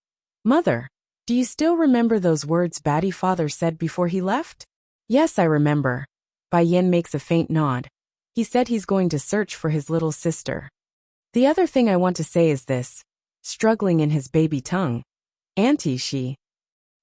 Mother, do you still remember those words Batty father said before he left? Yes, I remember. Bai Yin makes a faint nod. He said he's going to search for his little sister. The other thing I want to say is this. Struggling in his baby tongue. Auntie, she.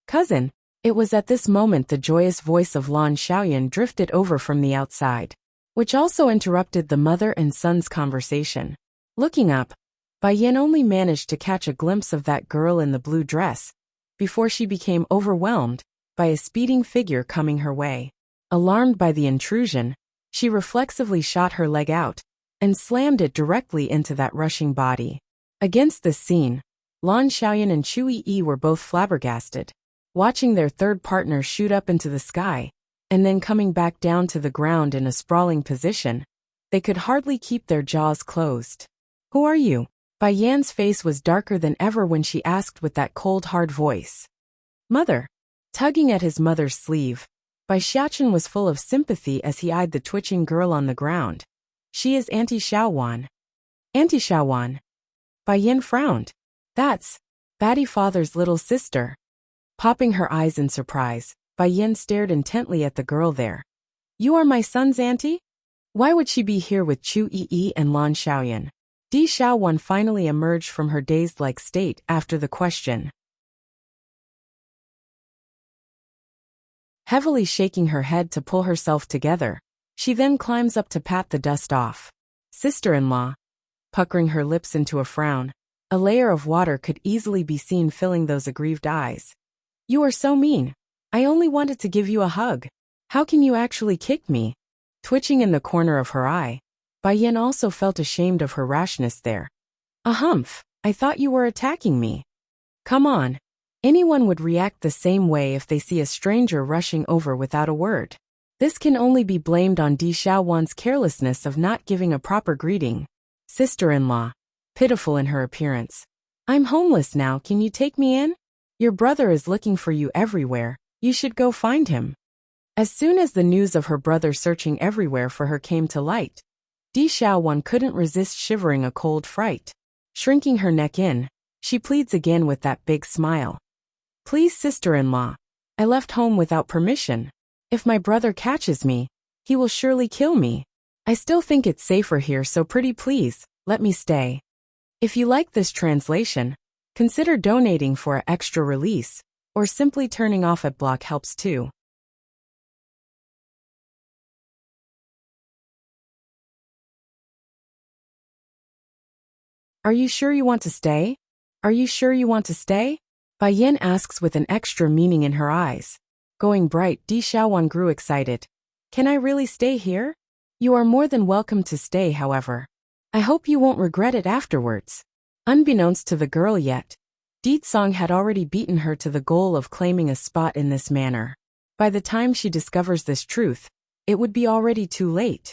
Cousin. It was at this moment the joyous voice of Lan Xiaoyan drifted over from the outside, which also interrupted the mother and son's conversation. Looking up, Bai Yin only managed to catch a glimpse of that girl in the blue dress, before she became overwhelmed by a speeding figure coming her way. Alarmed by the intrusion, she reflexively shot her leg out, and slammed it directly into that rushing body. Against this scene, Lan Xiaoyan and Chu Yi were both flabbergasted, watching their third partner shoot up into the sky, and then coming back down to the ground in a sprawling position. They could hardly keep their jaws closed. Who are you? Bai Yan's face was darker than ever when she asked with that cold, hard voice. Mother. Tugging at his mother's sleeve, Bai Xiaochen was full of sympathy as he eyed the twitching girl on the ground. She is Auntie Xiaowan. Auntie Xiaowan. Bai Yan frowned. That's Batty Father's little sister. Popping her eyes in surprise, Bai Yan stared intently at the girl there. You are my son's auntie? Why would she be here with Chu Yi and Lan Xiaoyan? Di Xiaowan finally emerged from her dazed-like state after the question. Heavily shaking her head to pull herself together, she then climbs up to pat the dust off. Sister-in-law. Puckering her lips into a frown, a layer of water could easily be seen filling those aggrieved eyes. You are so mean. I only wanted to give you a hug. How can you actually kick me? Twitching in the corner of her eye, Bai Yan also felt ashamed of her rashness there. A humph, I thought you were attacking me. Come on. Anyone would react the same way if they see a stranger rushing over without a word. This can only be blamed on Di Xiaowan's carelessness of not giving a proper greeting. Sister-in-law. Pitiful in her appearance. I'm homeless now, can you take me in? Your brother is looking for you everywhere, you should go find him. As soon as the news of her brother searching everywhere for her came to light, Di Xiaowan couldn't resist shivering a cold fright. Shrinking her neck in, she pleads again with that big smile. Please, sister-in-law. I left home without permission. If my brother catches me, he will surely kill me. I still think it's safer here, so pretty please, let me stay. If you like this translation, consider donating for an extra release, or simply turning off at block helps too. Are you sure you want to stay? Are you sure you want to stay? Bai Yan asks with an extra meaning in her eyes. Going bright, Di Xiaowan grew excited. Can I really stay here? You are more than welcome to stay, however. I hope you won't regret it afterwards. Unbeknownst to the girl yet, Di Tsong had already beaten her to the goal of claiming a spot in this manner. By the time she discovers this truth, it would be already too late.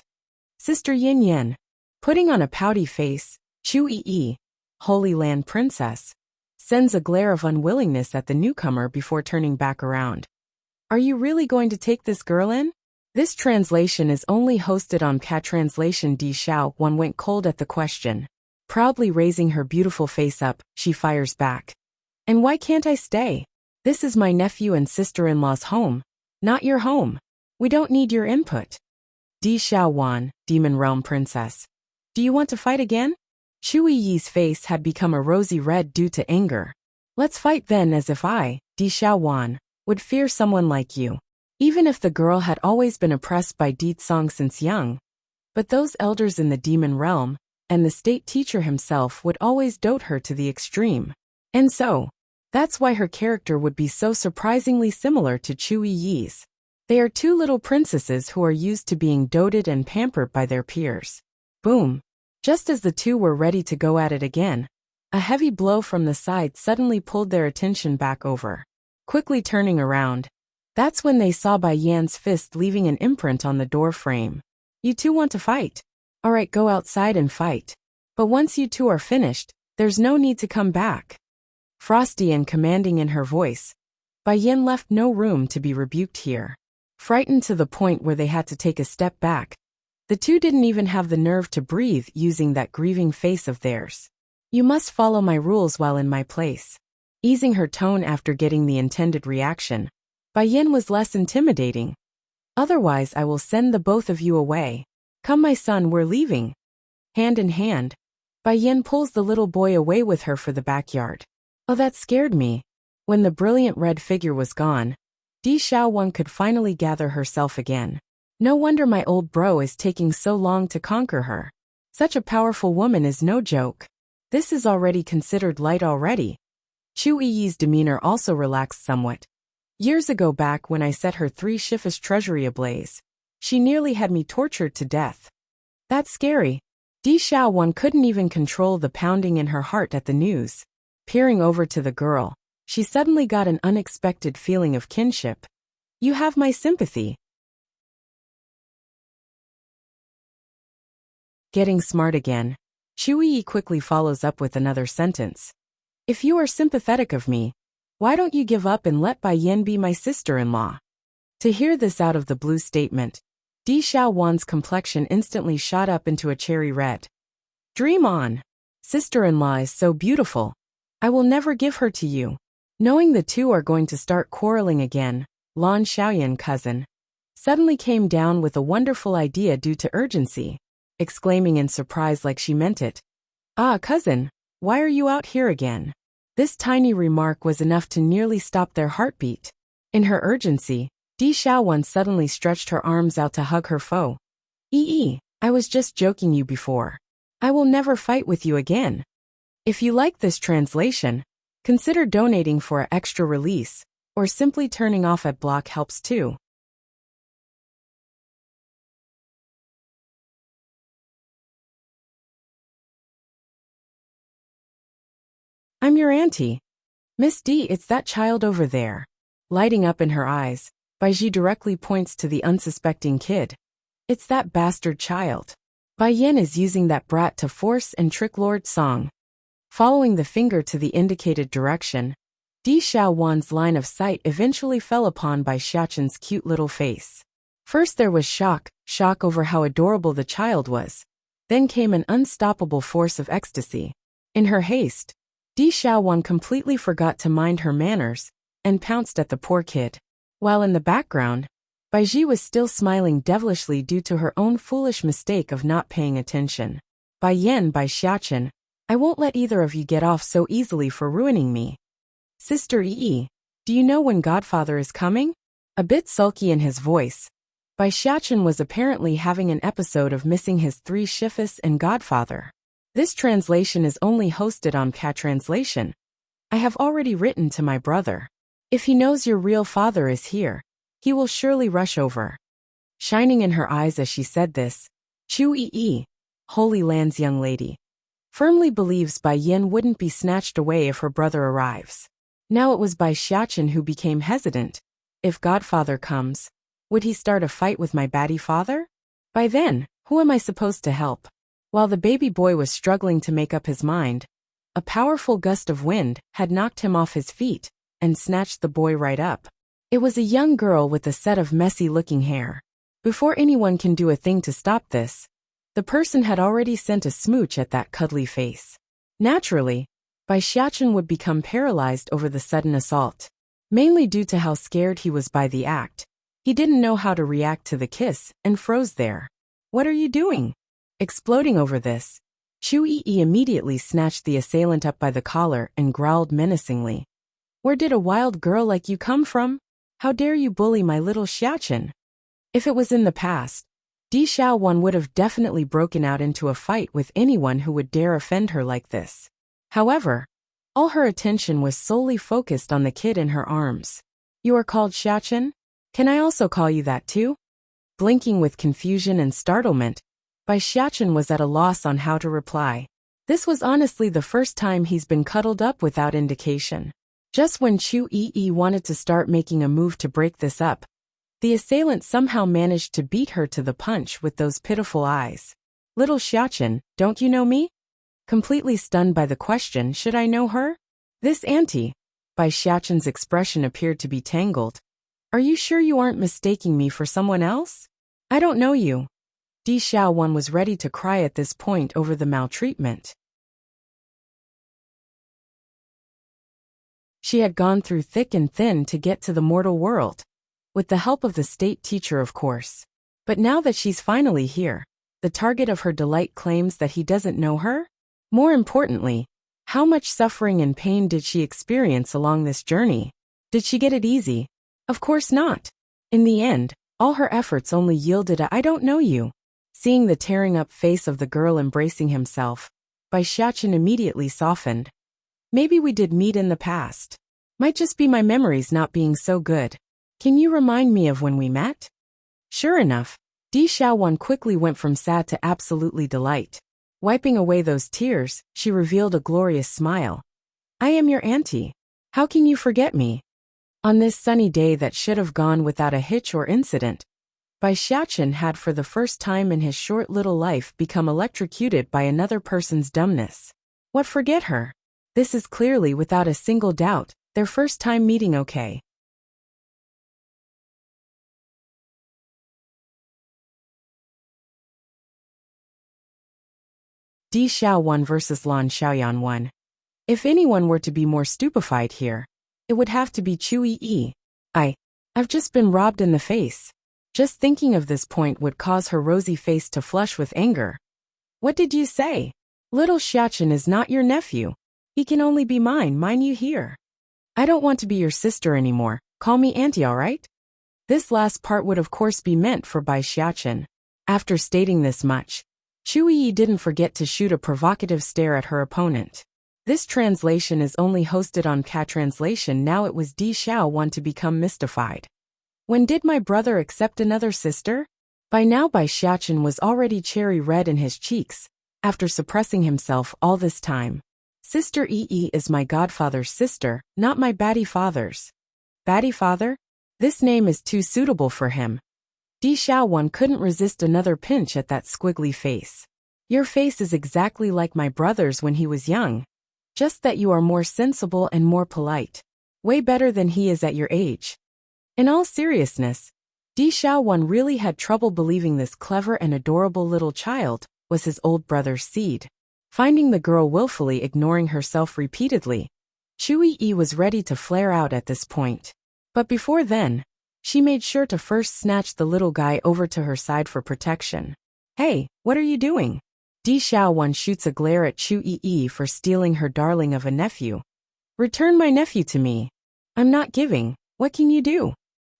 Sister Yin Yen. Putting on a pouty face, Chu Yi, Holy Land Princess, sends a glare of unwillingness at the newcomer before turning back around. Are you really going to take this girl in? This translation is only hosted on Cat Translation. Di Xiaowan went cold at the question. Proudly raising her beautiful face up, she fires back. And why can't I stay? This is my nephew and sister-in-law's home, not your home. We don't need your input. Di Xiaowan, Demon Realm Princess. Do you want to fight again? Chu Yi's face had become a rosy red due to anger. Let's fight then, as if I, Di Xiaowan, would fear someone like you. Even if the girl had always been oppressed by Di Tsong since young. But those elders in the demon realm, and the state teacher himself would always dote her to the extreme. And so, that's why her character would be so surprisingly similar to Chu Yi's. They are two little princesses who are used to being doted and pampered by their peers. Boom. Just as the two were ready to go at it again, a heavy blow from the side suddenly pulled their attention back over. Quickly turning around, that's when they saw Bai Yan's fist leaving an imprint on the door frame. You two want to fight? Alright, go outside and fight. But once you two are finished, there's no need to come back. Frosty and commanding in her voice, Bai Yan left no room to be rebuked here. Frightened to the point where they had to take a step back, the two didn't even have the nerve to breathe using that grieving face of theirs. You must follow my rules while in my place. Easing her tone after getting the intended reaction, Bai Yan was less intimidating. Otherwise I will send the both of you away. Come my son, we're leaving. Hand in hand, Bai Yan pulls the little boy away with her for the backyard. Oh, that scared me. When the brilliant red figure was gone, Di Xiaowan could finally gather herself again. No wonder my old bro is taking so long to conquer her. Such a powerful woman is no joke. This is already considered light already. Chu Yi's demeanor also relaxed somewhat. Years ago back when I set her 3 Shifa's treasury ablaze, she nearly had me tortured to death. That's scary. Di Xiaowan couldn't even control the pounding in her heart at the news. Peering over to the girl, she suddenly got an unexpected feeling of kinship. You have my sympathy. Getting smart again, Yi quickly follows up with another sentence. If you are sympathetic of me, why don't you give up and let Bai Yin be my sister-in-law? To hear this out of the blue statement, Di Xiaowan's complexion instantly shot up into a cherry red. Dream on. Sister-in-law is so beautiful. I will never give her to you. Knowing the two are going to start quarreling again, Lan Xiaoyan cousin suddenly came down with a wonderful idea due to urgency, exclaiming in surprise like she meant it. Ah, cousin, why are you out here again? This tiny remark was enough to nearly stop their heartbeat. In her urgency, Di Xiaowan suddenly stretched her arms out to hug her foe. I was just joking you before. I will never fight with you again. If you like this translation, consider donating for an extra release, or simply turning off ad block helps too. I'm your auntie. Miss D, it's that child over there. Lighting up in her eyes, Baiji directly points to the unsuspecting kid. It's that bastard child. Bai Yin is using that brat to force and trick Lord Song. Following the finger to the indicated direction, Di Xiaowan's line of sight eventually fell upon Bai Xiaqin's cute little face. First there was shock over how adorable the child was. Then came an unstoppable force of ecstasy. In her haste, Di Xiaowan completely forgot to mind her manners and pounced at the poor kid. While in the background, Baiji was still smiling devilishly due to her own foolish mistake of not paying attention. Bai Xiaqin, I won't let either of you get off so easily for ruining me. Sister Yi, do you know when Godfather is coming? A bit sulky in his voice, Bai Xiaqin was apparently having an episode of missing his three shifus and Godfather. This translation is only hosted on Cat Translation. I have already written to my brother. If he knows your real father is here, he will surely rush over. Shining in her eyes as she said this, Chu Yi, Holy Land's young lady, firmly believes Bai Yin wouldn't be snatched away if her brother arrives. Now it was Bai Xiaqin who became hesitant. If Godfather comes, would he start a fight with my baddie father? By then, who am I supposed to help? While the baby boy was struggling to make up his mind, a powerful gust of wind had knocked him off his feet and snatched the boy right up. It was a young girl with a set of messy-looking hair. Before anyone can do a thing to stop this, the person had already sent a smooch at that cuddly face. Naturally, Bai Xiaqin would become paralyzed over the sudden assault. Mainly due to how scared he was by the act, he didn't know how to react to the kiss and froze there. What are you doing? Exploding over this, Chu Yi immediately snatched the assailant up by the collar and growled menacingly. Where did a wild girl like you come from? How dare you bully my little Xiaqin? If it was in the past, Di Xiaowan would have definitely broken out into a fight with anyone who would dare offend her like this. However, all her attention was solely focused on the kid in her arms. You are called Xiaqin? Can I also call you that too? Blinking with confusion and startlement, Bai Xiaqin was at a loss on how to reply. This was honestly the first time he's been cuddled up without indication. Just when Chu Yi wanted to start making a move to break this up, the assailant somehow managed to beat her to the punch with those pitiful eyes. Little Xiaqin, don't you know me? Completely stunned by the question, should I know her? This auntie. Bai Xiaqin's expression appeared to be tangled. Are you sure you aren't mistaking me for someone else? I don't know you. Di Xiaowan was ready to cry at this point over the maltreatment. She had gone through thick and thin to get to the mortal world. With the help of the state teacher, of course. But now that she's finally here, the target of her delight claims that he doesn't know her? More importantly, how much suffering and pain did she experience along this journey? Did she get it easy? Of course not. In the end, all her efforts only yielded a I don't know you. Seeing the tearing up face of the girl embracing himself, Bai Xiaqin immediately softened. Maybe we did meet in the past. Might just be my memories not being so good. Can you remind me of when we met? Sure enough, Di Xiaowan quickly went from sad to absolutely delight. Wiping away those tears, she revealed a glorious smile. I am your auntie. How can you forget me? On this sunny day that should have gone without a hitch or incident, Bai Xiaochen had for the first time in his short little life become electrocuted by another person's dumbness. What, forget her? This is clearly, without a single doubt, their first time meeting. Okay. Di Xiaowan versus Lan Xiaoyan 1. If anyone were to be more stupefied here, it would have to be Chu Yi. I've just been robbed in the face. Just thinking of this point would cause her rosy face to flush with anger. What did you say? Little Xiaochen is not your nephew. He can only be mine, mind you hear. I don't want to be your sister anymore, call me auntie, alright? This last part would of course be meant for Bai Xiaochen. After stating this much, Chu Yi didn't forget to shoot a provocative stare at her opponent. This translation is only hosted on Ka Translation. Now it was Di Xiaowan to become mystified. When did my brother accept another sister? By now Bai Xiaochen was already cherry red in his cheeks, after suppressing himself all this time. Sister Yi is my godfather's sister, not my batty father's. Batty father? This name is too suitable for him. Di Xiaowan couldn't resist another pinch at that squiggly face. Your face is exactly like my brother's when he was young. Just that you are more sensible and more polite. Way better than he is at your age. In all seriousness, Di Xiaowan really had trouble believing this clever and adorable little child was his old brother's seed. Finding the girl willfully ignoring herself repeatedly, Chu Yi was ready to flare out at this point. But before then, she made sure to first snatch the little guy over to her side for protection. Hey, what are you doing? Di Xiaowan shoots a glare at Chu Yi for stealing her darling of a nephew. Return my nephew to me. I'm not giving. What can you do?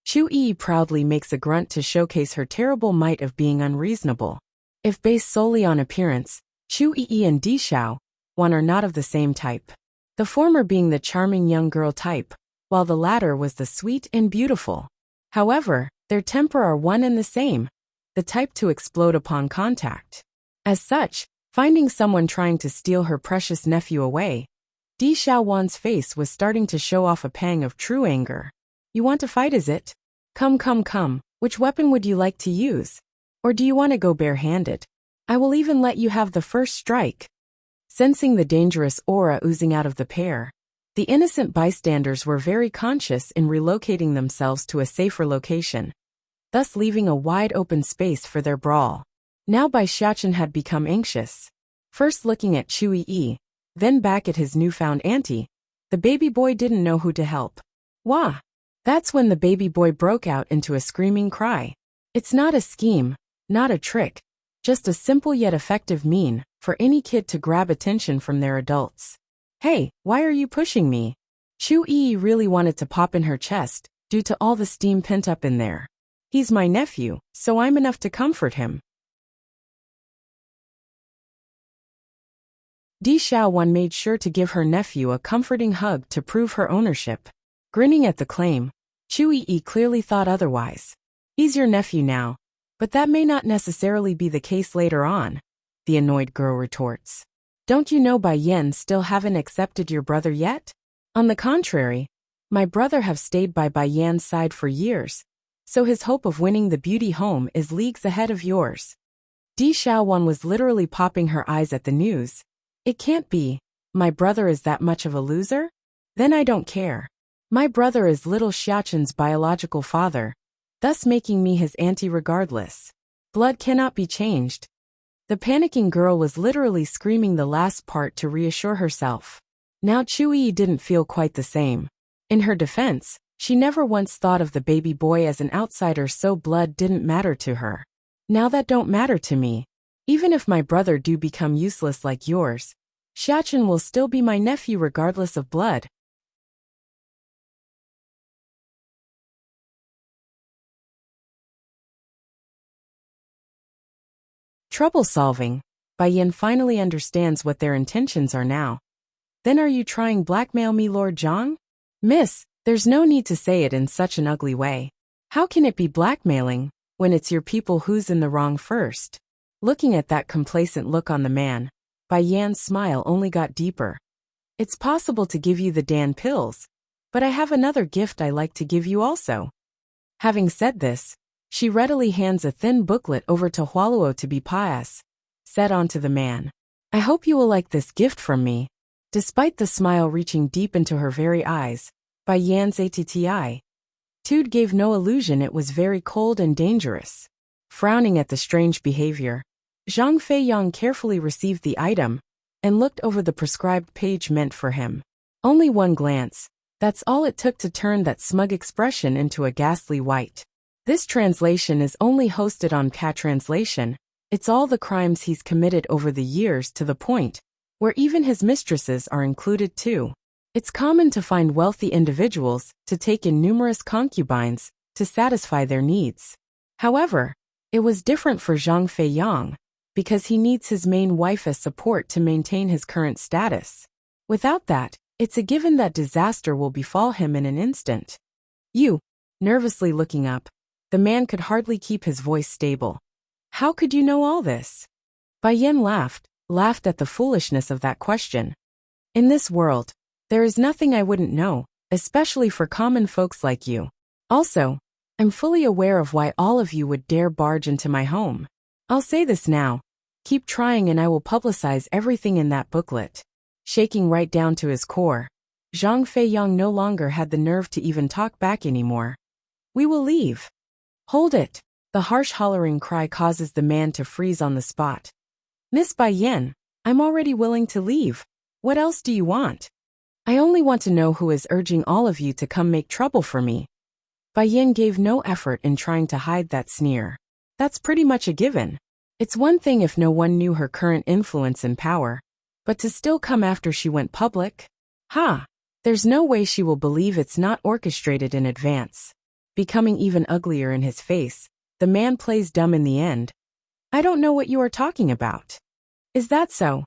Chu Yi proudly makes a grunt to showcase her terrible might of being unreasonable. If based solely on appearance, Chu Yi and Di Xiaowan are not of the same type. The former being the charming young girl type, while the latter was the sweet and beautiful. However, their temper are one and the same, the type to explode upon contact. As such, finding someone trying to steal her precious nephew away, Di Xiaowan's face was starting to show off a pang of true anger. You want to fight, is it? Come, which weapon would you like to use? Or do you want to go barehanded? I will even let you have the first strike. Sensing the dangerous aura oozing out of the pair, the innocent bystanders were very conscious in relocating themselves to a safer location, thus leaving a wide open space for their brawl. Now Bai Xiaochen had become anxious. First looking at Chu Yi, then back at his newfound auntie, the baby boy didn't know who to help. Wah! That's when the baby boy broke out into a screaming cry. It's not a scheme, not a trick, just a simple yet effective mean for any kid to grab attention from their adults. Hey, why are you pushing me? Chu Yi really wanted to pop in her chest due to all the steam pent up in there. He's my nephew, so I'm enough to comfort him. Di Xiaowan made sure to give her nephew a comforting hug to prove her ownership. Grinning at the claim, Chu Yi clearly thought otherwise. He's your nephew now, but that may not necessarily be the case later on, the annoyed girl retorts. Don't you know Bai Yan still haven't accepted your brother yet? On the contrary, my brother have stayed by Bai Yan's side for years, so his hope of winning the beauty home is leagues ahead of yours. Di Xiaowan was literally popping her eyes at the news. It can't be. My brother is that much of a loser? Then I don't care. My brother is little Xiaochen's biological father, thus making me his auntie regardless. Blood cannot be changed. The panicking girl was literally screaming the last part to reassure herself. Now Chu Yi didn't feel quite the same. In her defense, she never once thought of the baby boy as an outsider, so blood didn't matter to her. Now that don't matter to me. Even if my brother do become useless like yours, Xiaochen will still be my nephew regardless of blood. Trouble solving. Bai Yan finally understands what their intentions are now. Then are you trying blackmail me, Lord Zhang? Miss, there's no need to say it in such an ugly way. How can it be blackmailing when it's your people who's in the wrong first? Looking at that complacent look on the man, Bai Yan's smile only got deeper. It's possible to give you the Dan pills, but I have another gift I like to give you also. Having said this, She readily hands a thin booklet over to Hualuo to be pious, said on to the man. I hope you will like this gift from me. Despite the smile reaching deep into her very eyes, Bai Yan's attitude gave no illusion it was very cold and dangerous. Frowning at the strange behavior, Zhang Feiyang carefully received the item and looked over the prescribed page meant for him. Only one glance, that's all it took to turn that smug expression into a ghastly white. This translation is only hosted on Translation. It's all the crimes he's committed over the years to the point where even his mistresses are included too. It's common to find wealthy individuals to take in numerous concubines to satisfy their needs. However, it was different for Zhang Feiyang, because he needs his main wife as support to maintain his current status. Without that, it's a given that disaster will befall him in an instant. You, nervously looking up, the man could hardly keep his voice stable. How could you know all this? Bai Yan laughed at the foolishness of that question. In this world, there is nothing I wouldn't know, especially for common folks like you. Also, I'm fully aware of why all of you would dare barge into my home. I'll say this now. Keep trying and I will publicize everything in that booklet. Shaking right down to his core, Zhang Feiyang no longer had the nerve to even talk back anymore. We will leave. Hold it. The harsh hollering cry causes the man to freeze on the spot. Miss Bai Yan, I'm already willing to leave. What else do you want? I only want to know who is urging all of you to come make trouble for me. Bai Yan gave no effort in trying to hide that sneer. That's pretty much a given. It's one thing if no one knew her current influence and power, but to still come after she went public? There's no way she will believe it's not orchestrated in advance. Becoming even uglier in his face, the man plays dumb in the end. I don't know what you are talking about. Is that so?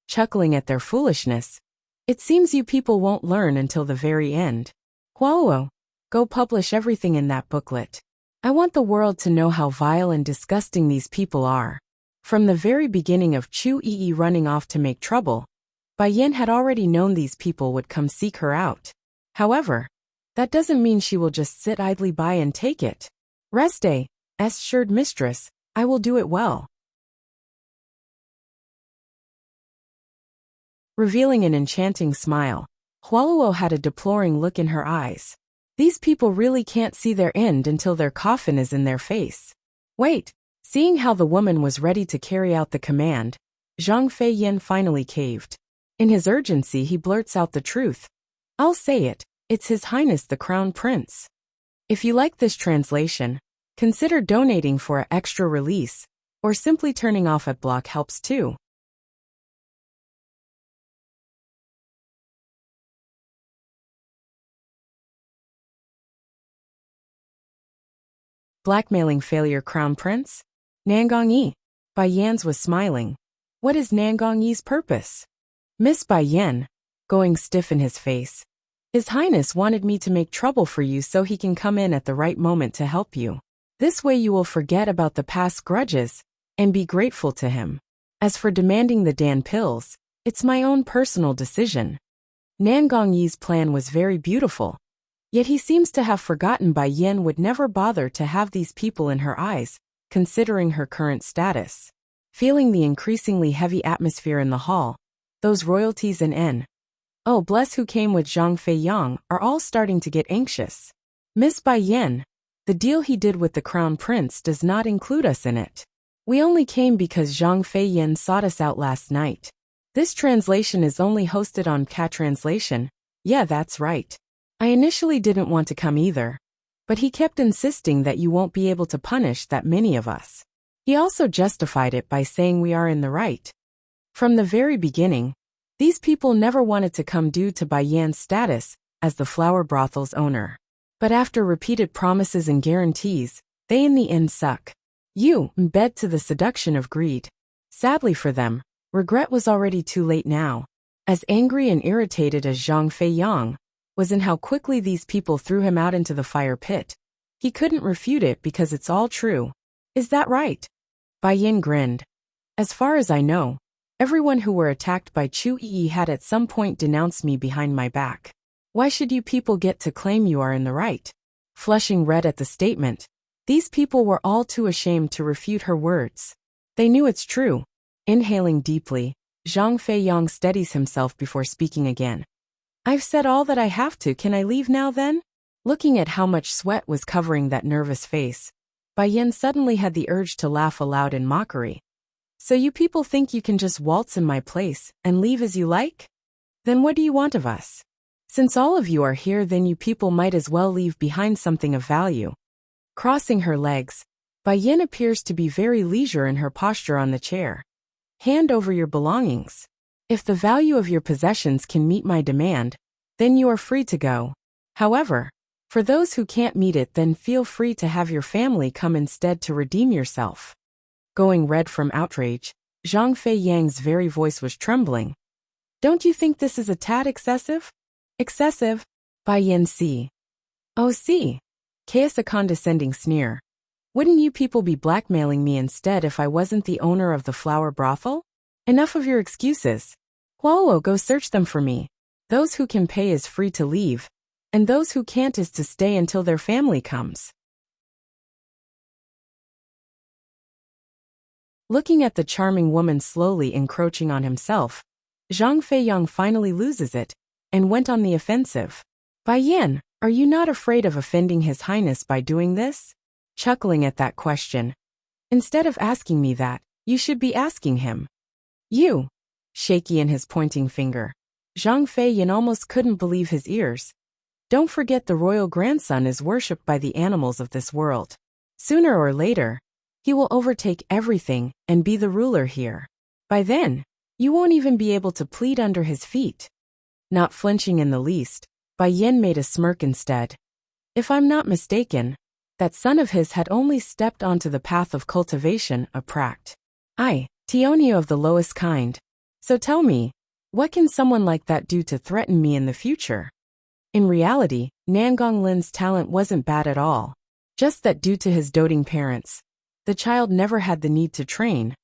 Chuckling at their foolishness. It seems you people won't learn until the very end. Hualuo, go publish everything in that booklet. I want the world to know how vile and disgusting these people are. From the very beginning of Chu Yi running off to make trouble, Bai Yan had already known these people would come seek her out. However, that doesn't mean she will just sit idly by and take it. Rest assured mistress, I will do it well. Revealing an enchanting smile, Hualuo had a deploring look in her eyes. These people really can't see their end until their coffin is in their face. Wait, seeing how the woman was ready to carry out the command, Zhang Feiyang finally caved. In his urgency he blurts out the truth. I'll say it, it's His Highness the Crown Prince. If you like this translation, consider donating for an extra release, or simply turning off ad block helps too. Blackmailing failure Crown Prince? Nangong Yi. Bai Yan's was smiling. What is Nangong Yi's purpose? Miss Bai Yan, going stiff in his face. His Highness wanted me to make trouble for you so he can come in at the right moment to help you. This way you will forget about the past grudges and be grateful to him. As for demanding the Dan pills, it's my own personal decision. Nangong Yi's plan was very beautiful. Yet he seems to have forgotten Bai Yan would never bother to have these people in her eyes, considering her current status. Feeling the increasingly heavy atmosphere in the hall, those royalties and oh bless who came with Zhang Feiyang are all starting to get anxious. Miss Bai Yan, the deal he did with the Crown Prince does not include us in it. We only came because Zhang Feiyang sought us out last night. This translation is only hosted on Translation. Yeah, that's right. I initially didn't want to come either, but he kept insisting that you won't be able to punish that many of us. He also justified it by saying we are in the right. From the very beginning, these people never wanted to come due to Bai Yan's status as the flower brothel's owner. But after repeated promises and guarantees, they in the end suck. You bed to the seduction of greed. Sadly for them, regret was already too late now. As angry and irritated as Zhang Feiyang was in how quickly these people threw him out into the fire pit, he couldn't refute it because it's all true. Is that right? Bai Yan grinned. As far as I know, everyone who were attacked by Chu Yi had at some point denounced me behind my back. Why should you people get to claim you are in the right? Flushing red at the statement, These people were all too ashamed to refute her words. They knew it's true. Inhaling deeply, Zhang Feiyang steadies himself before speaking again. I've said all that I have to, can I leave now then? Looking at how much sweat was covering that nervous face, Bai Yin suddenly had the urge to laugh aloud in mockery. So you people think you can just waltz in my place and leave as you like? Then what do you want of us? Since all of you are here, then you people might as well leave behind something of value. Crossing her legs, Bai Yin appears to be very leisure in her posture on the chair. Hand over your belongings. If the value of your possessions can meet my demand, then you are free to go. However, for those who can't meet it, then feel free to have your family come instead to redeem yourself. Going red from outrage, Zhang Feiyang's very voice was trembling. Don't you think this is a tad excessive? Excessive? Bai Yin see. Oh see. Chaos a condescending sneer. Wouldn't you people be blackmailing me instead if I wasn't the owner of the flower brothel? Enough of your excuses. Huo, go search them for me. Those who can pay is free to leave, and those who can't is to stay until their family comes. Looking at the charming woman slowly encroaching on himself, Zhang Feiyang finally loses it, and went on the offensive. Bai Yin, are you not afraid of offending His Highness by doing this? Chuckling at that question. Instead of asking me that, you should be asking him. You. Shaky in his pointing finger. Zhang Feiyin almost couldn't believe his ears. Don't forget the royal grandson is worshipped by the animals of this world. Sooner or later, he will overtake everything and be the ruler here. By then, you won't even be able to plead under his feet. Not flinching in the least, Bai Yin made a smirk instead. If I'm not mistaken, that son of his had only stepped onto the path of cultivation, a pract. Tionio of the lowest kind. So tell me, what can someone like that do to threaten me in the future? In reality, Nangong Lin's talent wasn't bad at all. Just that due to his doting parents, the child never had the need to train,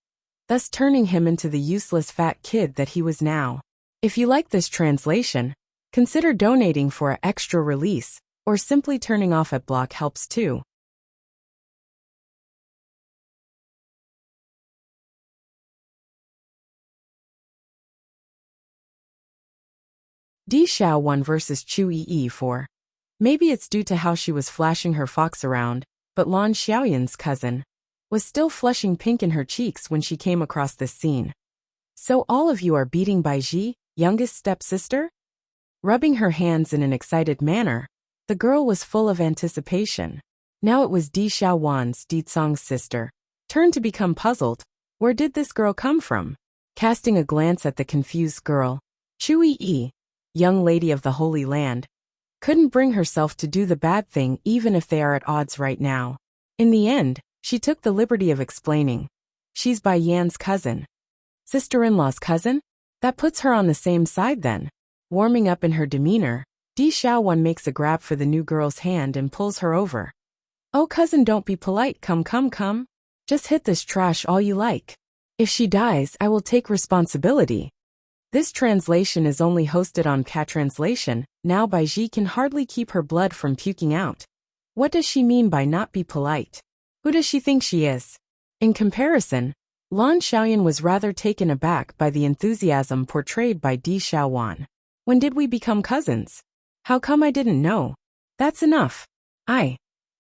thus turning him into the useless fat kid that he was now. If you like this translation, consider donating for an extra release, or simply turning off at block helps too. Di Xiao won versus Chu Yi 4. Maybe it's due to how she was flashing her fox around, but Lan Xiaoyan's cousin was still flushing pink in her cheeks when she came across this scene. So all of you are beating Bai Ji, youngest stepsister? Rubbing her hands in an excited manner, the girl was full of anticipation. Now it was Di Xiaowan's, Di Tsong's sister, turn to become puzzled. Where did this girl come from? Casting a glance at the confused girl, Chu Yi, young lady of the Holy Land, couldn't bring herself to do the bad thing even if they are at odds right now. In the end, she took the liberty of explaining. She's Bai Yan's cousin. Sister-in-law's cousin? That puts her on the same side then. Warming up in her demeanor, Di Xiaowan makes a grab for the new girl's hand and pulls her over. Oh cousin, don't be polite, come. Just hit this trash all you like. If she dies, I will take responsibility. This translation is only hosted on Cat Translation. Now Bai Ji can hardly keep her blood from puking out. What does she mean by not be polite? Who does she think she is? In comparison, Lan Xiaoyan was rather taken aback by the enthusiasm portrayed by Di Xiaowan. When did we become cousins? How come I didn't know? That's enough.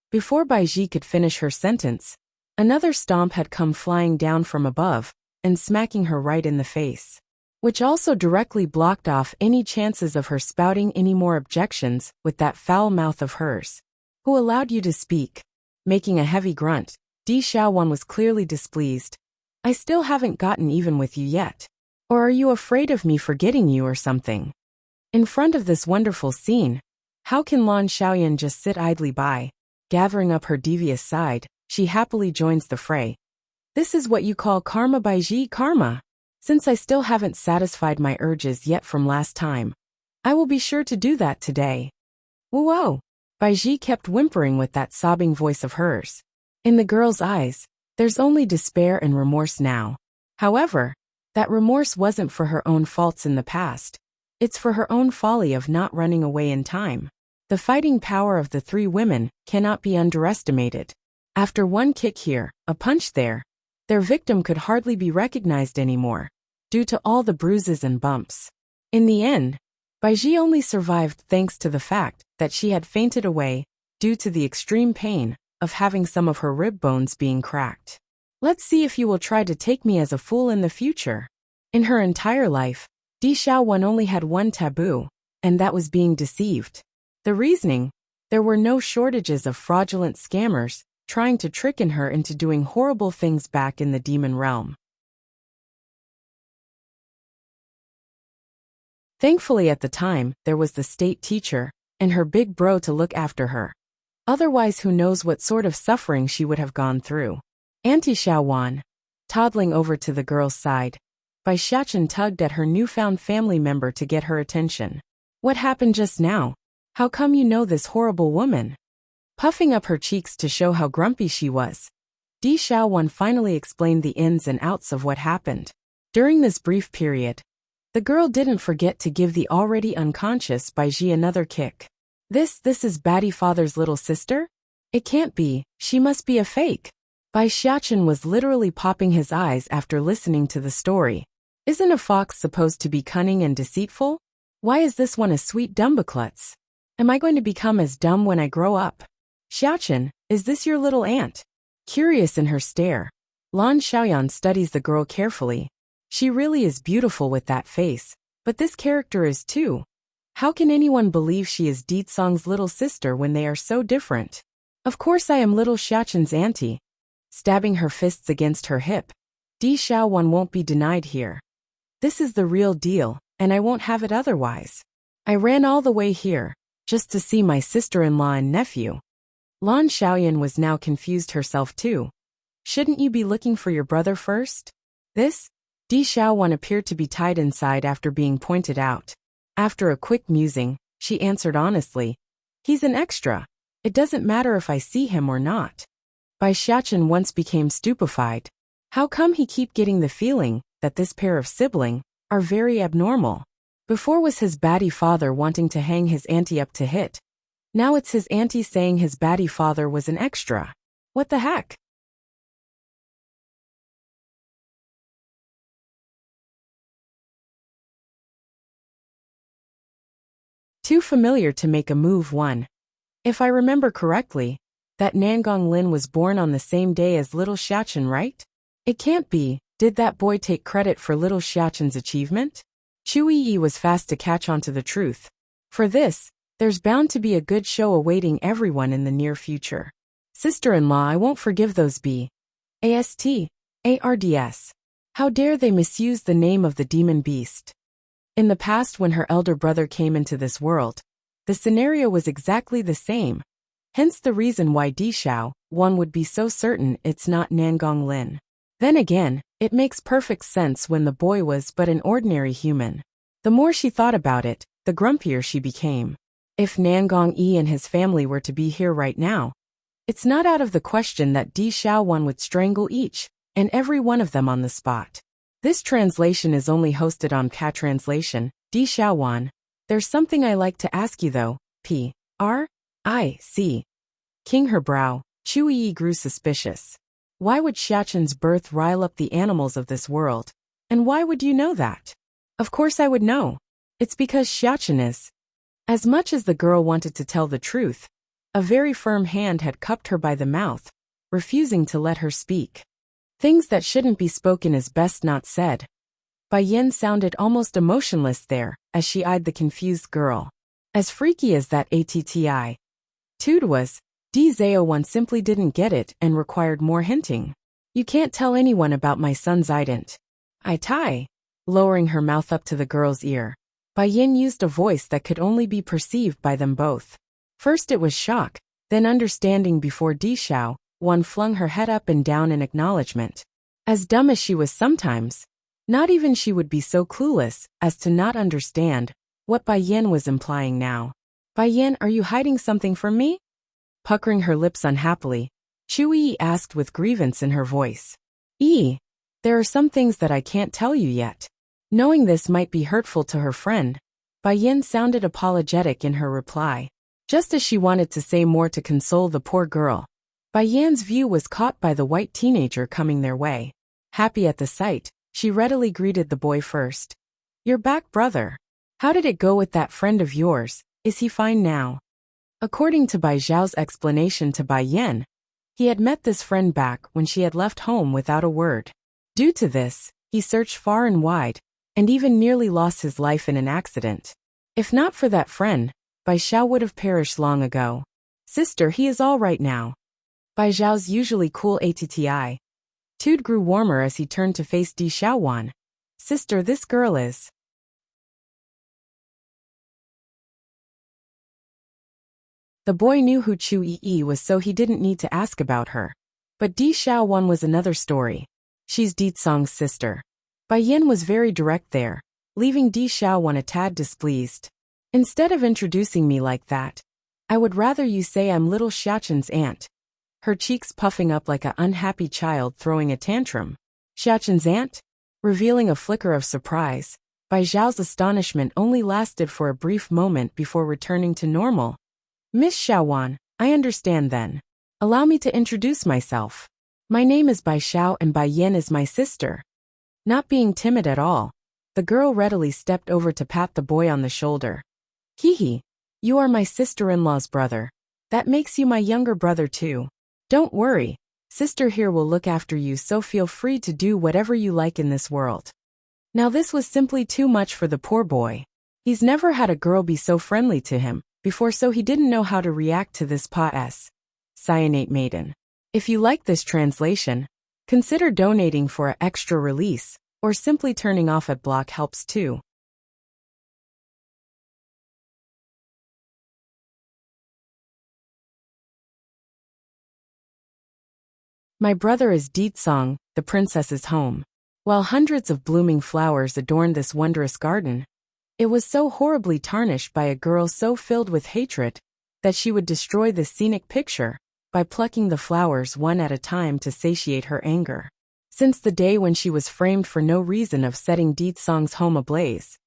Before Bai Ji could finish her sentence, another stomp had come flying down from above and smacking her right in the face, which also directly blocked off any chances of her spouting any more objections with that foul mouth of hers. Who allowed you to speak? Making a heavy grunt, Di Xiaowan was clearly displeased. I still haven't gotten even with you yet. Or are you afraid of me forgetting you or something? In front of this wonderful scene, how can Lan Xiaoyan just sit idly by? Gathering up her devious side, she happily joins the fray. This is what you call karma, Bai Ji, karma. Since I still haven't satisfied my urges yet from last time, I will be sure to do that today. Whoa! Bai Ji kept whimpering with that sobbing voice of hers. In the girl's eyes, there's only despair and remorse now. However, that remorse wasn't for her own faults in the past. It's for her own folly of not running away in time. The fighting power of the three women cannot be underestimated. After one kick here, a punch there, their victim could hardly be recognized anymore, due to all the bruises and bumps. In the end, Baiji only survived thanks to the fact that she had fainted away due to the extreme pain of having some of her rib bones being cracked. Let's see if you will try to take me as a fool in the future. In her entire life, Di Xiaowan only had one taboo, and that was being deceived. The reasoning: there were no shortages of fraudulent scammers trying to trick her into doing horrible things back in the demon realm. Thankfully at the time, there was the state teacher and her big bro to look after her. Otherwise who knows what sort of suffering she would have gone through. Auntie Xiaowan, toddling over to the girl's side, Bai Xiachen tugged at her newfound family member to get her attention. What happened just now? How come you know this horrible woman? Puffing up her cheeks to show how grumpy she was, Di Xiaowan finally explained the ins and outs of what happened. During this brief period, the girl didn't forget to give the already unconscious Baiji another kick. This is Batty Father's little sister? It can't be, she must be a fake. Bai Xiachen was literally popping his eyes after listening to the story. Isn't a fox supposed to be cunning and deceitful? Why is this one a sweet dumbaklutz? Am I going to become as dumb when I grow up? Xiachen, is this your little aunt? Curious in her stare, Lan Xiaoyan studies the girl carefully. She really is beautiful with that face, but this character is too. How can anyone believe she is Ditsong's little sister when they are so different? Of course I am little Xiachen's auntie. Stabbing her fists against her hip, Di Xiaowan won't be denied here. This is the real deal, and I won't have it otherwise. I ran all the way here, just to see my sister-in-law and nephew. Lan Xiaoyan was now confused herself too. Shouldn't you be looking for your brother first? This? Di Xiaowan appeared to be tied inside after being pointed out. After a quick musing, she answered honestly, he's an extra. It doesn't matter if I see him or not. Bai Xiachen once became stupefied. How come he keep getting the feeling that this pair of sibling are very abnormal? Before was his batty father wanting to hang his auntie up to hit. Now it's his auntie saying his batty father was an extra. What the heck? Too familiar to make a move. 1. If I remember correctly, that Nangong Lin was born on the same day as little Xiachen, right? It can't be. Did that boy take credit for little Xiachen's achievement? Chu Yi was fast to catch on to the truth. For this, there's bound to be a good show awaiting everyone in the near future. Sister-in-law, I won't forgive those ARDS. How dare they misuse the name of the demon beast? In the past, when her elder brother came into this world, the scenario was exactly the same. Hence the reason why Di Xiao, one would be so certain it's not Nangong Lin. Then again, it makes perfect sense when the boy was but an ordinary human. The more she thought about it, the grumpier she became. If Nangong Yi and his family were to be here right now, it's not out of the question that Di Xiaowan would strangle each and every one of them on the spot. This translation is only hosted on Cat Translation. Di Xiaowan, there's something I like to ask you though. P.R.I.C. King her brow, Chu Yi grew suspicious. Why would Xiachen's birth rile up the animals of this world? And why would you know that? Of course I would know. It's because Xiachen is. As much as the girl wanted to tell the truth, a very firm hand had cupped her by the mouth, refusing to let her speak. Things that shouldn't be spoken is best not said. Bai Yin sounded almost emotionless there, as she eyed the confused girl. As freaky as that ATTI. Tude was, Di Zao1 simply didn't get it and required more hinting. You can't tell anyone about my son's ident. I tie. Lowering her mouth up to the girl's ear, Bai Yin used a voice that could only be perceived by them both. First it was shock, then understanding before Di Xiao, one flung her head up and down in acknowledgement. As dumb as she was sometimes, not even she would be so clueless as to not understand what Bai Yin was implying now. Bai Yin, are you hiding something from me? Puckering her lips unhappily, Chu Yi asked with grievance in her voice. There are some things that I can't tell you yet. Knowing this might be hurtful to her friend, Bai Yin sounded apologetic in her reply. Just as she wanted to say more to console the poor girl, Bai Yan's view was caught by the white teenager coming their way. Happy at the sight, she readily greeted the boy first. "You're back, brother. How did it go with that friend of yours? Is he fine now?" According to Bai Zhao's explanation to Bai Yan, he had met this friend back when she had left home without a word. Due to this, he searched far and wide, and even nearly lost his life in an accident. If not for that friend, Bai Zhao would have perished long ago. "Sister, he is all right now." Bai Zhao's usually cool attitude grew warmer as he turned to face Di Xiaowan. "Sister, this girl is..." The boy knew who Chu Yi was, so he didn't need to ask about her. But Di Xiaowan was another story. "She's Di Tsong's sister." Bai Yan was very direct there, leaving Di Xiaowan a tad displeased. "Instead of introducing me like that, I would rather you say I'm little Xiaoqin's aunt." Her cheeks puffing up like an unhappy child throwing a tantrum. "Xiaoqin's aunt?" Revealing a flicker of surprise, Bai Zhao's astonishment only lasted for a brief moment before returning to normal. "Miss Xiaowan, I understand then. Allow me to introduce myself. My name is Bai Xiao and Bai Yan is my sister." Not being timid at all, the girl readily stepped over to pat the boy on the shoulder. "Hee, you are my sister-in-law's brother. That makes you my younger brother too. Don't worry, sister here will look after you, so feel free to do whatever you like in this world." Now this was simply too much for the poor boy. He's never had a girl be so friendly to him before, so he didn't know how to react to this cyanate maiden. If you like this translation, consider donating for an extra release, or simply turning off at block helps too. My brother is Di Tsong, the princess's home. While hundreds of blooming flowers adorned this wondrous garden, it was so horribly tarnished by a girl so filled with hatred that she would destroy the scenic picture by plucking the flowers one at a time to satiate her anger. Since the day when she was framed for no reason of setting Di Tsong's home ablaze,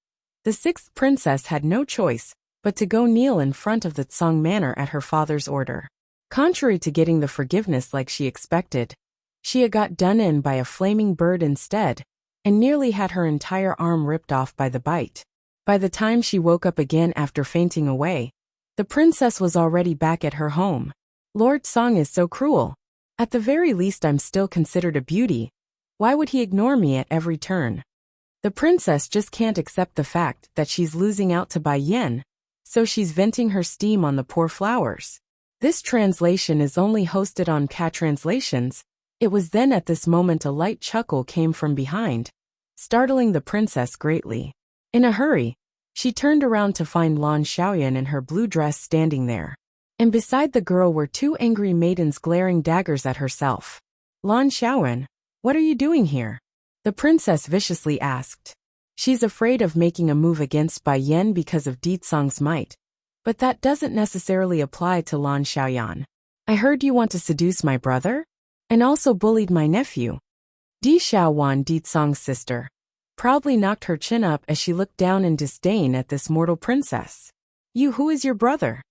the sixth princess had no choice but to go kneel in front of the Tsong manor at her father's order. Contrary to getting the forgiveness like she expected, she had got done in by a flaming bird instead, and nearly had her entire arm ripped off by the bite. By the time she woke up again after fainting away, the princess was already back at her home. "Lord Song is so cruel. At the very least I'm still considered a beauty. Why would he ignore me at every turn?" The princess just can't accept the fact that she's losing out to Bai Yan, so she's venting her steam on the poor flowers. This translation is only hosted on Ka Translations. It was then at this moment a light chuckle came from behind, startling the princess greatly. In a hurry, she turned around to find Lan Xiaoyan in her blue dress standing there. And beside the girl were two angry maidens glaring daggers at herself. "Lan Xiaoyan, what are you doing here?" the princess viciously asked. She's afraid of making a move against Bai Yan because of Di Tsong's might. But that doesn't necessarily apply to Lan Xiaoyan. "I heard you want to seduce my brother? And also bullied my nephew." Di Xiaowan, Di Tsong's sister, proudly knocked her chin up as she looked down in disdain at this mortal princess. Who is your brother?"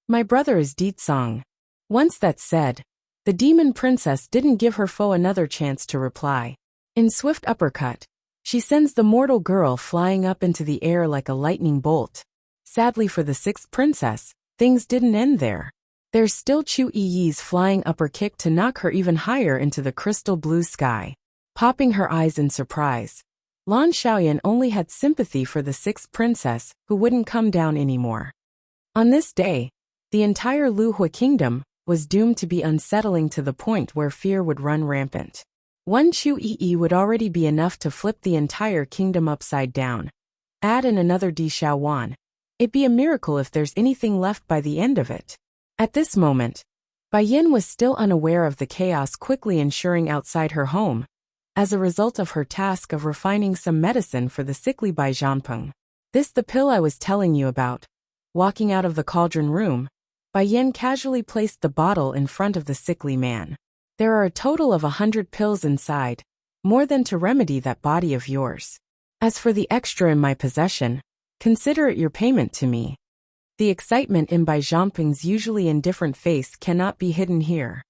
"My brother is Di Tsong." Once that's said, the demon princess didn't give her foe another chance to reply. In swift uppercut, she sends the mortal girl flying up into the air like a lightning bolt. Sadly for the sixth princess, things didn't end there. There's still Chu Yi's flying upper kick to knock her even higher into the crystal blue sky. Popping her eyes in surprise, Lan Xiaoyan only had sympathy for the sixth princess, who wouldn't come down anymore. On this day, the entire Lu Hui kingdom was doomed to be unsettling to the point where fear would run rampant. One Chu Yi would already be enough to flip the entire kingdom upside down. Add in another Di Xiaowan. It'd be a miracle if there's anything left by the end of it. At this moment, Bai Yan was still unaware of the chaos quickly ensuring outside her home, as a result of her task of refining some medicine for the sickly Bai Zhanpeng. "This the pill I was telling you about." Walking out of the cauldron room, Bai Yan casually placed the bottle in front of the sickly man. "There are a total of 100 pills inside, more than to remedy that body of yours. As for the extra in my possession, consider it your payment to me." The excitement in Bai Zhanpeng's usually indifferent face cannot be hidden here.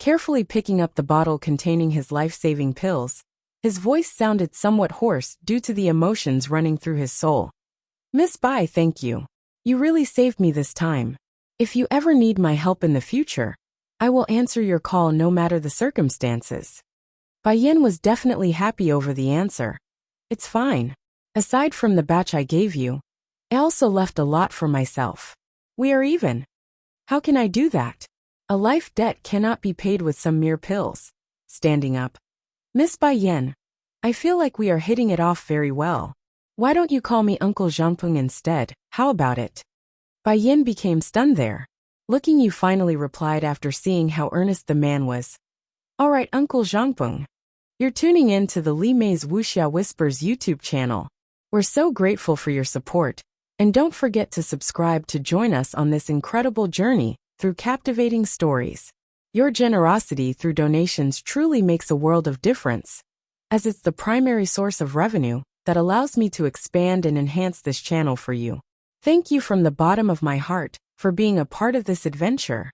Carefully picking up the bottle containing his life-saving pills, his voice sounded somewhat hoarse due to the emotions running through his soul. Miss Bai, thank you. You really saved me this time. If you ever need my help in the future, I will answer your call no matter the circumstances. Bai Yin was definitely happy over the answer. It's fine. Aside from the batch I gave you, I also left a lot for myself. We are even. How can I do that? A life debt cannot be paid with some mere pills. Standing up. Miss Bai Yin, I feel like we are hitting it off very well. Why don't you call me Uncle Zhangpeng instead? How about it? Bai Yin became stunned there. Looking you finally replied after seeing how earnest the man was. Alright Uncle Zhangpeng. You're tuning in to the Li Mei's Wuxia Whispers YouTube channel. We're so grateful for your support, and don't forget to subscribe to join us on this incredible journey through captivating stories. Your generosity through donations truly makes a world of difference, as it's the primary source of revenue that allows me to expand and enhance this channel for you. Thank you from the bottom of my heart for being a part of this adventure.